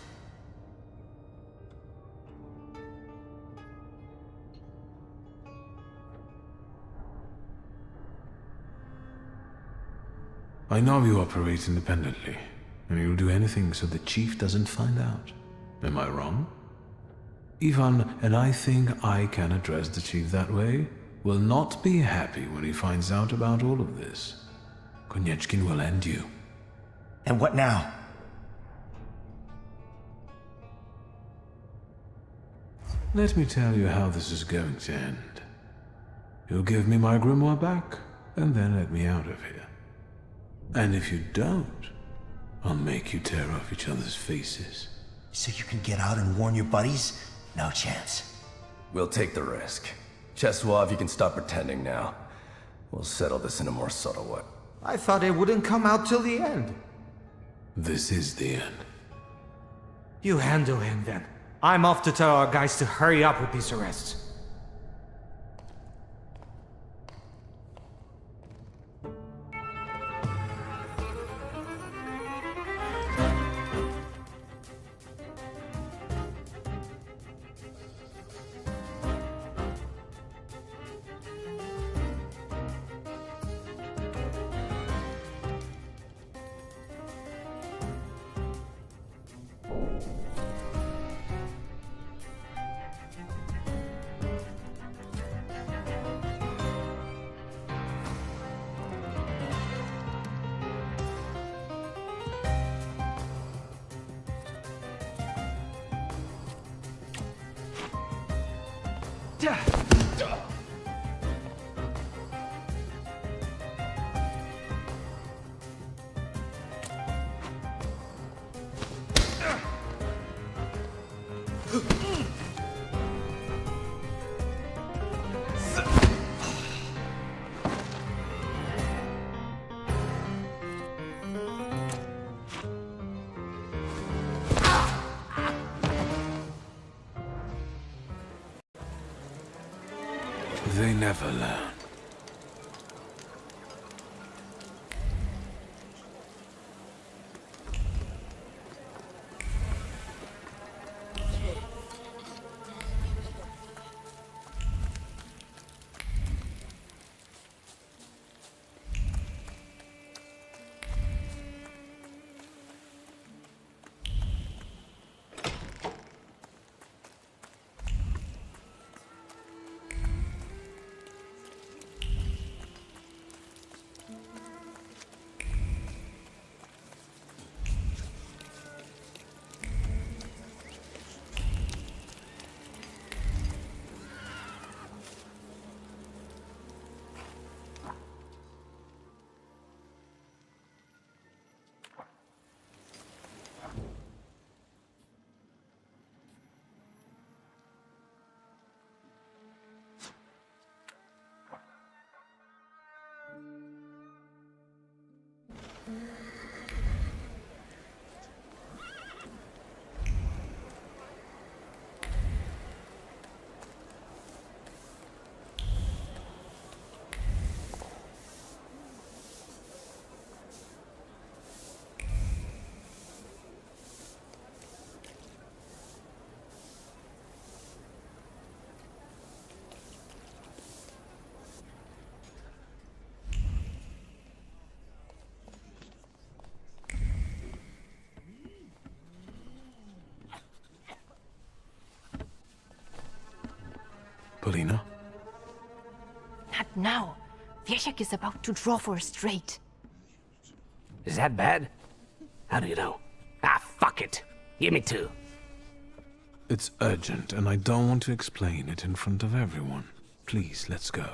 I know you operate independently, and you'll do anything so the chief doesn't find out. Am I wrong? Ivan, and I think I can address the chief that way, will not be happy when he finds out about all of this. Konieczkin will end you. And what now? Let me tell you how this is going to end. You'll give me my grimoire back, and then let me out of here. And if you don't, I'll make you tear off each other's faces. So you can get out and warn your buddies? No chance. We'll take the risk. Cheswoff, you can stop pretending now. We'll settle this in a more subtle way. I thought it wouldn't come out till the end. This is the end. You handle him then. I'm off to tell our guys to hurry up with these arrests. They never learn. Polina? Not now. Wiesiek is about to draw for a straight. Is that bad? How do you know? Ah, fuck it. Give me two. It's urgent, and I don't want to explain it in front of everyone. Please, let's go.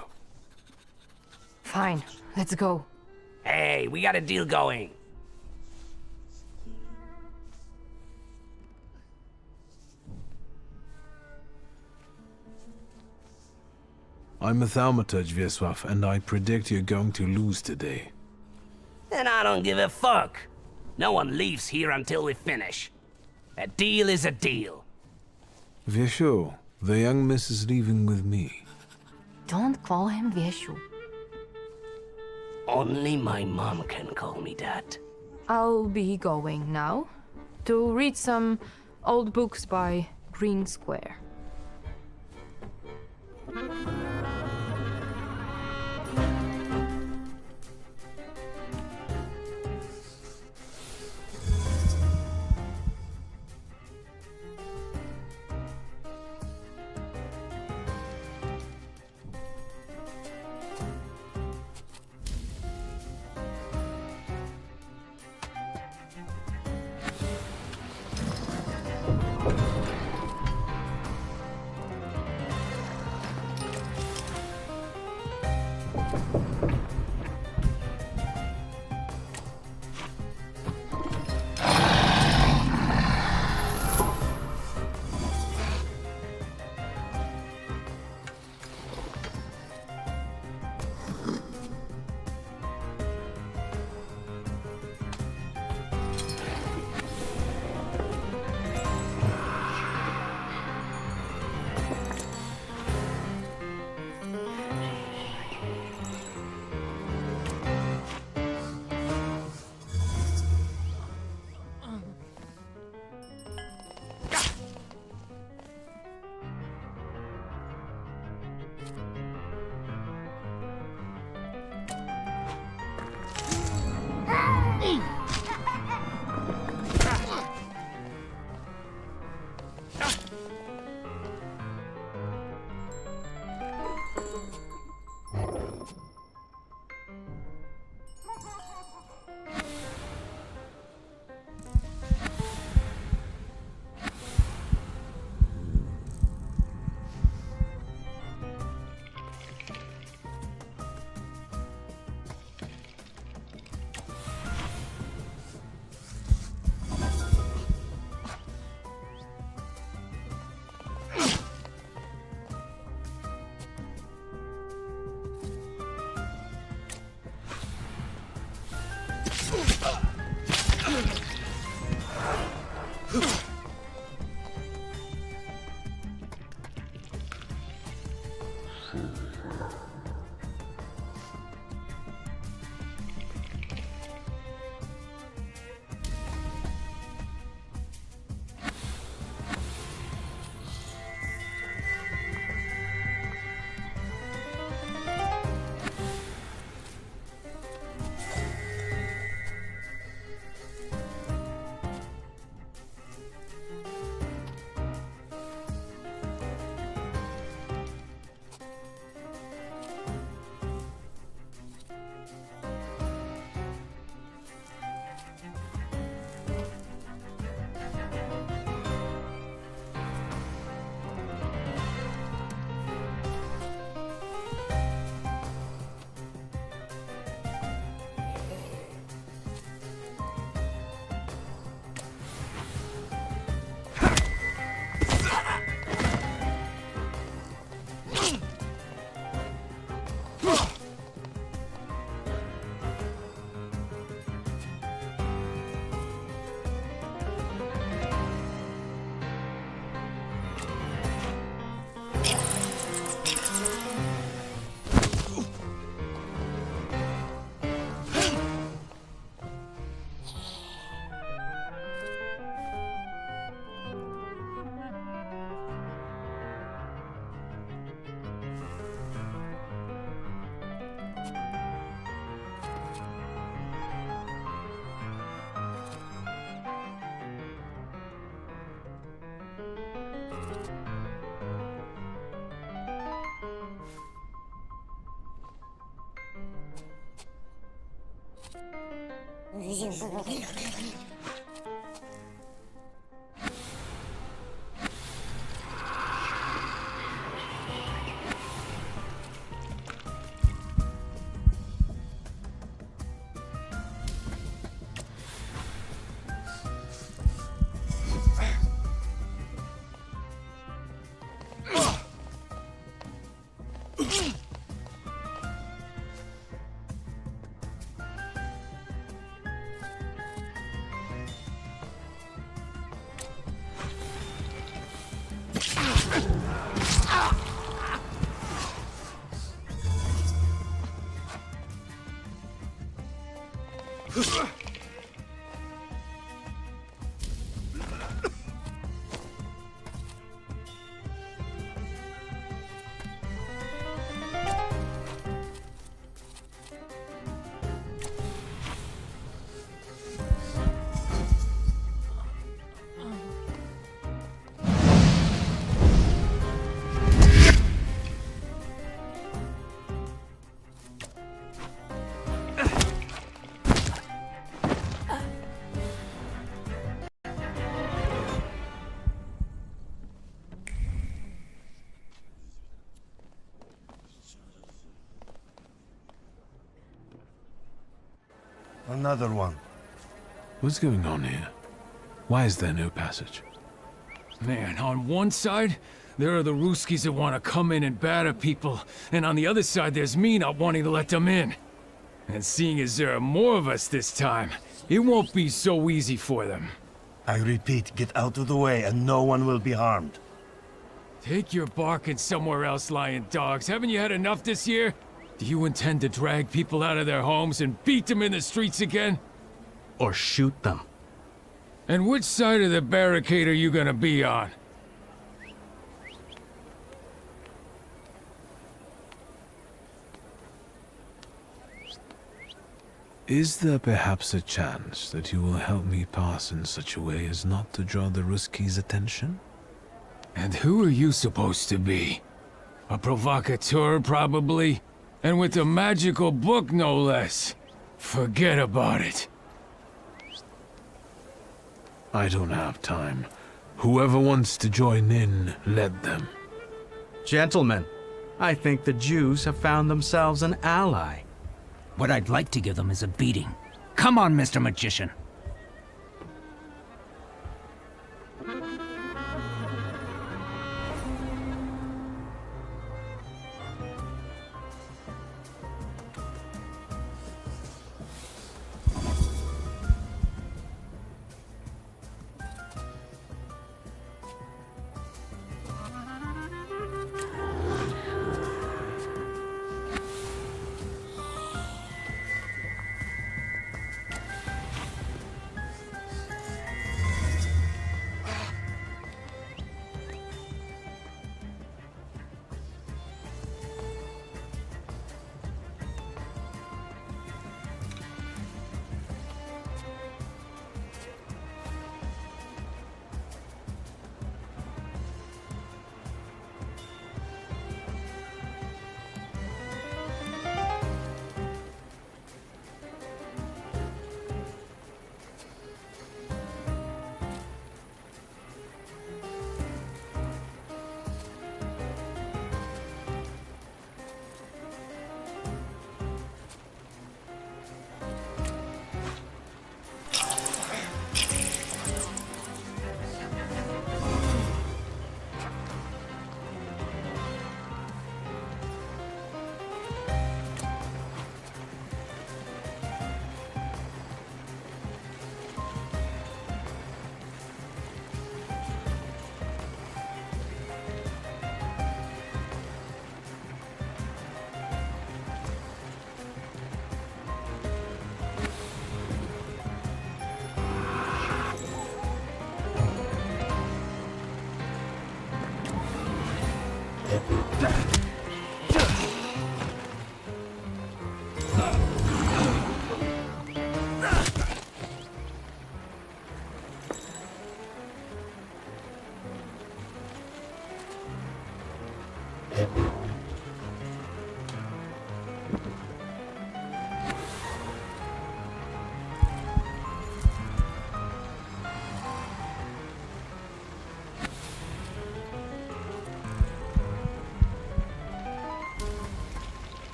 Fine, let's go. Hey, we got a deal going. I'm a Thaumaturge, Wiesław, and I predict you're going to lose today. Then I don't give a fuck. No one leaves here until we finish. A deal is a deal. Wiesio, the young miss is leaving with me. Don't call him Wiesiu. Only my mom can call me that. I'll be going now to read some old books by Green Square. Another one. What's going on here? Why is there no passage? Man, on one side, there are the Ruskies that want to come in and batter people, and on the other side there's me not wanting to let them in. And seeing as there are more of us this time, it won't be so easy for them. I repeat, get out of the way and no one will be harmed. Take your barking somewhere else, lying dogs. Haven't you had enough this year? Do you intend to drag people out of their homes and beat them in the streets again? Or shoot them. And which side of the barricade are you gonna be on? Is there perhaps a chance that you will help me pass in such a way as not to draw the Ruskies' attention? And who are you supposed to be? A provocateur, probably? And with a magical book, no less. Forget about it. I don't have time. Whoever wants to join in, let them. Gentlemen, I think the Jews have found themselves an ally. What I'd like to give them is a beating. Come on, Mr. Magician.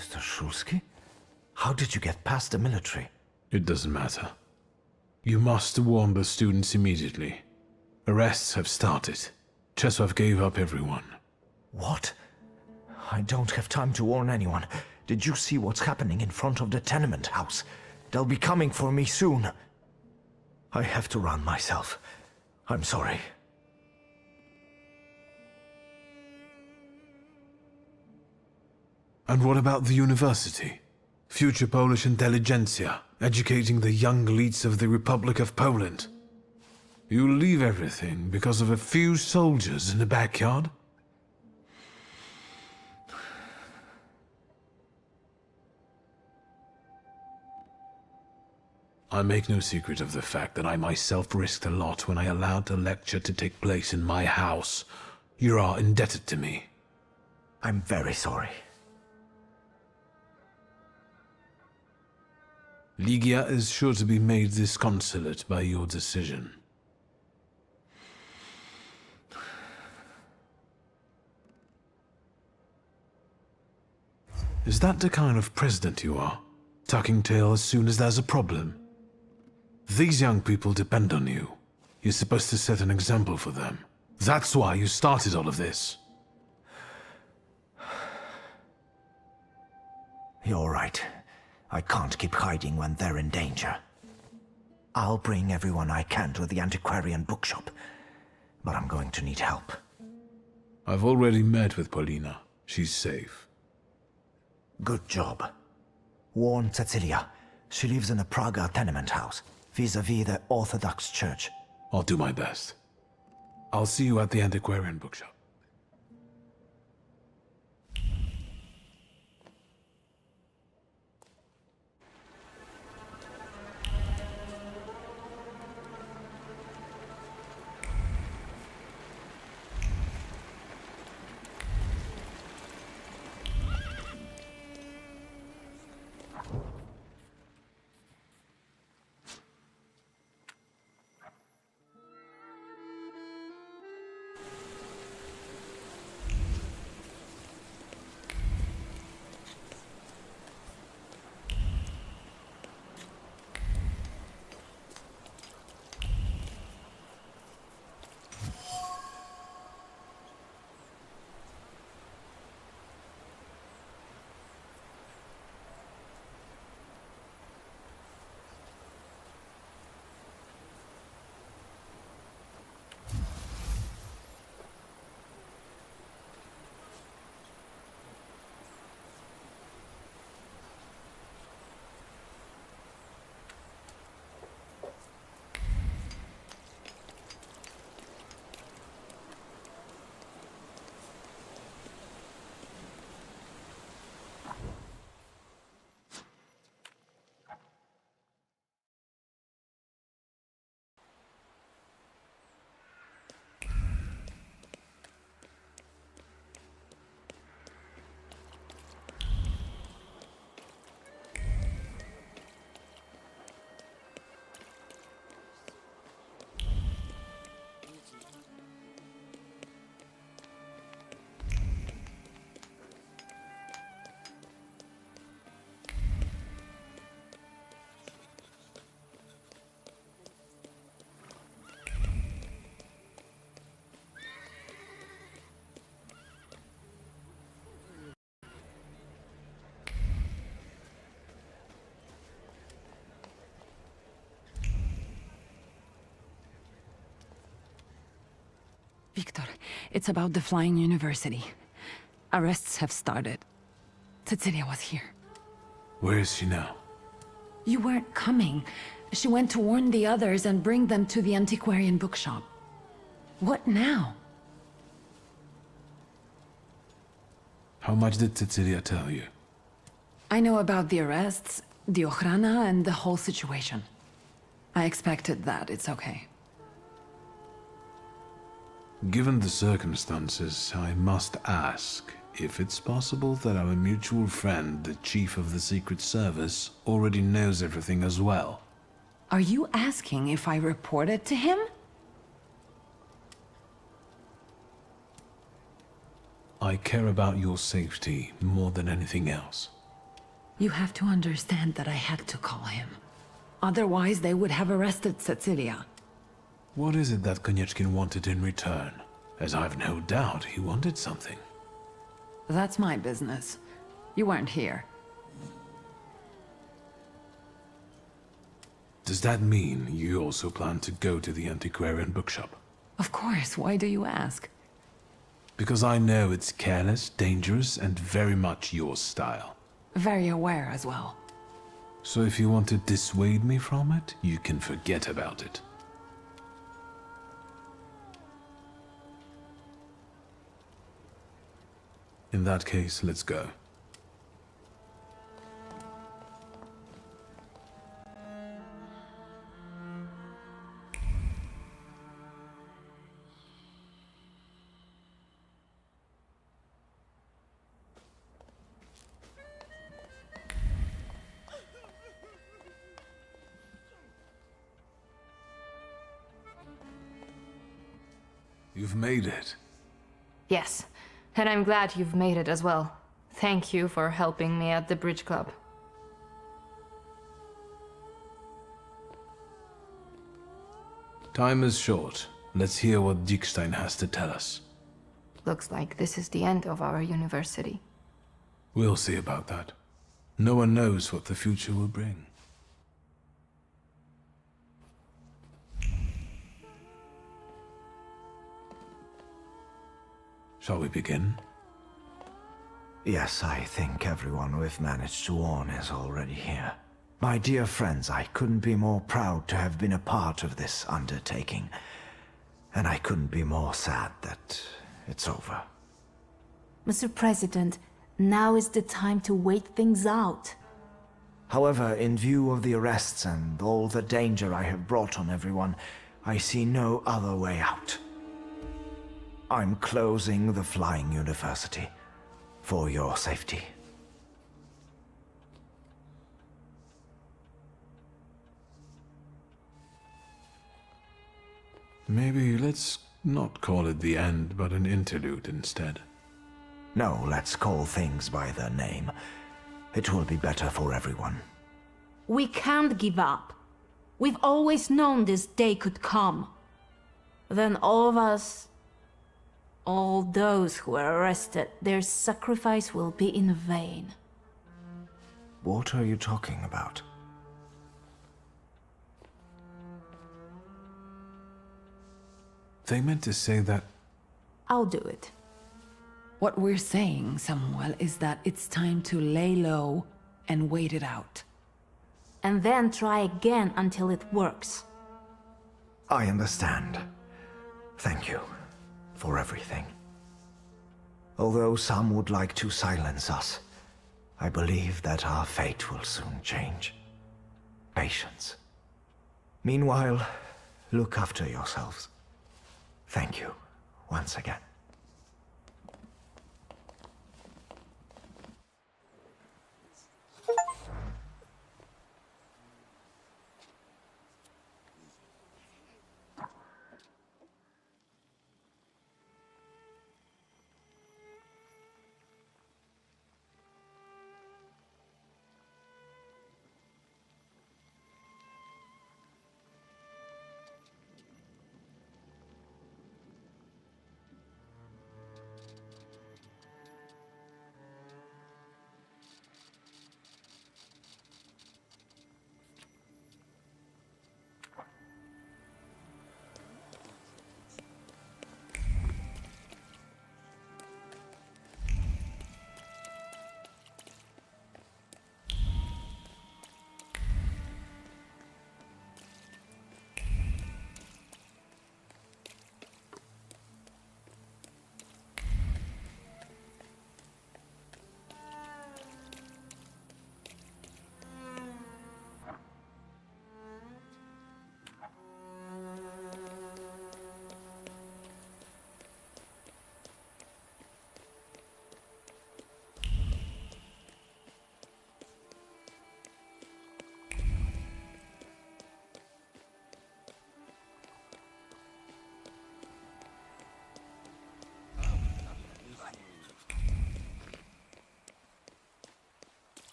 Mr. Shulsky? How did you get past the military? It doesn't matter. You must warn the students immediately. Arrests have started. Chesov gave up everyone. What? I don't have time to warn anyone. Did you see what's happening in front of the tenement house? They'll be coming for me soon. I have to run myself. I'm sorry. And what about the university? Future Polish intelligentsia, educating the young elites of the Republic of Poland. You leave everything because of a few soldiers in the backyard? I make no secret of the fact that I myself risked a lot when I allowed a lecture to take place in my house. You are indebted to me. I'm very sorry. Ligia is sure to be made disconsolate by your decision. Is that the kind of president you are? Tucking tail as soon as there's a problem? These young people depend on you. You're supposed to set an example for them. That's why you started all of this. You're right. I can't keep hiding when they're in danger. I'll bring everyone I can to the antiquarian bookshop, but I'm going to need help. I've already met with Polina. She's safe. Good job. Warn Cecilia. She lives in a Praga tenement house, vis-a-vis the Orthodox Church. I'll do my best. I'll see you at the antiquarian bookshop. Victor, it's about the Flying University. Arrests have started. Cecilia was here. Where is she now? You weren't coming. She went to warn the others and bring them to the antiquarian bookshop. What now? How much did Cecilia tell you? I know about the arrests, the Ochrana, and the whole situation. I expected that. It's okay. Given the circumstances, I must ask if it's possible that our mutual friend, the Chief of the Secret Service, already knows everything as well. Are you asking if I reported to him? I care about your safety more than anything else. You have to understand that I had to call him. Otherwise, they would have arrested Cecilia. What is it that Konieczkin wanted in return? As I've no doubt he wanted something. That's my business. You weren't here. Does that mean you also plan to go to the antiquarian bookshop? Of course, why do you ask? Because I know it's careless, dangerous, and very much your style. Very aware as well. So if you want to dissuade me from it, you can forget about it. In that case, let's go. You've made it. Yes, and I'm glad you've made it as well. Thank you for helping me at the bridge club. Time is short. Let's hear what Dickstein has to tell us. Looks like this is the end of our university. We'll see about that. No one knows what the future will bring. Shall we begin? Yes, I think everyone we've managed to warn is already here. My dear friends, I couldn't be more proud to have been a part of this undertaking. And I couldn't be more sad that it's over. Mr. President, now is the time to wait things out. However, in view of the arrests and all the danger I have brought on everyone, I see no other way out. I'm closing the Flying University for your safety. Maybe let's not call it the end, but an interlude instead. No, let's call things by their name. It will be better for everyone. We can't give up. We've always known this day could come. Then all of us, all those who were arrested, their sacrifice will be in vain. What are you talking about? They meant to say that... I'll do it. What we're saying, Samuel, is that it's time to lay low and wait it out. And then try again until it works. I understand. Thank you for everything. Although some would like to silence us, I believe that our fate will soon change. Patience. Meanwhile, look after yourselves. Thank you once again.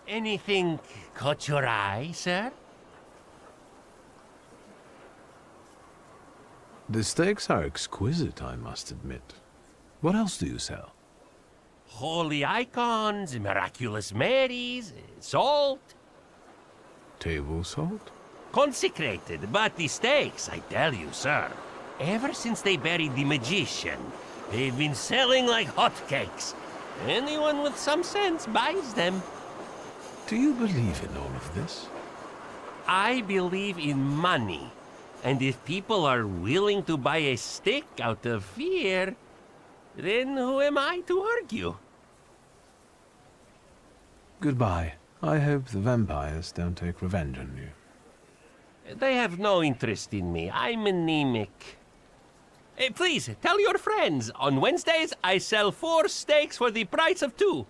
Anything caught your eye, sir? The steaks are exquisite, I must admit. What else do you sell? Holy icons, miraculous Marys, salt. Table salt? Consecrated, but the steaks, I tell you, sir. Ever since they buried the magician, they've been selling like hotcakes. Anyone with some sense buys them. Do you believe in all of this? I believe in money. And if people are willing to buy a stick out of fear, then who am I to argue? Goodbye. I hope the vampires don't take revenge on you. They have no interest in me. I'm anemic. Please, tell your friends. On Wednesdays, I sell 4 steaks for the price of 2.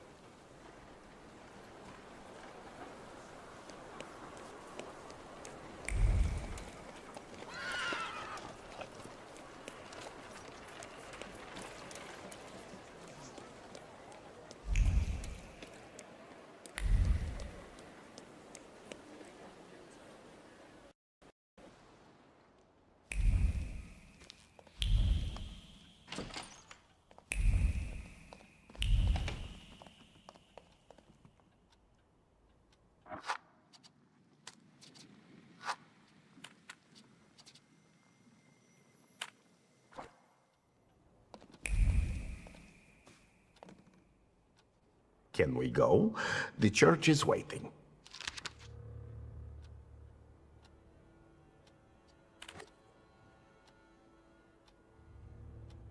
Can we go? The church is waiting.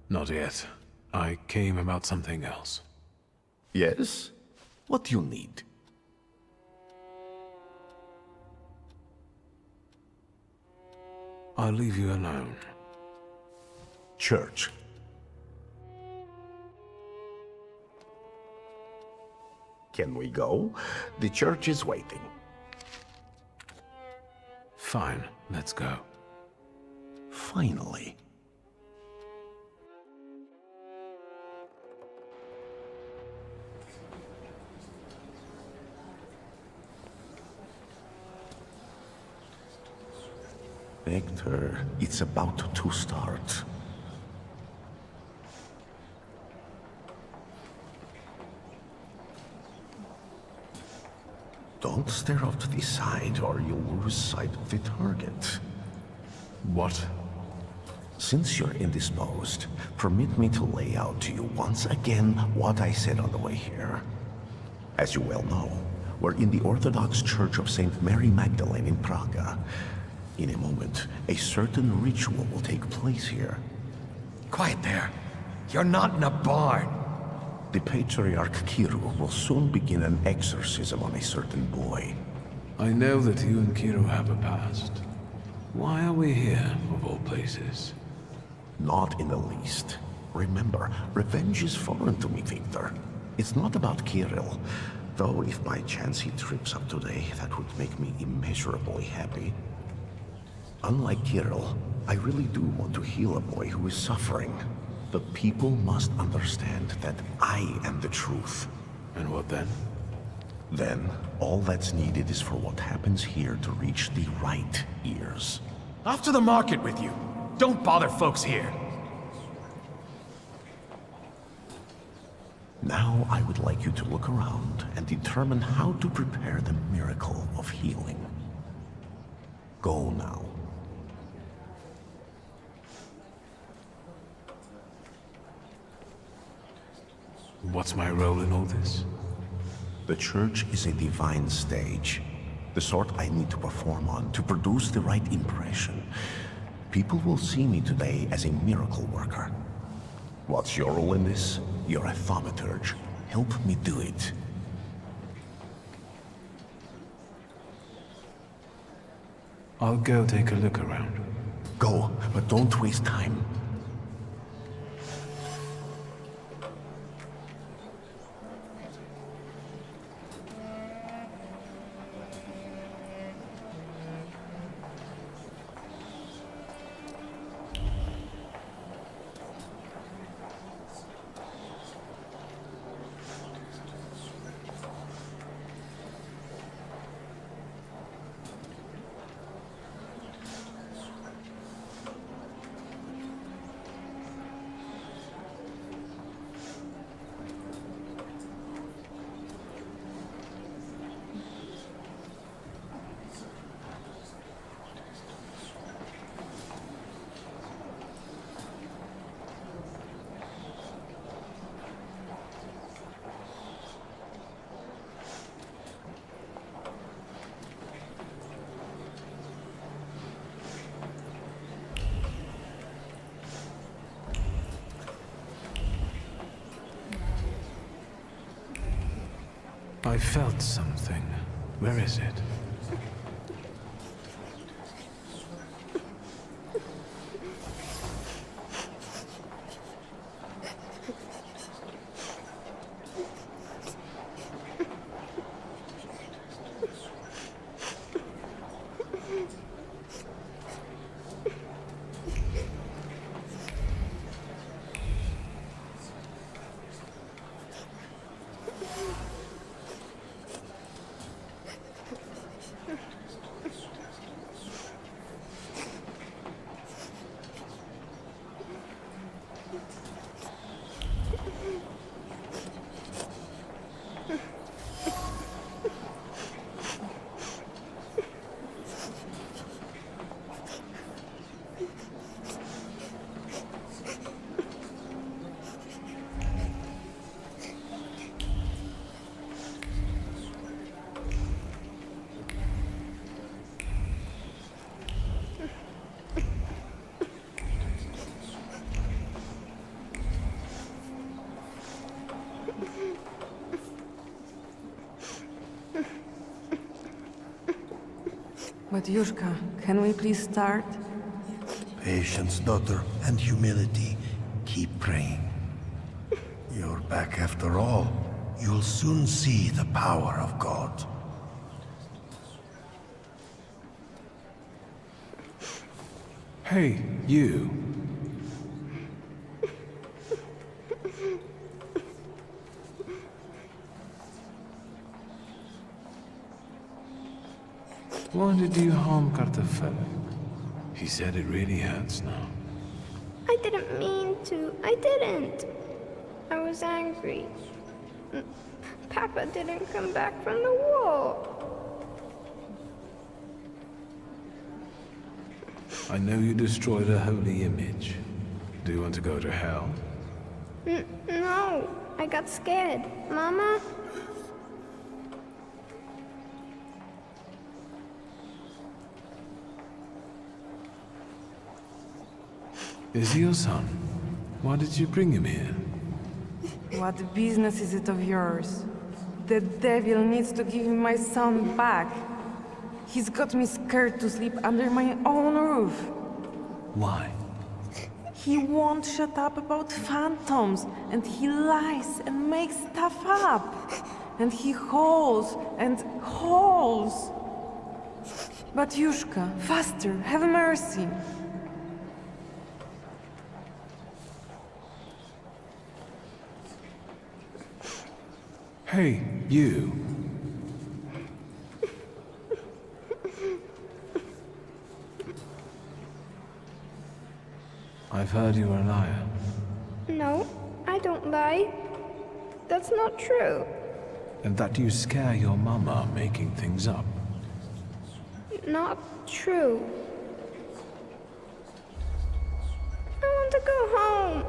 Not yet. I came about something else. Yes? What do you need? I'll leave you alone. Church. Can we go? The church is waiting. Fine, let's go. Finally. Victor, it's about to start. Don't stare off to the side or you'll lose sight of the target. What? Since you're indisposed, permit me to lay out to you once again what I said on the way here. As you well know, we're in the Orthodox Church of St. Mary Magdalene in Praga. In a moment, a certain ritual will take place here. Quiet there. You're not in a barn. The Patriarch Kiru will soon begin an exorcism on a certain boy. I know that you and Kiru have a past. Why are we here, of all places? Not in the least. Remember, revenge is foreign to me, Victor. It's not about Kirill. Though if by chance he trips up today, that would make me immeasurably happy. Unlike Kirill, I really do want to heal a boy who is suffering. The people must understand that I am the truth. And what then? Then, all that's needed is for what happens here to reach the right ears. Off to the market with you. Don't bother folks here. Now I would like you to look around and determine how to prepare the miracle of healing. Go now. What's my role in all this? The church is a divine stage. The sort I need to perform on to produce the right impression. People will see me today as a miracle worker. What's your role in this? You're a thaumaturge. Help me do it. I'll go take a look around. Go, but don't waste time. I felt something. Where is it? But Yushka, can we please start? Patience, daughter, and humility. Keep praying. You're back after all. You'll soon see the power of God. Hey, you. Why did you harm Cartafele? He said it really hurts now. I didn't mean to. I didn't. I was angry. Papa didn't come back from the war. I know you destroyed a holy image. Do you want to go to hell? No, I got scared. Mama? Is he your son? Why did you bring him here? What business is it of yours? The devil needs to give me my son back. He's got me scared to sleep under my own roof. Why? He won't shut up about phantoms, and he lies and makes stuff up. And he hauls and hauls. But Yushka, faster, have mercy. Hey, you. I've heard you were a liar. No, I don't lie. That's not true. And that you scare your mama making things up. Not true. I want to go home.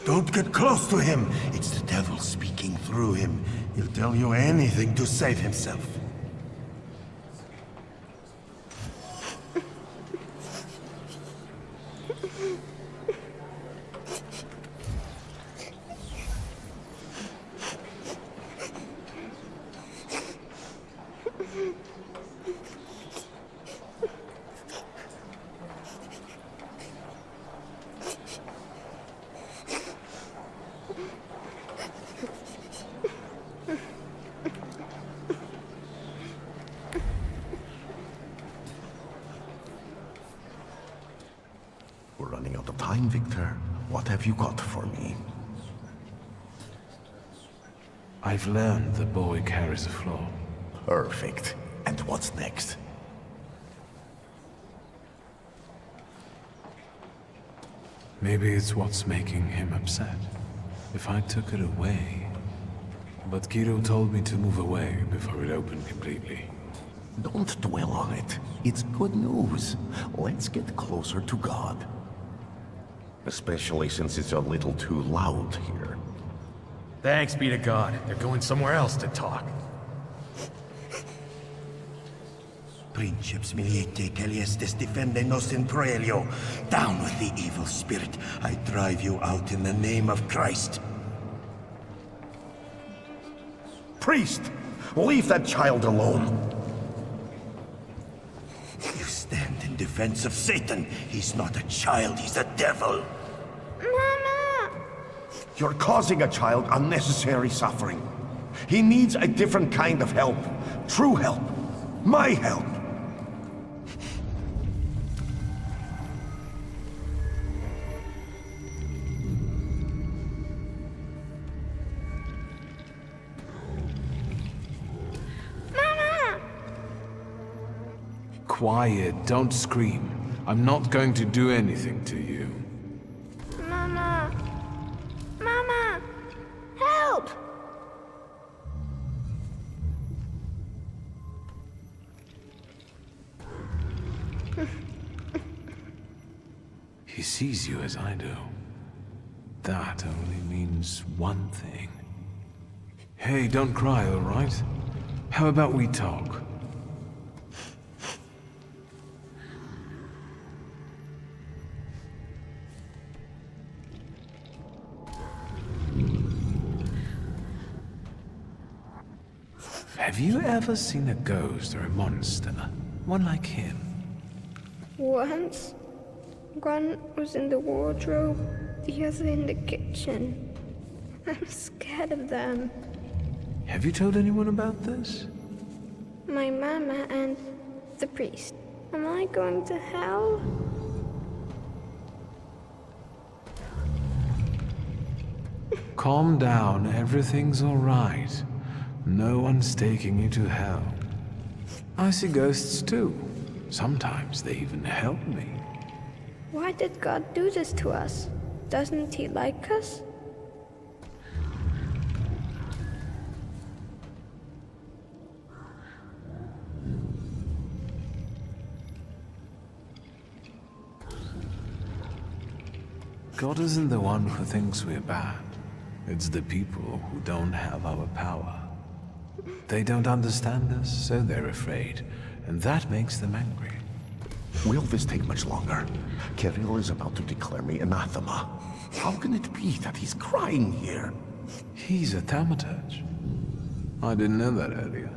Don't get close to him. It's the devil speaking through him. He'll tell you anything to save himself. We're running out of time, Victor. What have you got for me? I've learned the boy carries a flaw. Perfect. And what's next? Maybe it's what's making him upset. If I took it away... But Kiro told me to move away before it opened completely. Don't dwell on it. It's good news. Let's get closer to God. Especially since it's a little too loud here. Thanks be to God. They're going somewhere else to talk. Princeps miliete caliestes defendenos in proelio. Down with the evil spirit. I drive you out in the name of Christ. Priest, leave that child alone. You stand in defense of Satan. He's not a child, he's a devil. Mama! You're causing a child unnecessary suffering. He needs a different kind of help. True help. My help. Quiet, don't scream. I'm not going to do anything to you. Mama! Mama! Help! He sees you as I do. That only means one thing. Hey, don't cry, all right? How about we talk? Have you ever seen a ghost or a monster? One like him? Once. One was in the wardrobe, the other in the kitchen. I'm scared of them. Have you told anyone about this? My mama and the priest. Am I going to hell? Calm down, everything's all right. No one's taking you to hell. I see ghosts too. Sometimes they even help me. Why did God do this to us? Doesn't he like us? God isn't the one who thinks we're bad. It's the people who don't have our power. They don't understand us, so they're afraid, and that makes them angry. Will this take much longer? Kirill is about to declare me anathema. How can it be that he's crying here? He's a Thaumaturge. I didn't know that earlier.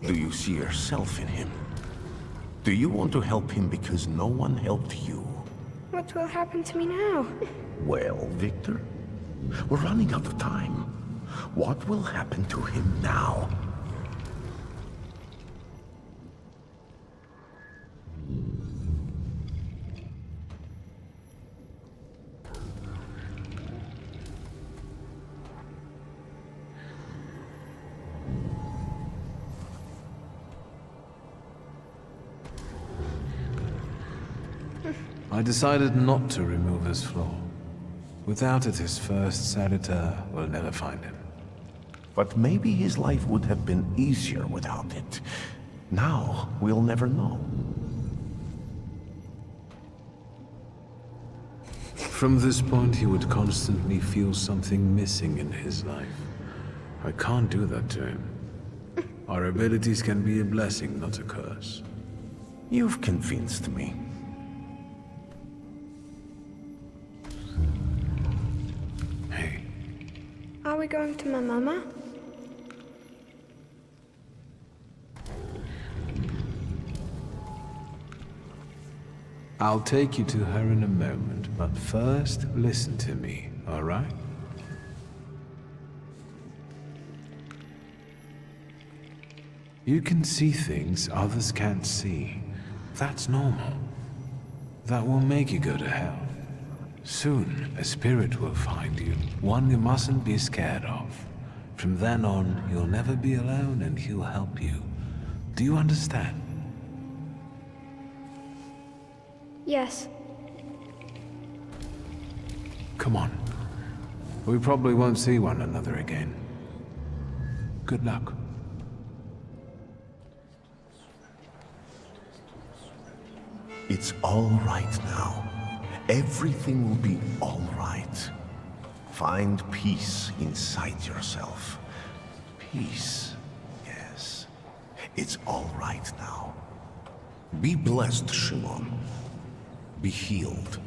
Do you see yourself in him? Do you want to help him because no one helped you? What will happen to me now? Well, Victor, we're running out of time. What will happen to him now? I decided not to remove his flaw. Without it, his first editor will never find him. But maybe his life would have been easier without it. Now, we'll never know. From this point, he would constantly feel something missing in his life. I can't do that to him. Our abilities can be a blessing, not a curse. You've convinced me. Hey. Are we going to my mama? I'll take you to her in a moment, but first, listen to me, all right? You can see things others can't see. That's normal. That will make you go to hell. Soon, a spirit will find you, one you mustn't be scared of. From then on, you'll never be alone and he'll help you. Do you understand? Yes. Come on. We probably won't see one another again. Good luck. It's all right now. Everything will be all right. Find peace inside yourself. Peace, yes. It's all right now. Be blessed, Shimon. Be healed.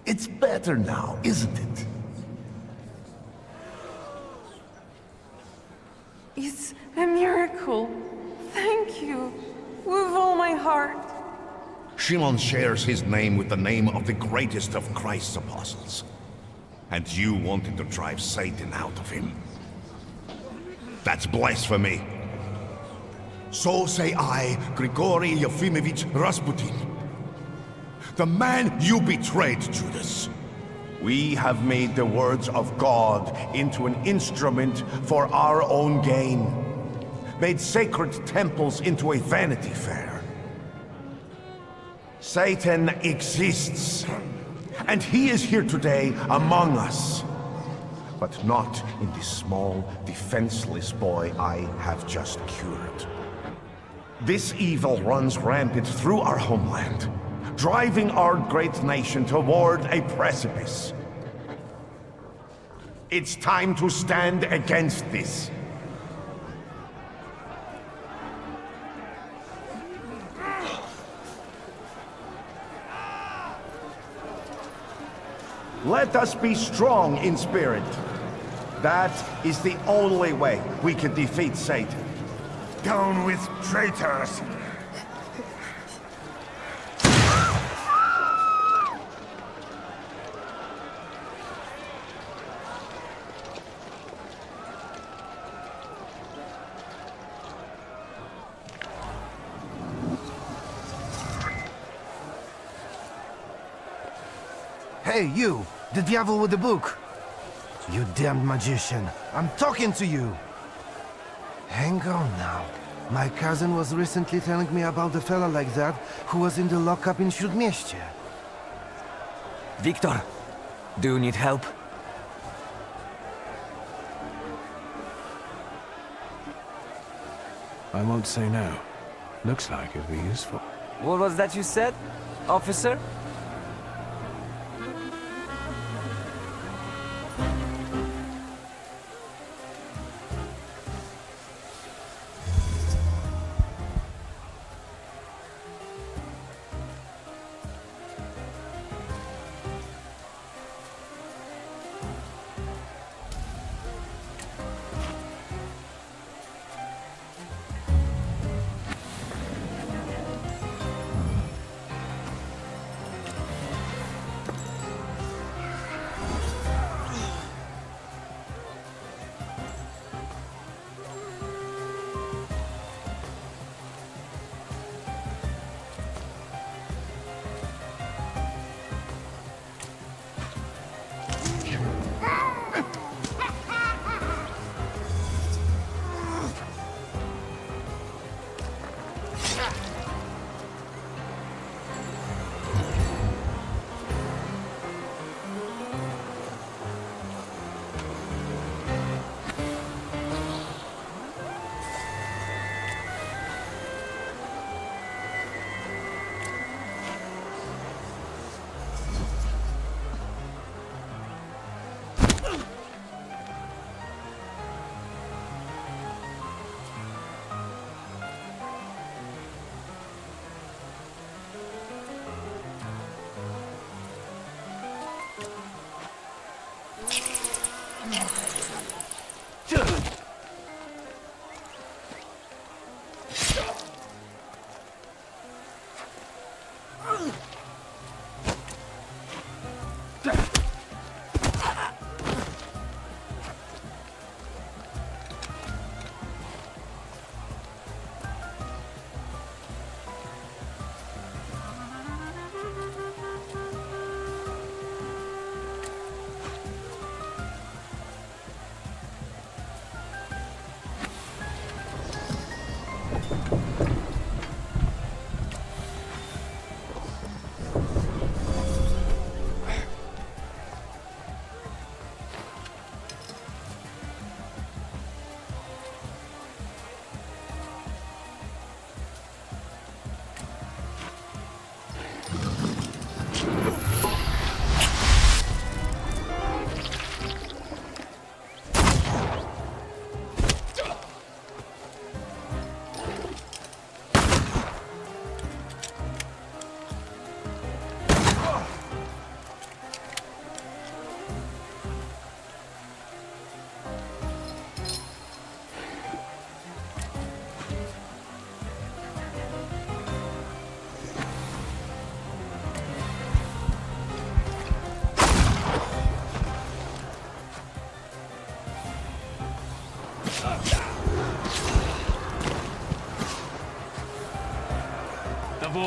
It's better now, isn't it? Shimon shares his name with the name of the greatest of Christ's apostles. And you wanted to drive Satan out of him. That's blasphemy. So say I, Grigory Yefimovich Rasputin. The man you betrayed, Judas. We have made the words of God into an instrument for our own gain. Made sacred temples into a vanity fair. Satan exists, and he is here today among us. But not in this small, defenseless boy I have just cured. This evil runs rampant through our homeland, driving our great nation toward a precipice. It's time to stand against this. Let us be strong in spirit. That is the only way we can defeat Satan. Down with traitors! Hey, you! The devil with the book! You damned magician! I'm talking to you! Hang on now. My cousin was recently telling me about the fella like that who was in the lockup in Śródmieście. Victor, do you need help? I won't say no. Looks like it'd be useful. What was that you said, officer?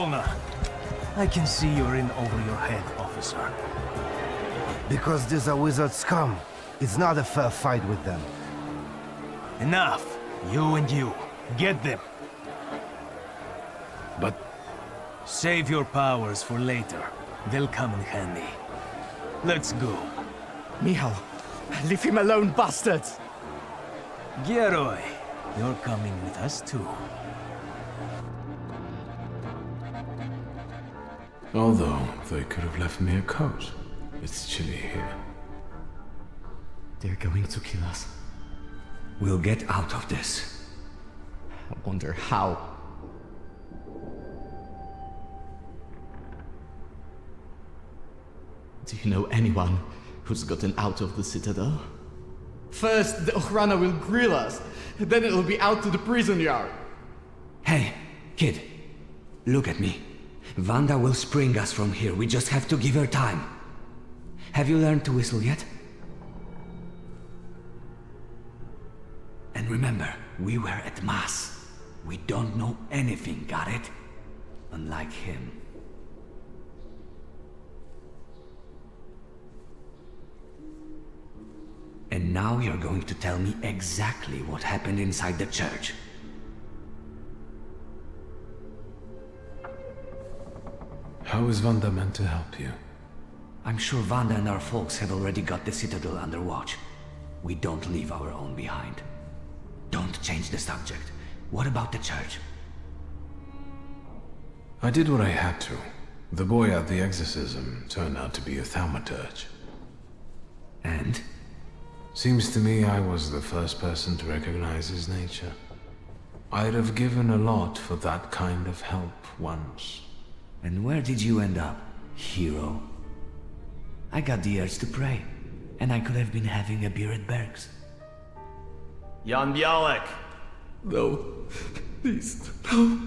Polna. I can see you're in over your head, officer. Because these are wizard scum. It's not a fair fight with them. Enough. You and you. Get them. But... Save your powers for later. They'll come in handy. Let's go. Michal, leave him alone, bastards! Geroy, you're coming with us too. Although, they could have left me a coat. It's chilly here. They're going to kill us. We'll get out of this. I wonder how. Do you know anyone who's gotten out of the Citadel? First, the Ochrana will grill us, then it'll be out to the prison yard. Hey, kid, look at me. Wanda will spring us from here, we just have to give her time. Have you learned to whistle yet? And remember, we were at Mass. We don't know anything, got it? Unlike him. And now you're going to tell me exactly what happened inside the church. How is Wanda meant to help you? I'm sure Wanda and our folks have already got the Citadel under watch. We don't leave our own behind. Don't change the subject. What about the church? I did what I had to. The boy at the exorcism turned out to be a Thaumaturge. And? Seems to me I was the first person to recognize his nature. I'd have given a lot for that kind of help once. And where did you end up, hero? I got the urge to pray, and I could have been having a beer at Berg's. Jan Bialek! No, please, no.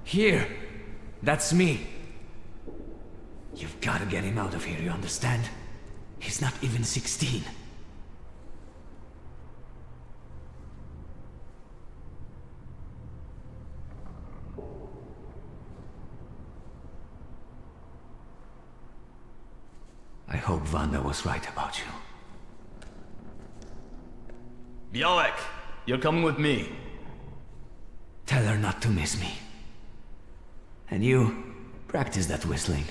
Here! That's me! You've got to get him out of here, you understand? He's not even 16. I hope Wanda was right about you. Bialek, you're coming with me. Tell her not to miss me. And you, practice that whistling.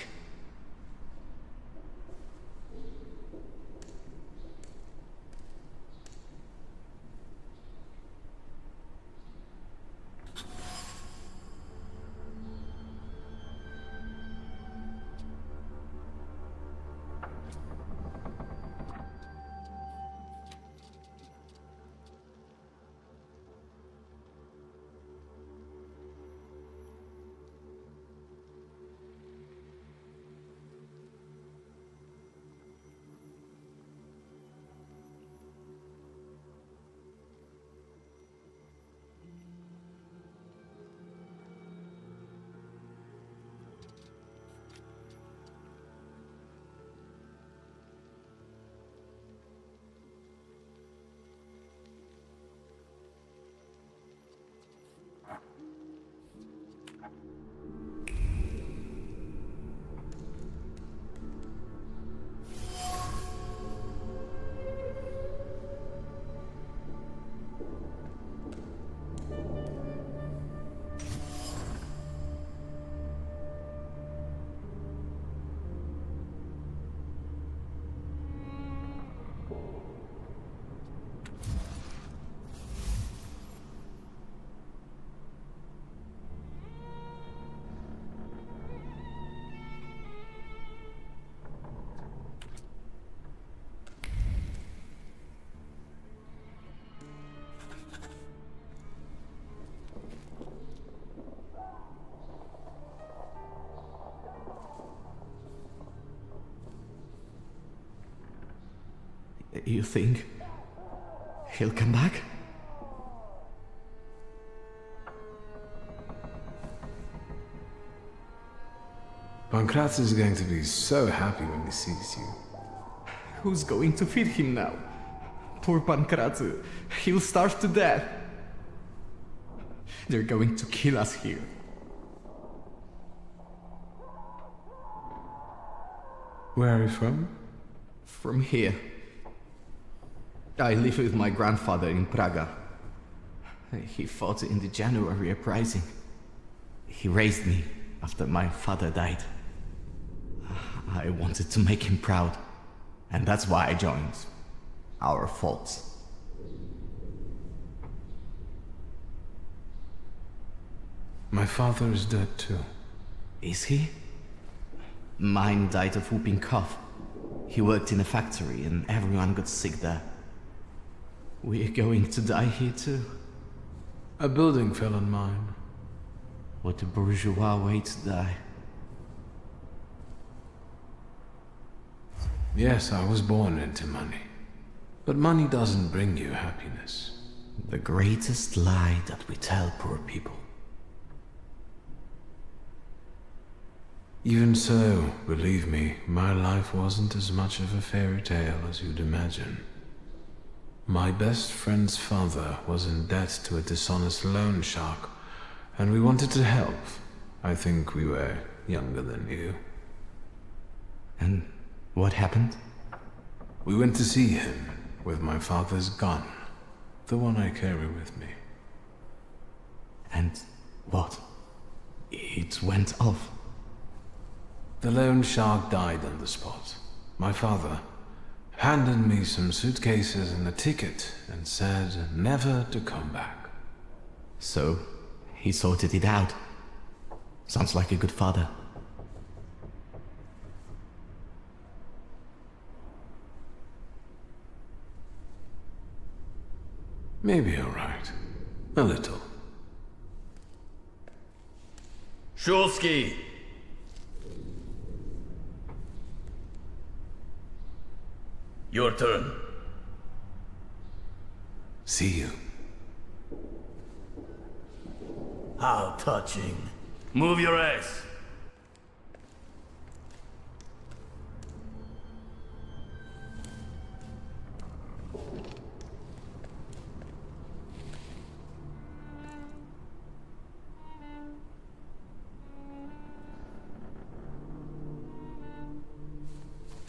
You think he'll come back? Pankratz is going to be so happy when he sees you. Who's going to feed him now? Poor Pankratz. He'll starve to death. They're going to kill us here. Where are you from? From here. I live with my grandfather in Praga. He fought in the January uprising. He raised me after my father died. I wanted to make him proud, and that's why I joined our folks. My father is dead too. Is he? Mine died of whooping cough. He worked in a factory and everyone got sick there. We're going to die here too. A building fell on mine. What a bourgeois way to die. Yes, I was born into money. But money doesn't bring you happiness. The greatest lie that we tell poor people. Even so, believe me, my life wasn't as much of a fairy tale as you'd imagine. My best friend's father was in debt to a dishonest loan shark, and we wanted to help. I think we were younger than you. And what happened? We went to see him with my father's gun, the one I carry with me. And what? It went off. The loan shark died on the spot. My father handed me some suitcases and a ticket and said never to come back. So, he sorted it out. Sounds like a good father. Maybe you're right. A little. Shulsky! Your turn. See you. How touching. Move your ass.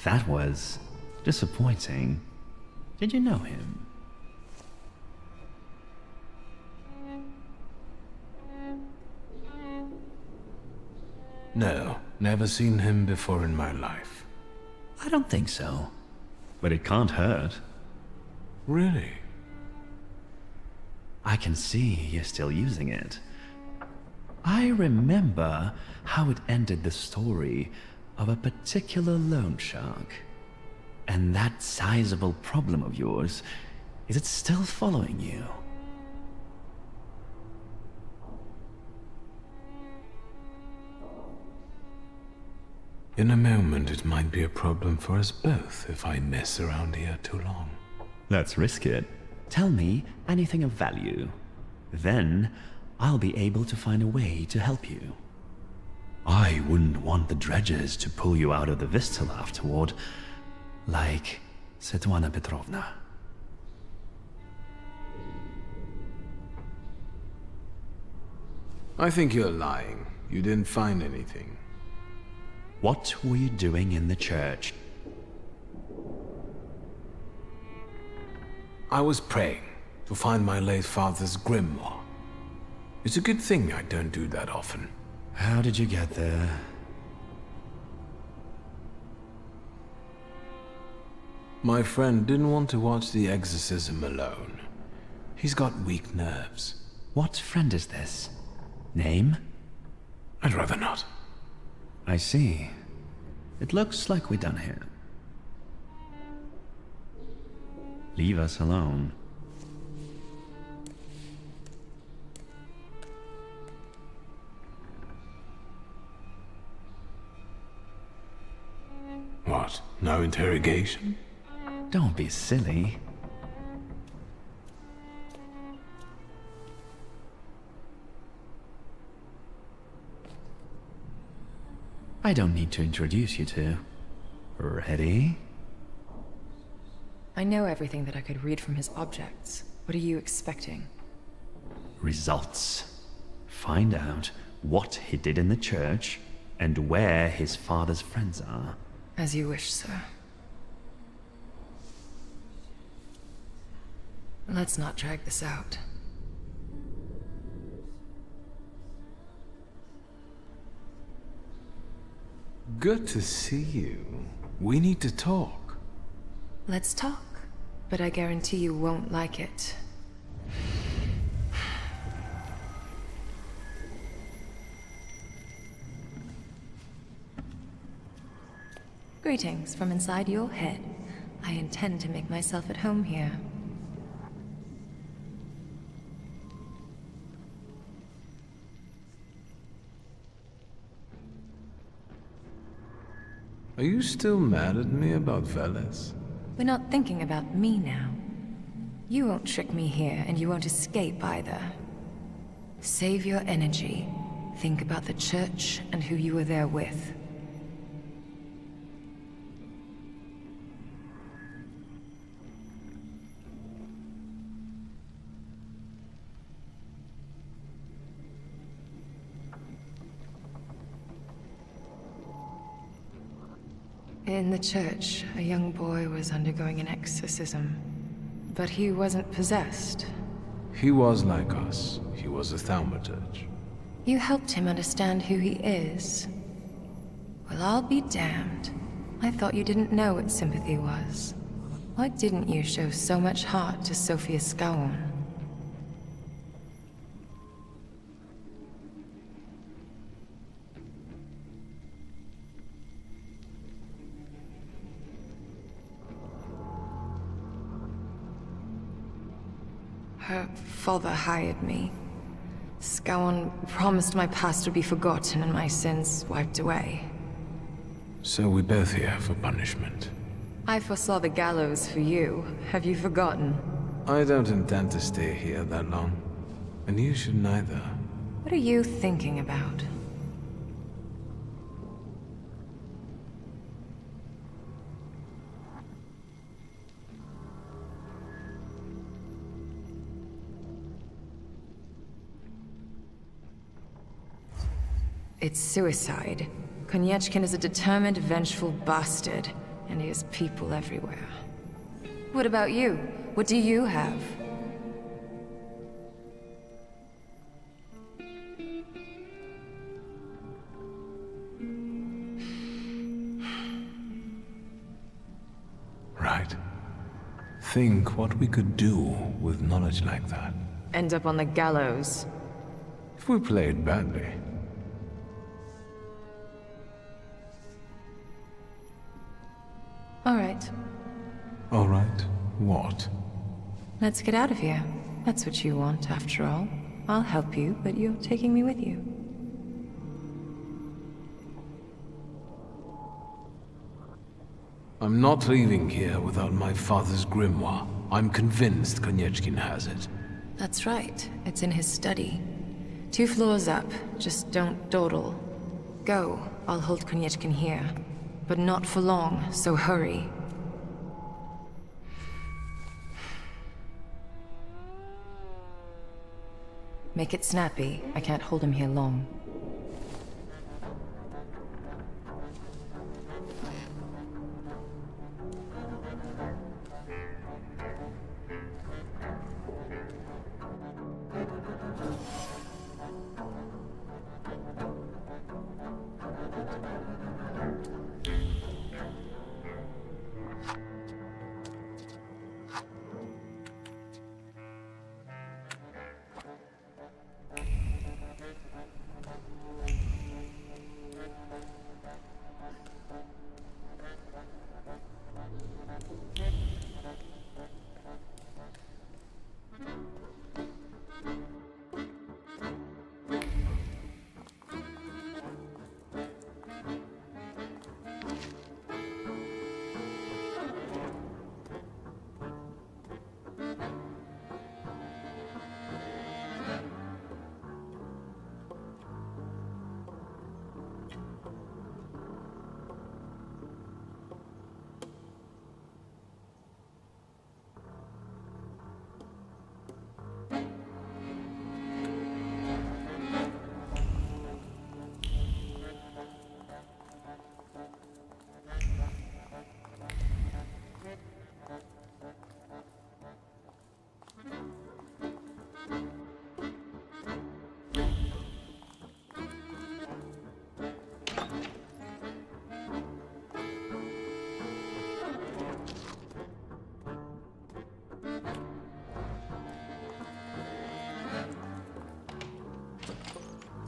That was disappointing. Did you know him? No, never seen him before in my life. I don't think so. But it can't hurt. Really? I can see you're still using it. I remember how it ended the story of a particular loan shark. And that sizable problem of yours, is it still following you? In a moment, it might be a problem for us both if I mess around here too long. Let's risk it. Tell me anything of value. Then, I'll be able to find a way to help you. I wouldn't want the dredgers to pull you out of the Vistula afterward, like Svetlana Petrovna. I think you're lying. You didn't find anything. What were you doing in the church? I was praying to find my late father's grimoire. It's a good thing I don't do that often. How did you get there? My friend didn't want to watch the exorcism alone. He's got weak nerves. What friend is this? Name? I'd rather not. I see. It looks like we're done here. Leave us alone. What? No interrogation? Don't be silly. I don't need to introduce you to. Ready? I know everything that I could read from his objects. What are you expecting? Results. Find out what he did in the church and where his father's friends are. As you wish, sir. Let's not drag this out. Good to see you. We need to talk. Let's talk, but I guarantee you won't like it. Greetings from inside your head. I intend to make myself at home here. Are you still mad at me about Veles? We're not thinking about me now. You won't trick me here, and you won't escape either. Save your energy. Think about the church and who you were there with. In the church, a young boy was undergoing an exorcism. But he wasn't possessed. He was like us. He was a Thaumaturge. You helped him understand who he is. Well, I'll be damned. I thought you didn't know what sympathy was. Why didn't you show so much heart to Sophia Scaon? Her father hired me. Scaon promised my past would be forgotten and my sins wiped away. So we both here for punishment. I foresaw the gallows for you. Have you forgotten? I don't intend to stay here that long. And you should neither. What are you thinking about? It's suicide. Konieczkin is a determined, vengeful bastard, and he has people everywhere. What about you? What do you have? Right. Think what we could do with knowledge like that. End up on the gallows. If we played badly. All right. All right. What? Let's get out of here. That's what you want, after all. I'll help you, but you're taking me with you. I'm not leaving here without my father's grimoire. I'm convinced Konieczkin has it. That's right. It's in his study. 2 floors up. Just don't dawdle. Go. I'll hold Konieczkin here. But not for long, so hurry. Make it snappy. I can't hold him here long.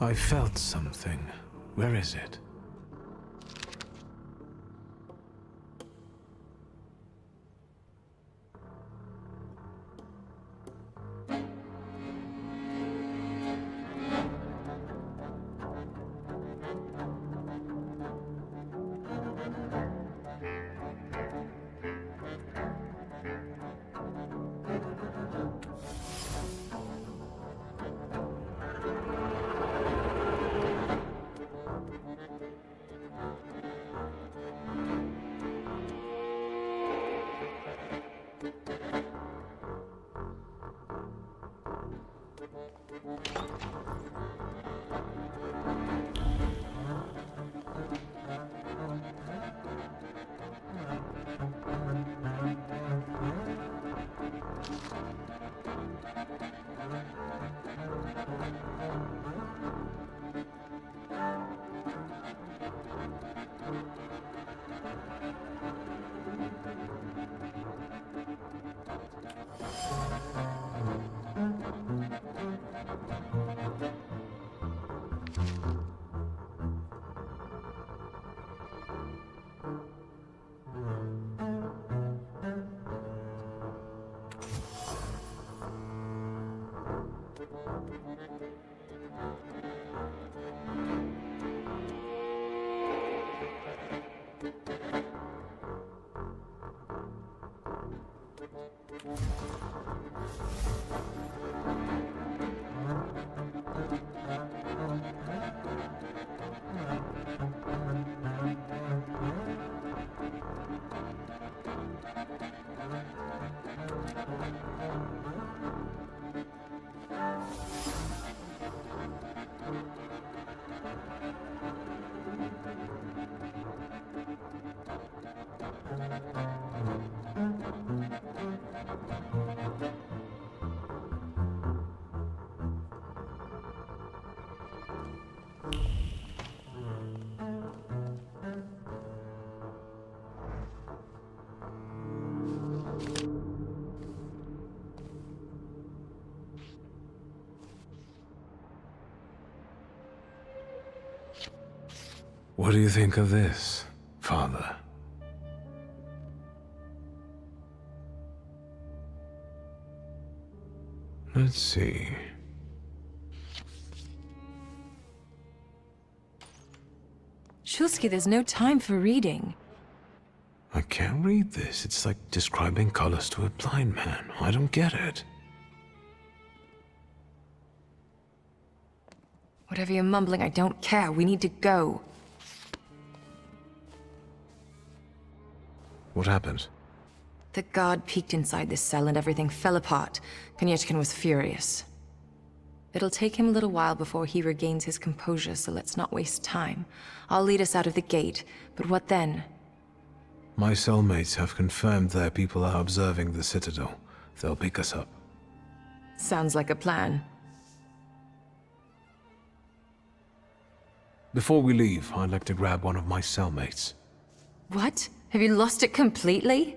I felt something. Where is it? What do you think of this, Father? Let's see. Shulsky, there's no time for reading. I can't read this. It's like describing colors to a blind man. I don't get it. Whatever you're mumbling, I don't care. We need to go. What happened? The guard peeked inside this cell and everything fell apart. Konyechkin was furious. It'll take him a little while before he regains his composure, so let's not waste time. I'll lead us out of the gate, but what then? My cellmates have confirmed their people are observing the Citadel. They'll pick us up. Sounds like a plan. Before we leave, I'd like to grab one of my cellmates. What? Have you lost it completely?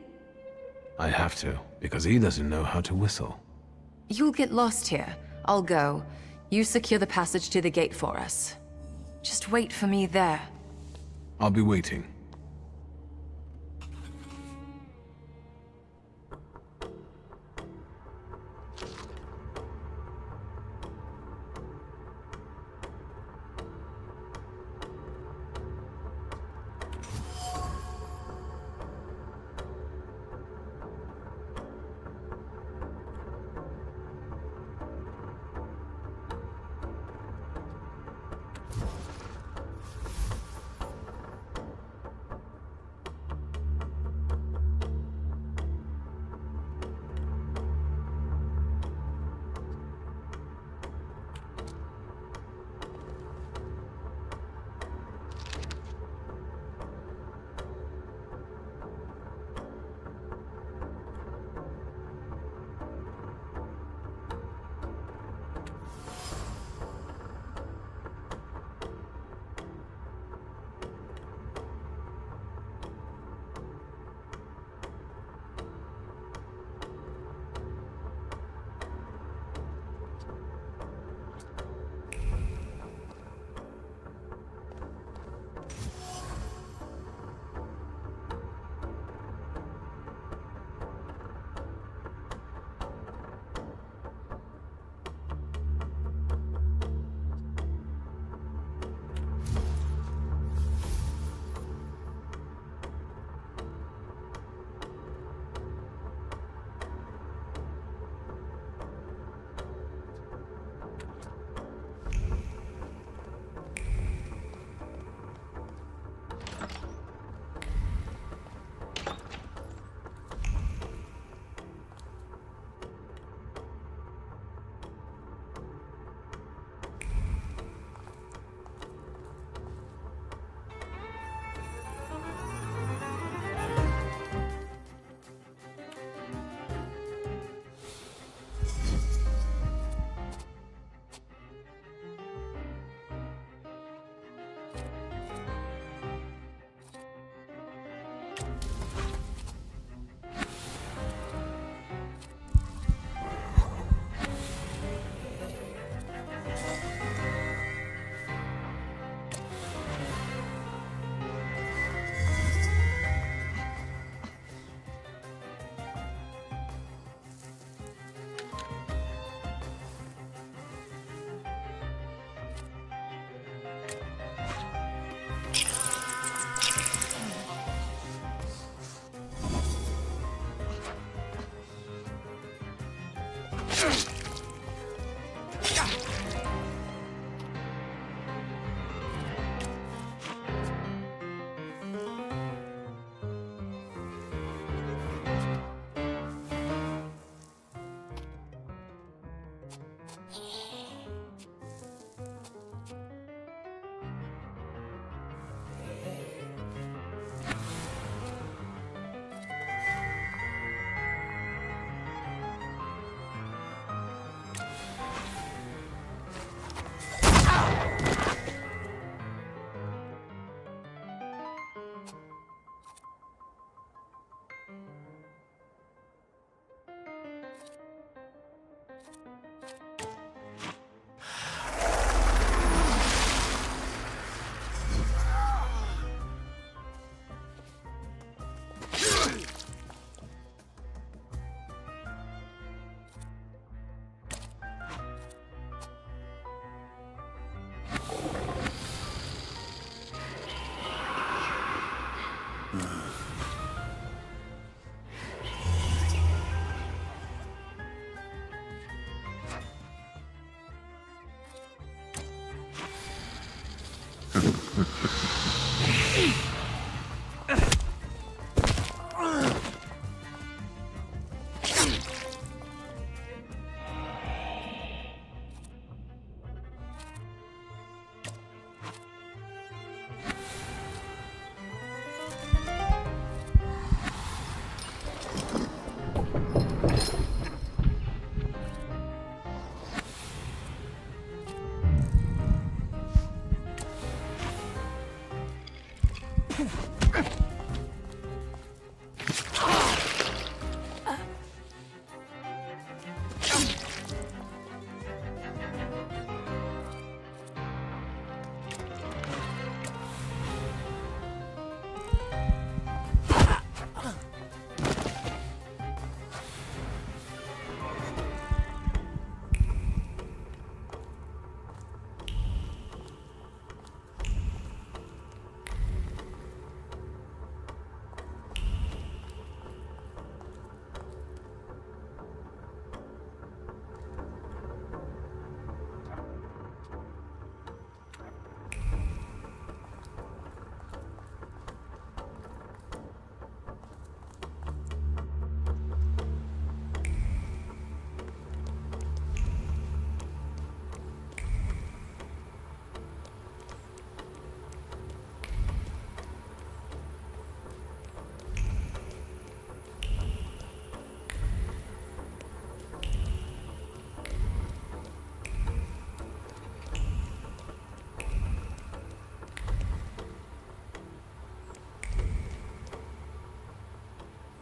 I have to, because he doesn't know how to whistle. You'll get lost here. I'll go. You secure the passage to the gate for us. Just wait for me there. I'll be waiting.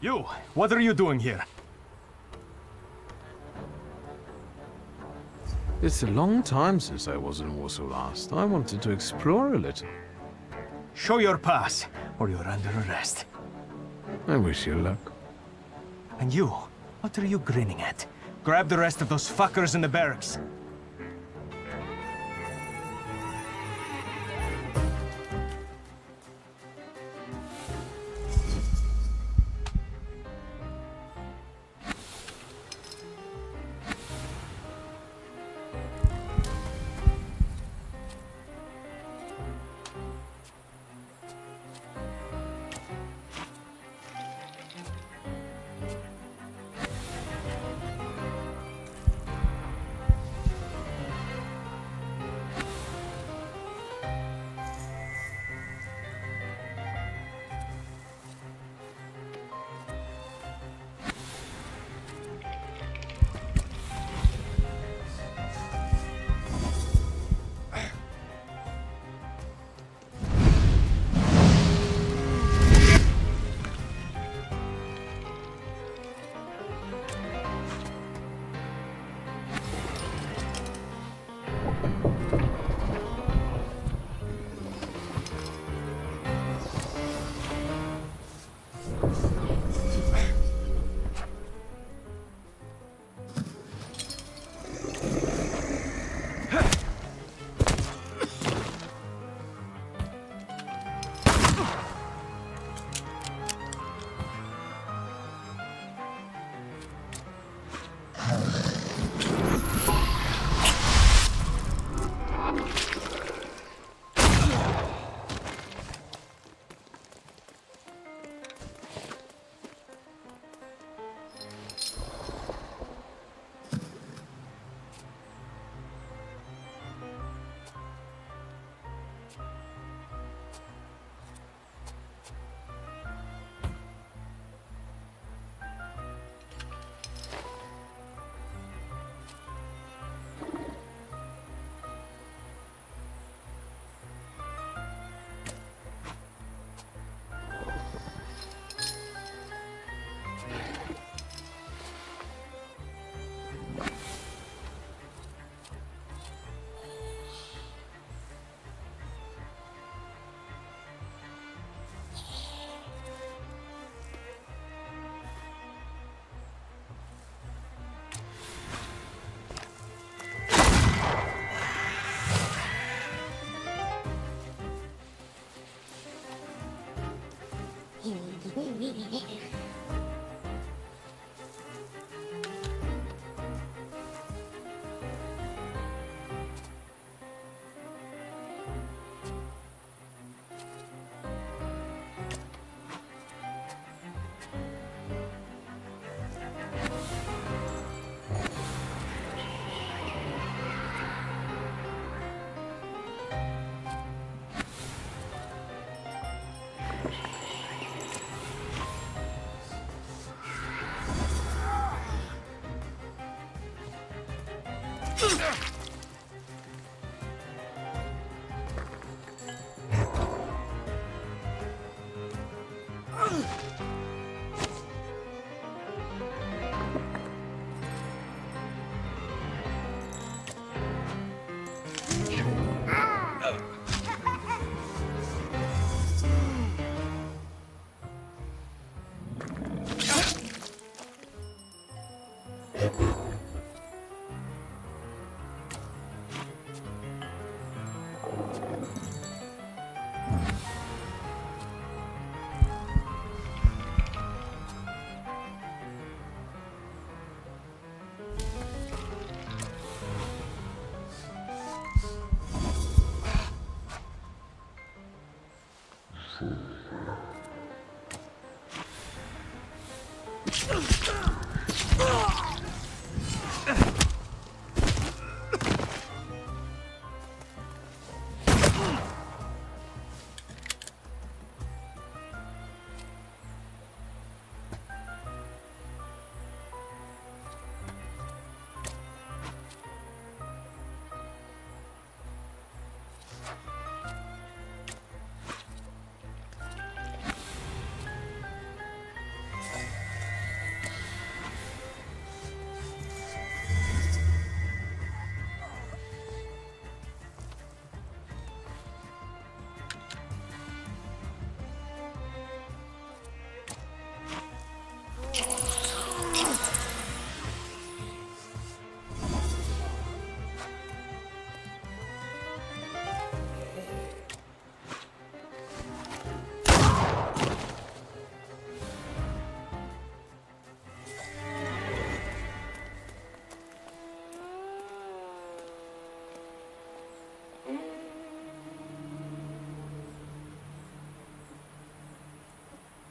You, what are you doing here? It's a long time since I was in Warsaw last. I wanted to explore a little. Show your pass, or you're under arrest. I wish you luck. And you, what are you grinning at? Grab the rest of those fuckers in the barracks.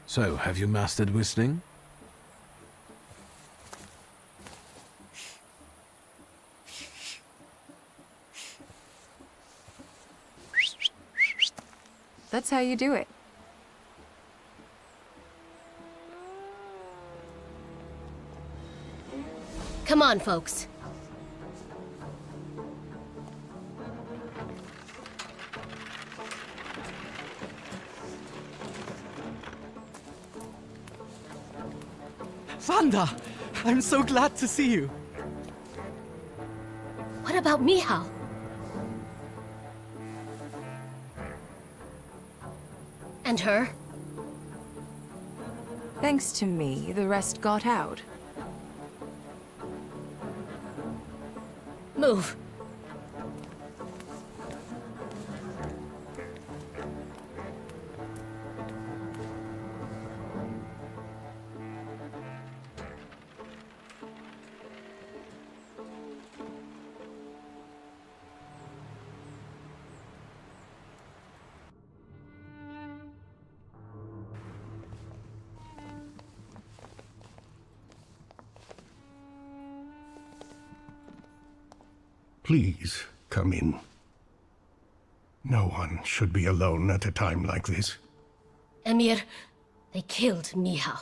So, have you mastered whistling? That's how you do it. Come on, folks. Vanda! I'm so glad to see you. What about Michal? And her? Thanks to me, the rest got out. Move. Please, come in. No one should be alone at a time like this. Emir, they killed Michal.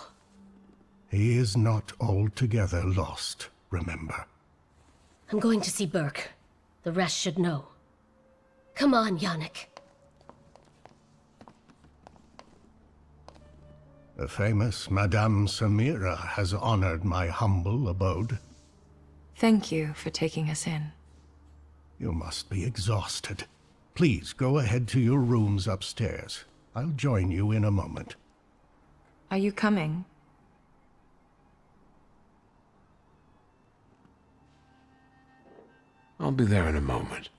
He is not altogether lost, remember. I'm going to see Burke. The rest should know. Come on, Yannick. The famous Madame Samira has honored my humble abode. Thank you for taking us in. You must be exhausted. Please go ahead to your rooms upstairs. I'll join you in a moment. Are you coming? I'll be there in a moment.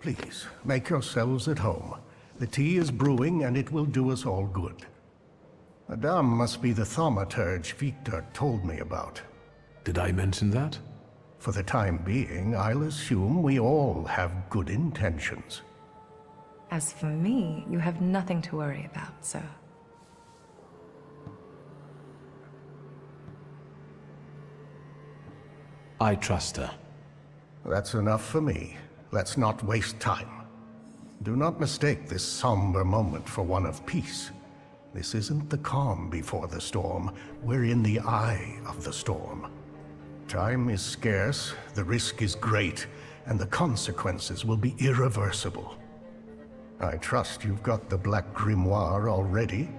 Please, make yourselves at home. The tea is brewing and it will do us all good. Madame must be the Thaumaturge Victor told me about. Did I mention that? For the time being, I'll assume we all have good intentions. As for me, you have nothing to worry about, sir. I trust her. That's enough for me. Let's not waste time. Do not mistake this somber moment for one of peace. This isn't the calm before the storm. We're in the eye of the storm. Time is scarce, the risk is great, and the consequences will be irreversible. I trust you've got the Black Grimoire already.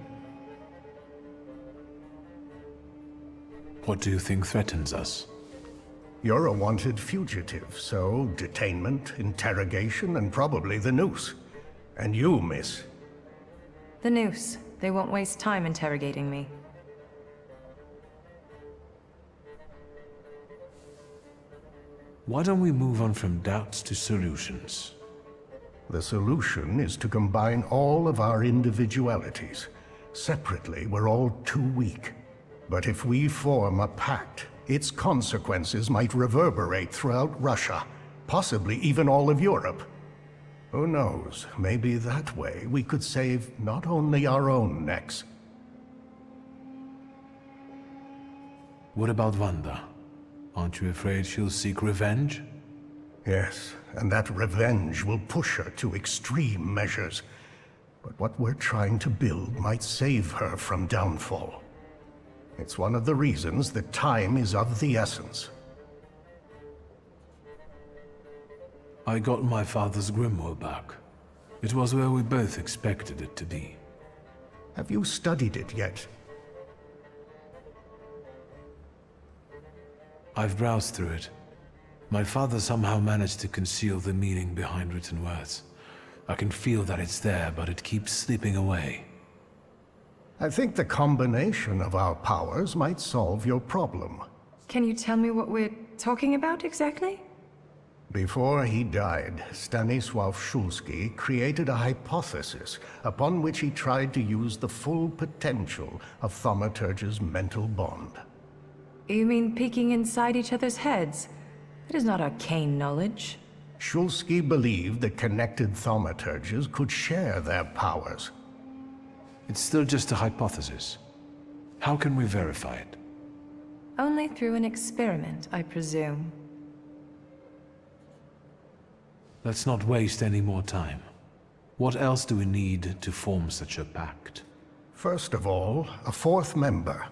What do you think threatens us? You're a wanted fugitive, so detainment, interrogation, and probably the noose. And you, miss. The noose. They won't waste time interrogating me. Why don't we move on from doubts to solutions? The solution is to combine all of our individualities. Separately, we're all too weak. But if we form a pact, its consequences might reverberate throughout Russia, possibly even all of Europe. Who knows, maybe that way we could save not only our own necks. What about Wanda? Aren't you afraid she'll seek revenge? Yes, and that revenge will push her to extreme measures. But what we're trying to build might save her from downfall. It's one of the reasons that time is of the essence. I got my father's grimoire back. It was where we both expected it to be. Have you studied it yet? I've browsed through it. My father somehow managed to conceal the meaning behind written words. I can feel that it's there, but it keeps slipping away. I think the combination of our powers might solve your problem. Can you tell me what we're talking about exactly? Before he died, Stanisław Szulski created a hypothesis upon which he tried to use the full potential of Thaumaturge's mental bond. You mean peeking inside each other's heads? It is not arcane knowledge. Szulski believed that connected Thaumaturges could share their powers. It's still just a hypothesis. How can we verify it? Only through an experiment, I presume. Let's not waste any more time. What else do we need to form such a pact? First of all, a fourth member.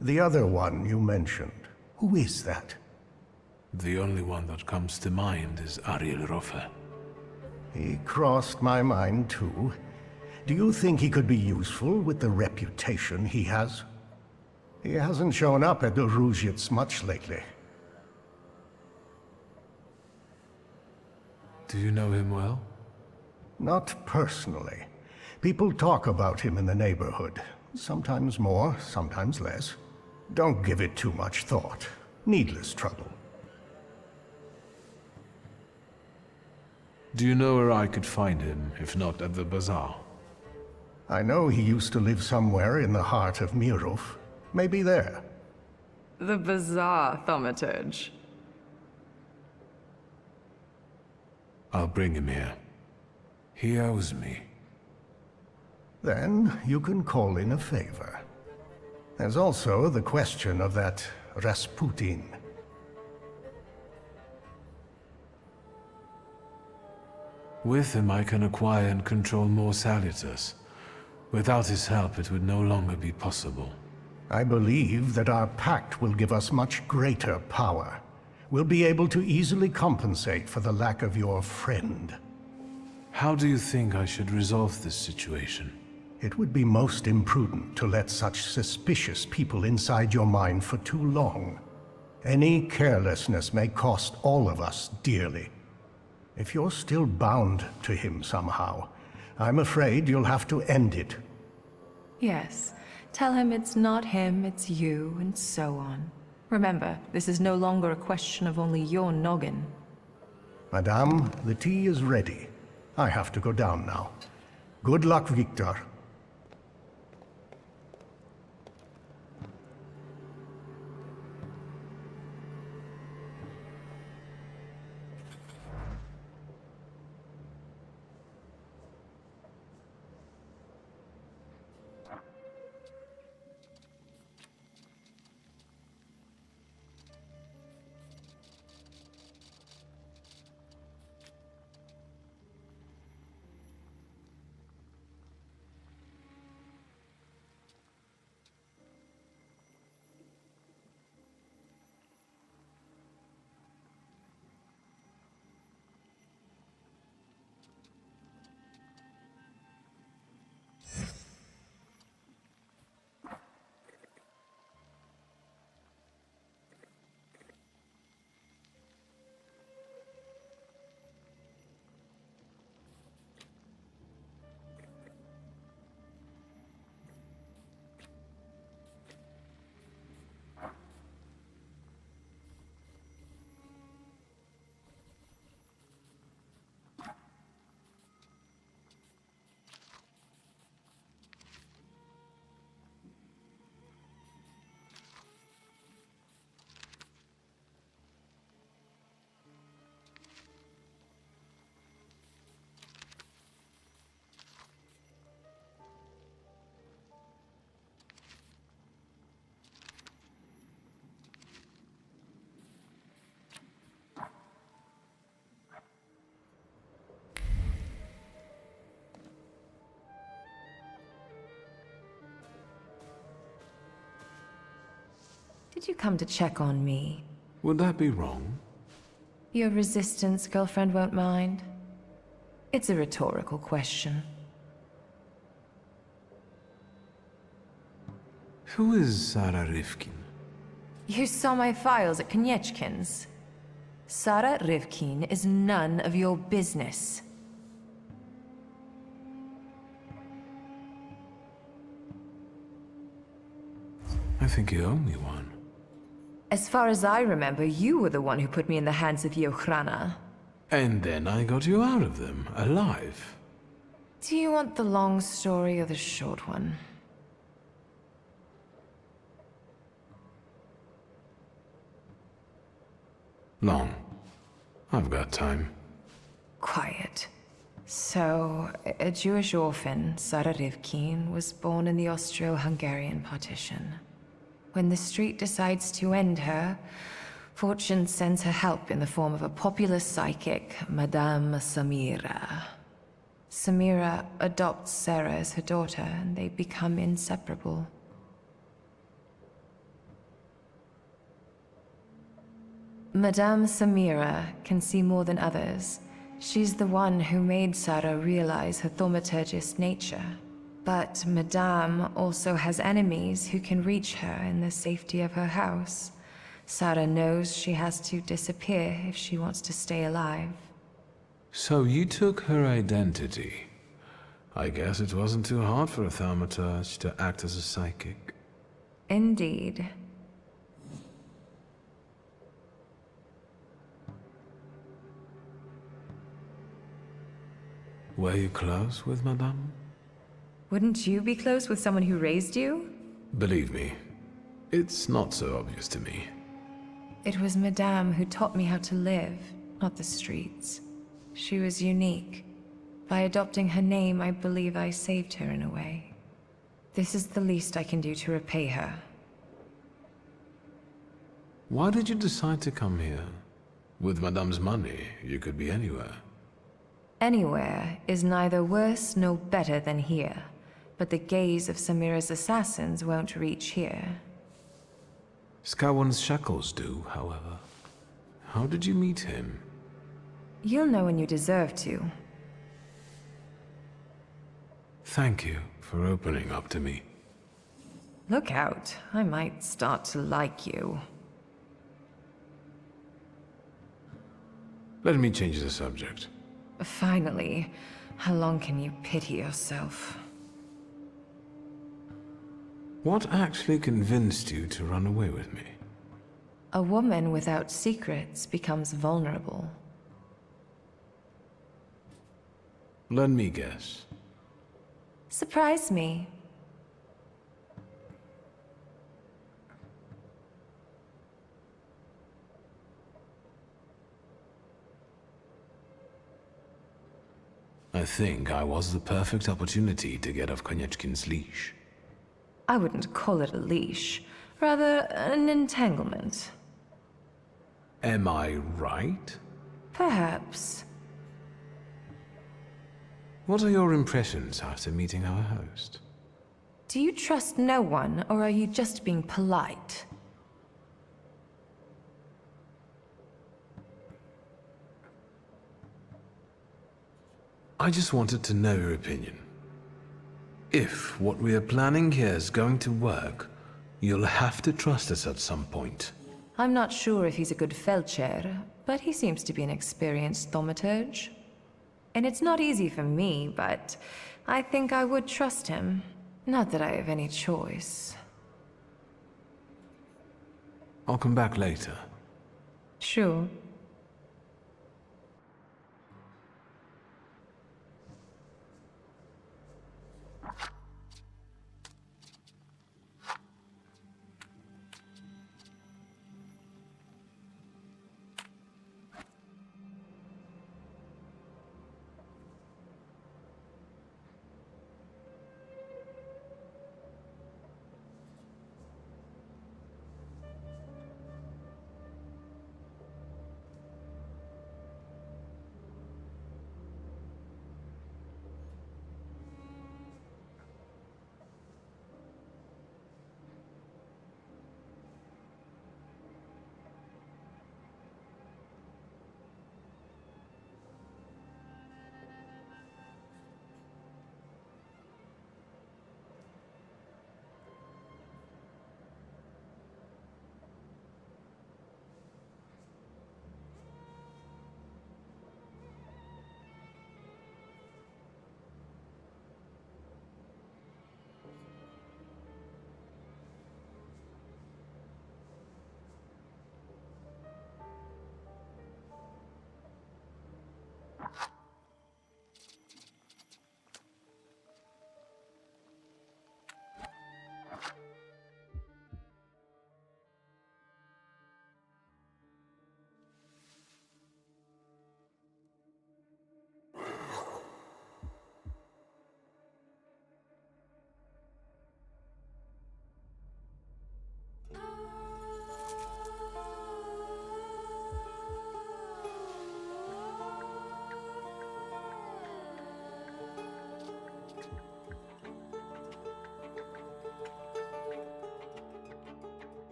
The other one you mentioned. Who is that? The only one that comes to mind is Ariële Rofe. He crossed my mind too. Do you think he could be useful with the reputation he has? He hasn't shown up at the Różiec much lately. Do you know him well? Not personally. People talk about him in the neighborhood. Sometimes more, sometimes less. Don't give it too much thought. Needless trouble. Do you know where I could find him, if not at the bazaar? I know he used to live somewhere in the heart of Mirov. Maybe there. The bazaar, Thaumaturge. I'll bring him here. He owes me. Then you can call in a favor. There's also the question of that Rasputin. With him I can acquire and control more Salutars. Without his help it would no longer be possible. I believe that our pact will give us much greater power. We'll be able to easily compensate for the lack of your friend. How do you think I should resolve this situation? It would be most imprudent to let such suspicious people inside your mind for too long. Any carelessness may cost all of us dearly. If you're still bound to him somehow, I'm afraid you'll have to end it. Yes. Tell him it's not him, it's you, and so on. Remember, this is no longer a question of only your noggin. Madame, the tea is ready. I have to go down now. Good luck, Victor. Did you come to check on me? Would that be wrong? Your resistance girlfriend won't mind. It's a rhetorical question. Who is Sarah Rifkin? You saw my files at Konieczkin's. Sarah Rifkin is none of your business. I think you owe me one. As far as I remember, you were the one who put me in the hands of the Ochrana. And then I got you out of them, alive. Do you want the long story or the short one? Long. I've got time. Quiet. So, a Jewish orphan, Sarah Rivkin, was born in the Austro-Hungarian partition. When the street decides to end her, fortune sends her help in the form of a popular psychic, Madame Samira. Samira adopts Sarah as her daughter, and they become inseparable. Madame Samira can see more than others. She's the one who made Sarah realize her thaumaturgist nature. But Madame also has enemies who can reach her in the safety of her house. Sarah knows she has to disappear if she wants to stay alive. So you took her identity. I guess it wasn't too hard for a Thaumaturge to act as a psychic. Indeed. Were you close with Madame? Wouldn't you be close with someone who raised you? Believe me, it's not so obvious to me. It was Madame who taught me how to live, not the streets. She was unique. By adopting her name, I believe I saved her in a way. This is the least I can do to repay her. Why did you decide to come here? With Madame's money, you could be anywhere. Anywhere is neither worse nor better than here. But the gaze of Samira's assassins won't reach here. Scowan's shackles do, however. How did you meet him? You'll know when you deserve to. Thank you for opening up to me. Look out, I might start to like you. Let me change the subject. Finally, how long can you pity yourself? What actually convinced you to run away with me? A woman without secrets becomes vulnerable. Let me guess. Surprise me. I think I was the perfect opportunity to get off Konieczkin's leash. I wouldn't call it a leash, rather an entanglement. Am I right? Perhaps. What are your impressions after meeting our host? Do you trust no one, or are you just being polite? I just wanted to know your opinion. If what we are planning here is going to work, you'll have to trust us at some point. I'm not sure if he's a good Feldchair, but he seems to be an experienced Thaumaturge. And it's not easy for me, but I think I would trust him. Not that I have any choice. I'll come back later. Sure.